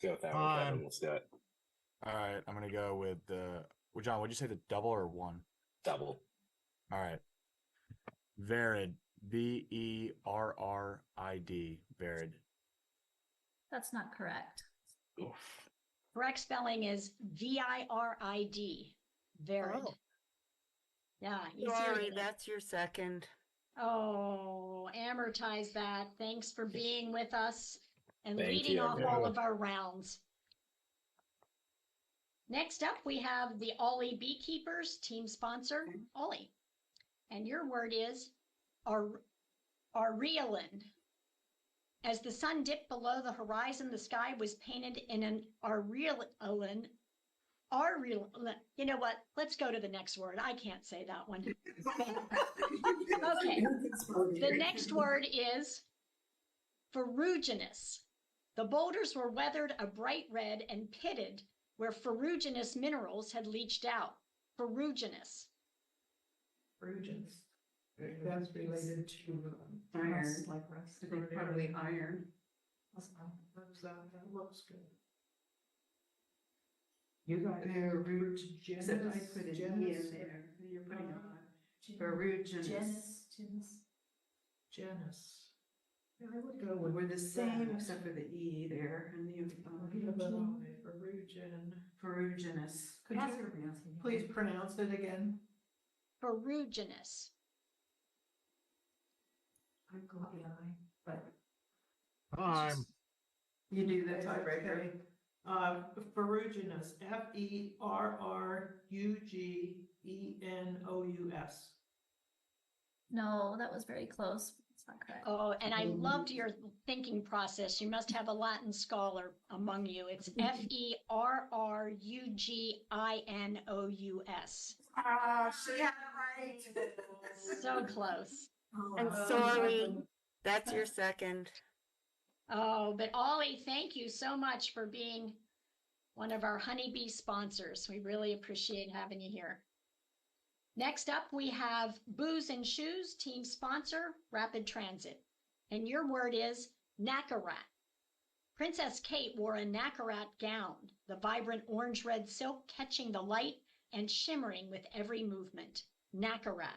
Go with that one, Kevin. Let's do it. All right, I'm gonna go with the. Well, John, what'd you say? The double or one? Double. All right. Verid. VERRID. Verid. That's not correct. Oof. Correct spelling is VIRID. Varied. Oh. Yeah. Sorry, that's your second. Oh, amortize that. Thanks for being with us and Thank leading you. off all of our rounds. Next up, we have the Ollie Beekeepers, team sponsor, Ollie. And your word is aureolin. As the sun dipped below the horizon, the sky was painted in an aureolin. You know what? Let's go to the next word. I can't say that one. Okay. The next word is ferruginous. The boulders were weathered a bright red and pitted where ferruginous minerals had leached out. Ferruginous. Ferruginous. That's related to iron, like rust. I think probably iron. That looks good. You got ferruginous. Except I put an E in there. You're putting on ferruginous. Genus. Yeah, I would go with. We're the same except for the E there and the ferruginous. Could you please pronounce it again? Ferruginous. I go the I, but. Time. You do the tiebreaker. Ferruginous, FERRUGENOUS. No, that was very close. It's not correct. Oh, and I loved your thinking process. You must have a Latin scholar among you. It's FERRUGINOUS. Ah, she had it right. So close. And sorry, that's your second. Oh, but Ollie, thank you so much for being one of our honeybee sponsors. We really appreciate having you here. Next up, we have Booze and Shoes, team sponsor, Rapid Transit. And your word is Nackarat. Princess Kate wore a Nacarat gown, the vibrant orange-red silk catching the light and shimmering with every movement. Nacarat.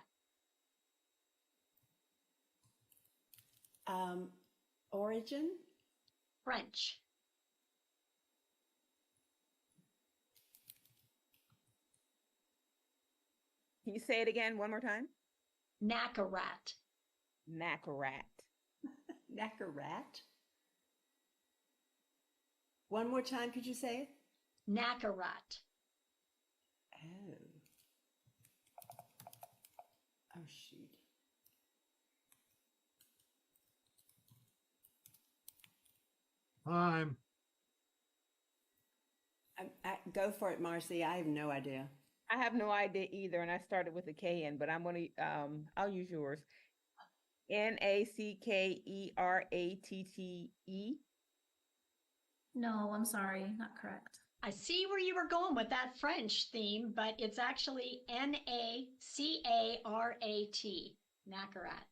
Origin? French. Can you say it again one more time? Nacarat. Nacarat. Nacarat? One more time, could you say it? Nacarat. Oh. Oh, shoot. Time. Go for it, Marcy. I have no idea. I have no idea either, and I started with a K in, but I'm gonna I'll use yours. Nackeratte. No, I'm sorry, not correct. I see where you were going with that French theme, but it's actually Nacarat. Nacarat.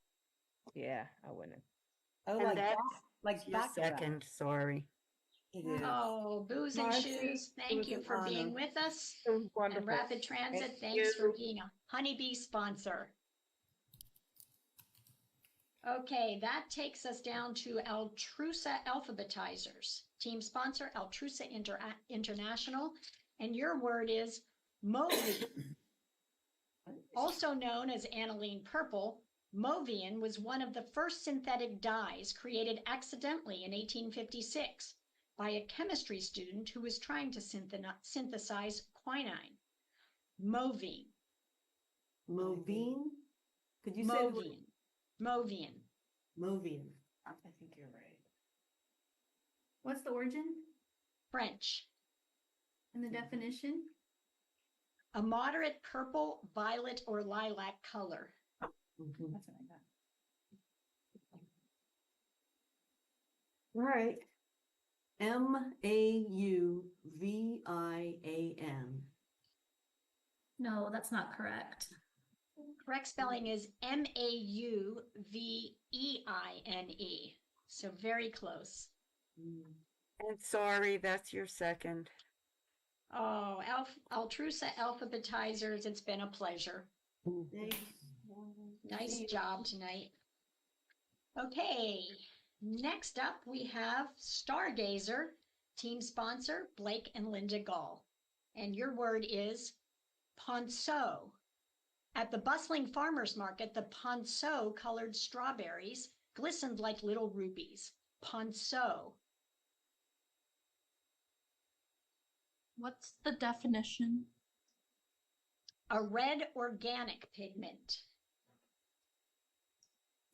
Yeah, I wouldn't. Oh, And like that's like your baccarat. second, sorry. It is. Oh, Booze and Marcy, Shoes, it thank was you an for being honor. with us. It was wonderful. And Rapid Transit, Thank thanks for you. being a Honeybee sponsor. Okay, that takes us down to Altrusa Alphabetizers. Team sponsor, Altrusa International. And your word is Movian. Also known as aniline purple, Movian was one of the first synthetic dyes created accidentally in 1856 by a chemistry student who was trying to synthesize quinine. Movine. Movine? Could you say the word? Movian. Moving. I think you're right. What's the origin French. and the definition? A moderate purple, violet, or lilac color. Mhm. That's what I got. All right. Mauvian. No, that's not correct. Correct spelling is Mauveine. So very close. And sorry, that's your second. Oh, Altrusa Alphabetizers, it's been a pleasure. Nice job tonight. Okay, next up we have Stargazer, team sponsor Blake and Linda Gall. And your word is ponceau. At the bustling farmers market, the ponceau colored strawberries glistened like little rubies. Ponceau. What's the definition? A red organic pigment.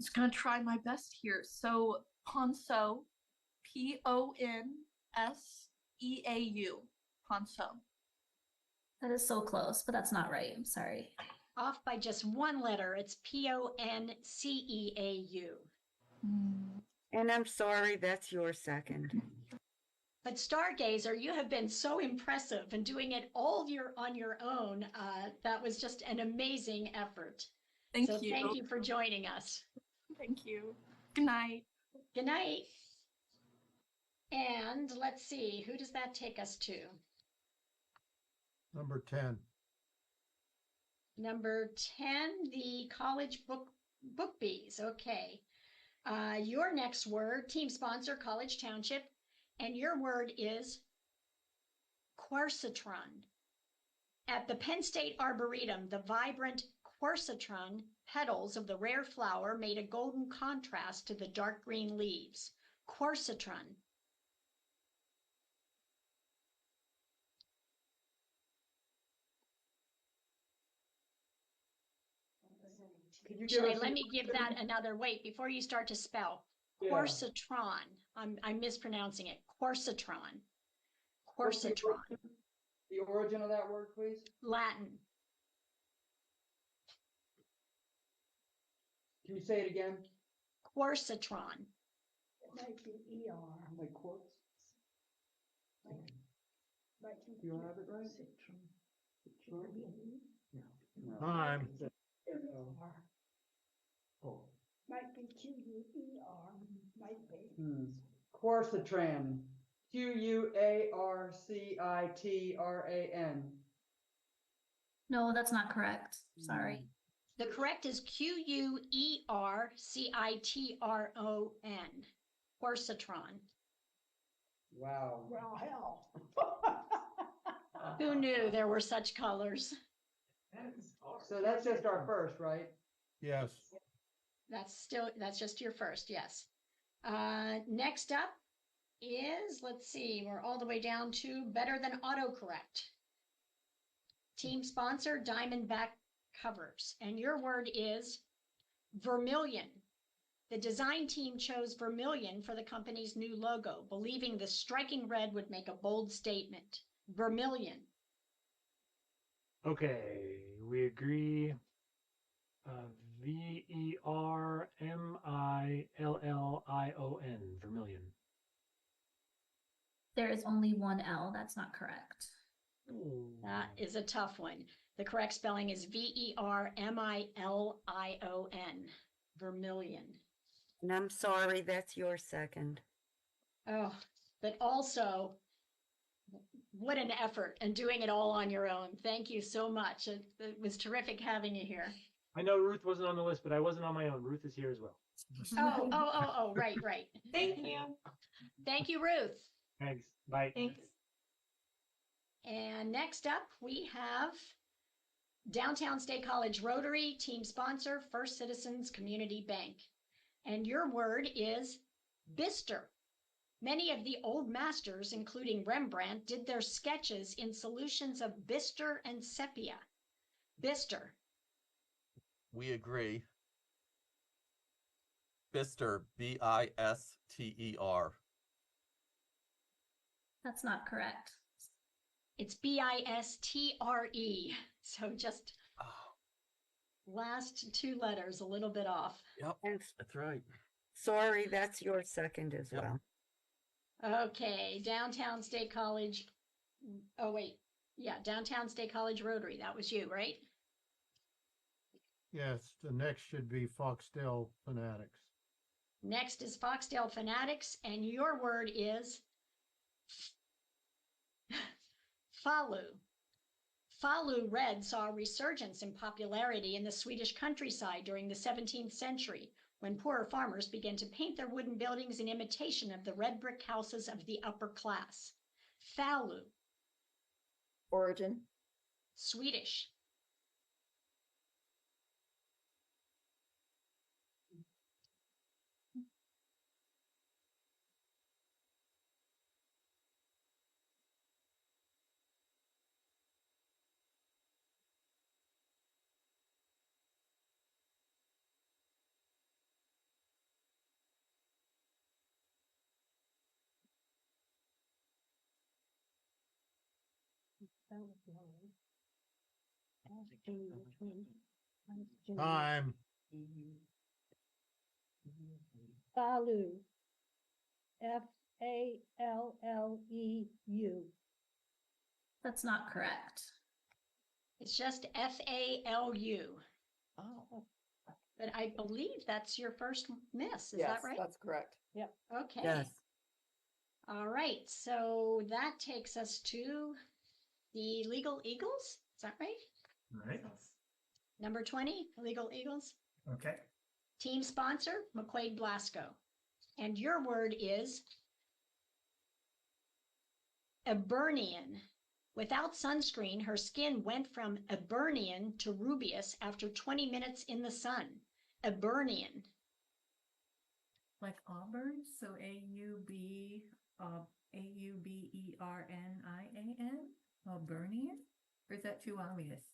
Just gonna try my best here. So ponceau, Ponseau. Ponceau. That is so close, but that's not right. I'm sorry. Off by just one letter, it's Ponceau. And I'm sorry, that's your second. But Stargazer, you have been so impressive and doing it all on your own. That was just an amazing effort. Thank so you. Thank you for joining us. Thank you. Good night. Good night. And let's see, who does that take us to? Number 10. Number 10, the college book bees. Okay. Your next word, team sponsor, College Township, and your word is quercitron. At the Penn State Arboretum, the vibrant quercitron petals of the rare flower made a golden contrast to the dark green leaves. Quercitron. Let me give that another wait before you start to spell. Yeah. Quercitron. I'm mispronouncing it. Quercitron. Quercitron. The origin of that word, please? Latin. Can you say it again? Quercitron. It might be ER. Like quartz? Do you have it right? Time. Oh. Might be QUER. Might be. Quercitran. Quarcitran. No, that's not correct. Sorry. The correct is Quercitron. Quercitron. Wow. Well, hell. Who knew there were such colors? So that's just our first, right? Yes. That's just your first, yes. Next up is, let's see, we're all the way down to better than autocorrect. Team sponsor, Diamondback Covers. And your word is vermilion. The design team chose vermilion for the company's new logo, believing the striking red would make a bold statement. Vermilion. Okay, we agree. Vermillion, vermilion. There is only one L. That's not correct. That is a tough one. The correct spelling is Vermilion. Vermilion. And I'm sorry, that's your second. Oh, but also, what an effort and doing it all on your own. Thank you so much. It was terrific having you here. I know Ruth wasn't on the list, but I wasn't on my own. Ruth is here as well. Oh, right. Thank you. Thank you, Ruth. Thanks. Bye. Thanks. And next up, we have Downtown State College Rotary, team sponsor, First Citizens Community Bank. And your word is Bister. Many of the old masters, including Rembrandt, did their sketches in solutions of bister and sepia. Bister. We agree. Bister, Bister. That's not correct. It's Bistre. So just last two letters, a little bit off. Yep, that's right. Sorry, that's your second as well. Okay, Downtown State College. Oh, wait. Yeah, Downtown State College Rotary. That was you, right? Yes, the next should be Foxdale Fanatics. Next is Foxdale Fanatics, and your word is Falu. Falu red saw a resurgence in popularity in the Swedish countryside during the 17th century, when poorer farmers began to paint their wooden buildings in imitation of the red brick houses of the upper class. Falu. Origin. Swedish. Time. Falu. F-A-L-L-E-U. That's not correct. It's just F-A-L-U. Oh. But I believe that's your first miss. Is Yes, that right? that's correct. Yep. Okay. Yes. All right. So that takes us to the Legal Eagles. Is that right? Right. Number 20, Legal Eagles. Okay. Team sponsor, McQuaid Blasco. And your word is Eburnean. Without sunscreen, her skin went from Eburnean to rubeous after 20 minutes in the sun. Eburnean. Like Auburn, so Aubernian? Auburnian? Or is that too obvious?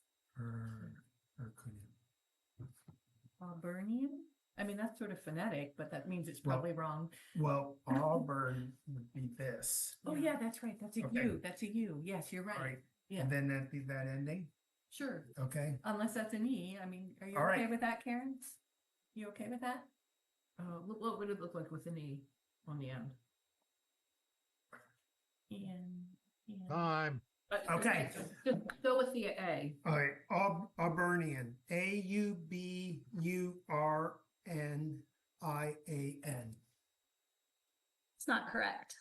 Auburnian? I mean, that's sort of phonetic, but that means it's probably wrong. Well, Auburn would be this. Oh, yeah, that's right. That's a Okay. U. That's a U. Yes, you're right. All right. Yeah. And then that'd be that ending. Sure. Okay. Unless that's an E. I mean, are you All okay right. with that, Karen? You okay with that? What would it look like with an E on the end? Time. Okay. Just go with the A. All right. Auburnian. Auburnian. It's not correct.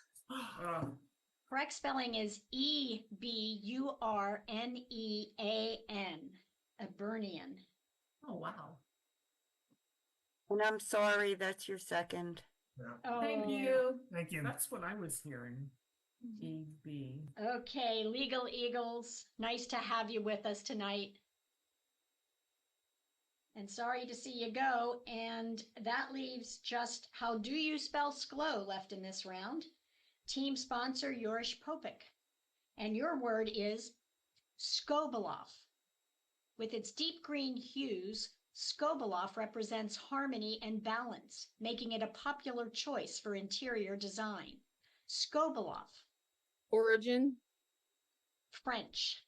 Correct spelling is Eburnean, Eburnean. Oh, wow. And I'm sorry, that's your second. Thank you. Thank you. That's what I was hearing. EB. Okay, Legal Eagles, nice to have you with us tonight. And sorry to see you go. And that leaves just how do you spell SCLO left in this round? Team sponsor Yorish Popik. And your word is Skobeloff. With its deep green hues, Skobeloff represents harmony and balance, making it a popular choice for interior design. Skobeloff. Origin? French.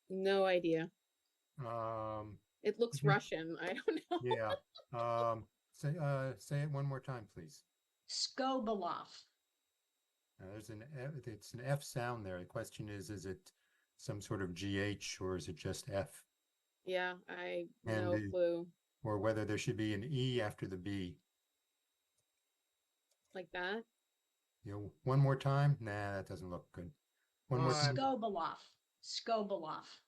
No idea. It looks Mhm. Russian. I don't know. Yeah. Say it one more time, please. Skobeloff. There's an F, it's an F sound there. The question is it some sort of GH or is it just F? Yeah, I And no clue. or whether there should be an E after the B. Like that? One more time? Nah, that doesn't look good. One more time. Skobeloff. Skobeloff.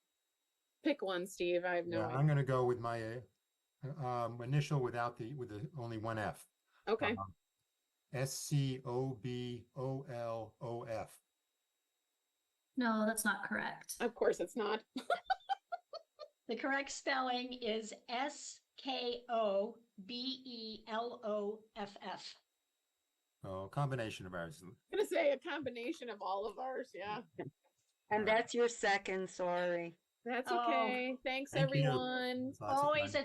Pick one, Steve. I have no Yeah, idea. I'm going to go with my initial with only one F. Okay. Scobolof. No, that's not correct. Of course it's not. The correct spelling is Skobeloff. Oh, combination of ours. I'm gonna say a combination of all of ours, yeah. And that's your second, sorry. That's Oh. okay. Thanks, Thank you. everyone. Always a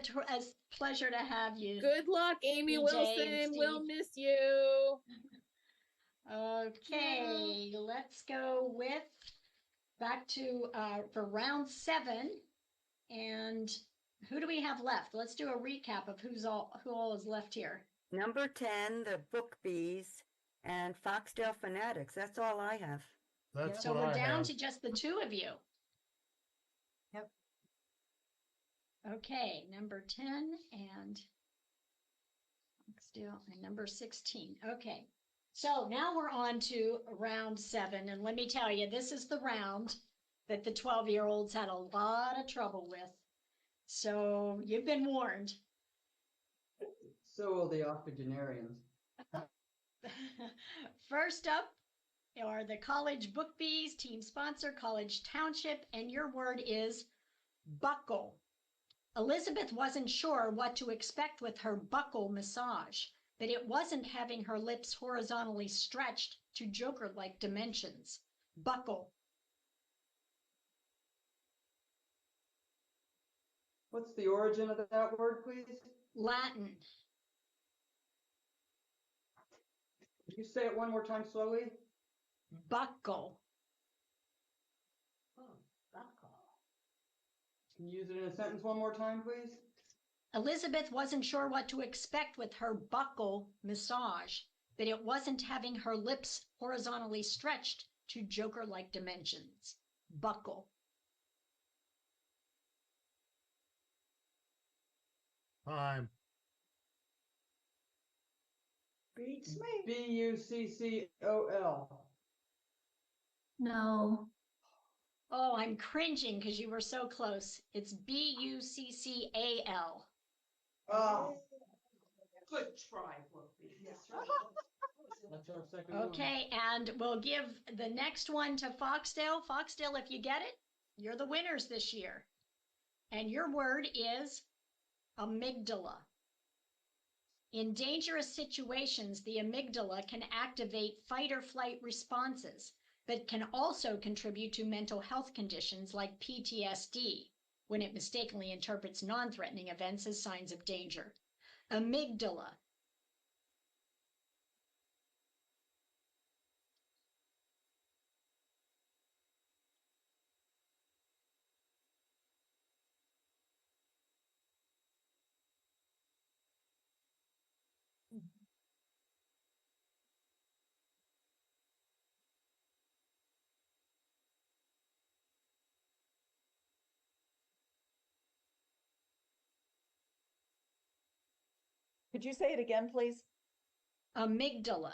pleasure to have you. Good luck, Amy DJ Wilson. and We'll Steve. miss you. Okay, let's go with back to for round 7. And who do we have left? Let's do a recap of who all is left here. Number 10, the Book Bees, and Foxdale Fanatics. That's all I have. That's So what we're I down have. to just the 2 of you. Yep. Okay, number 10 and still and number 16. Okay. So now we're on to round 7. And let me tell you, this is the round that the 12-year-olds had a lot of trouble with. So you've been warned. So will the octogenarians. First up are the College Book Bees, team sponsor, College Township, and your word is buckle. Elizabeth wasn't sure what to expect with her buckle massage, but it wasn't having her lips horizontally stretched to Joker-like dimensions. Buckle. What's the origin of that word, please? Latin. Could you say it one more time slowly? Buckle. Can you use it in a sentence one more time, please? Elizabeth wasn't sure what to expect with her buckle massage, but it wasn't having her lips horizontally stretched to Joker-like dimensions. Buckle. Time. Beats me. Buccol. No. Oh, I'm cringing because you were so close. It's Buccal. Oh. Good try, Brookie. Yes, right. That's our second one. Okay, and we'll give the next one to Foxdale. Foxdale, if you get it, you're the winners this year. And your word is amygdala. In dangerous situations, the amygdala can activate fight or flight responses, but can also contribute to mental health conditions like PTSD when it mistakenly interprets non-threatening events as signs of danger. Amygdala. Could you say it again, please? Amygdala.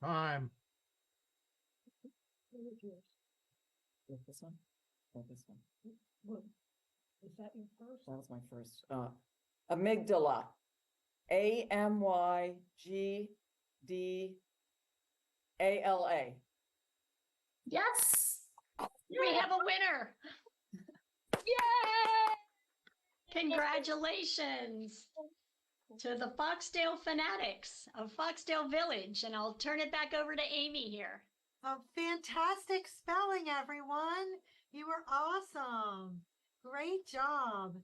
Time. This one? Or this one? Is that your first? That was my first. Amygdala. AMYGDALA. Yes. We have a winner. Yay! Congratulations to the Foxdale Fanatics of Foxdale Village. And I'll turn it back over to Amy here. Oh, fantastic spelling, everyone. You were awesome. Great job.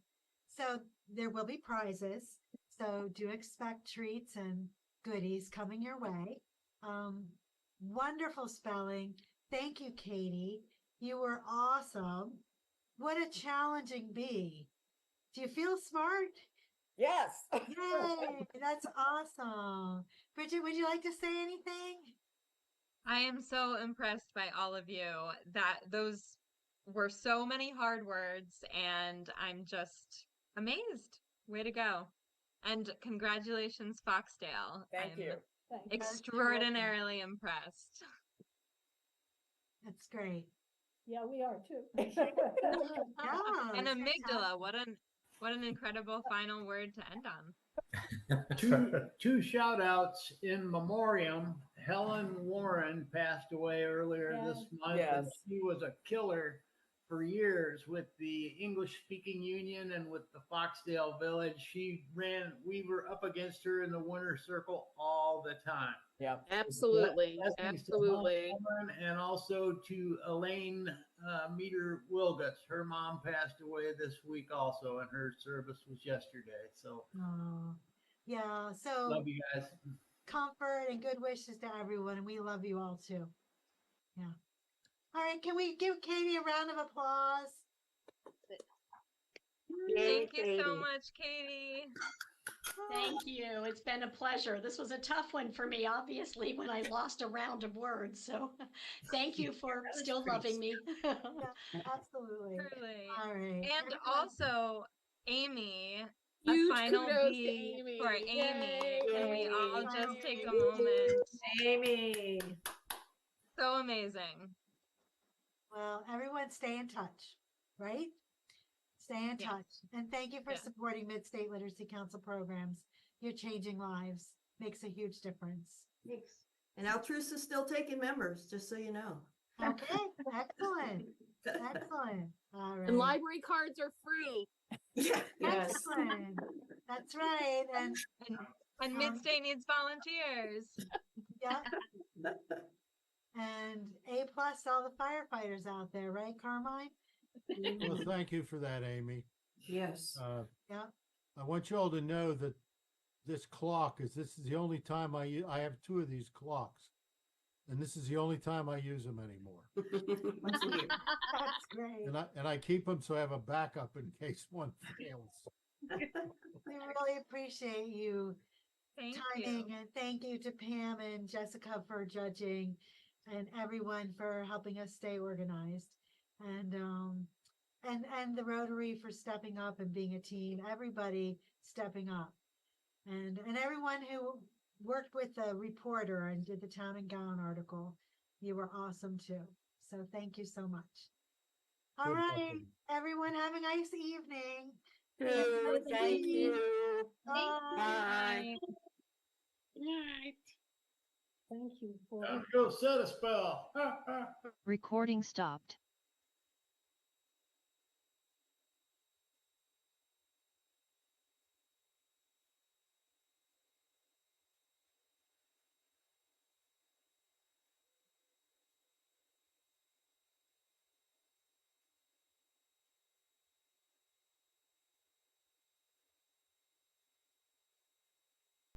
So there will be prizes. So do expect treats and goodies coming your way. Wonderful spelling. Thank you, Katie. You were awesome. What a challenging bee. Do you feel smart? Yes. Yay, that's awesome. Bridget, would you like to say anything? I am so impressed by all of you. That those were so many hard words, and I'm just amazed. Way to go. And congratulations, Foxdale. Thank you. Extraordinarily impressed. That's great. Yeah, we are too. And amygdala, what an incredible final word to end on. Two shout outs in memoriam. Helen Warren passed away earlier this month. Yes. And she was a killer for years with the English speaking union and with the Foxdale Village. We were up against her in the winner circle all the time. Yeah, absolutely. Blessings to Helen Warren, and also to Elaine Meter Wilgus. Her mom passed away this week also, and her service was yesterday. So yeah, so love you guys. Comfort and good wishes to everyone, and we love you all too. Yeah. All right, can we give Katie a round of applause? Thank you so much, Katie. Thank you. It's been a pleasure. This was a tough one for me, obviously, when I lost a round of words. So thank you for still loving me. Yeah, absolutely. Truly. All right. And also, Amy, Huge a final kudos to B Amy. for Amy. Yay. Can we all Yay. just take a moment? Amy. So amazing. Well, everyone stay in touch, right? Stay in touch. And thank you for supporting Mid-State Literacy Council programs. You're changing lives. Makes a huge difference. Thanks. And Altruist is still taking members, just so you know. Okay, excellent. Excellent. All right. And library cards are free. Excellent. That's right. And Mid-State needs volunteers. Yeah. And A+ to all the firefighters out there, right, Carmine? Well, thank you for that, Amy. Yes. Yeah. I want you all to know that this is the only time I have two of these clocks, and this is the only time I use them anymore. That's great. And I keep them so I have a backup in case one fails. We really appreciate you Thank timing, you. and thank you to Pam and Jessica for judging, and everyone for helping us stay organized, and the Rotary for stepping up and being a team. Everybody stepping up, and everyone who worked with the reporter and did the Town and Gown article. You were awesome too. So thank you so much. All Good right, luck. everyone, have a nice evening. Good, thank you. Bye. Good night. Thank you for. Go set a spell. Recording stopped.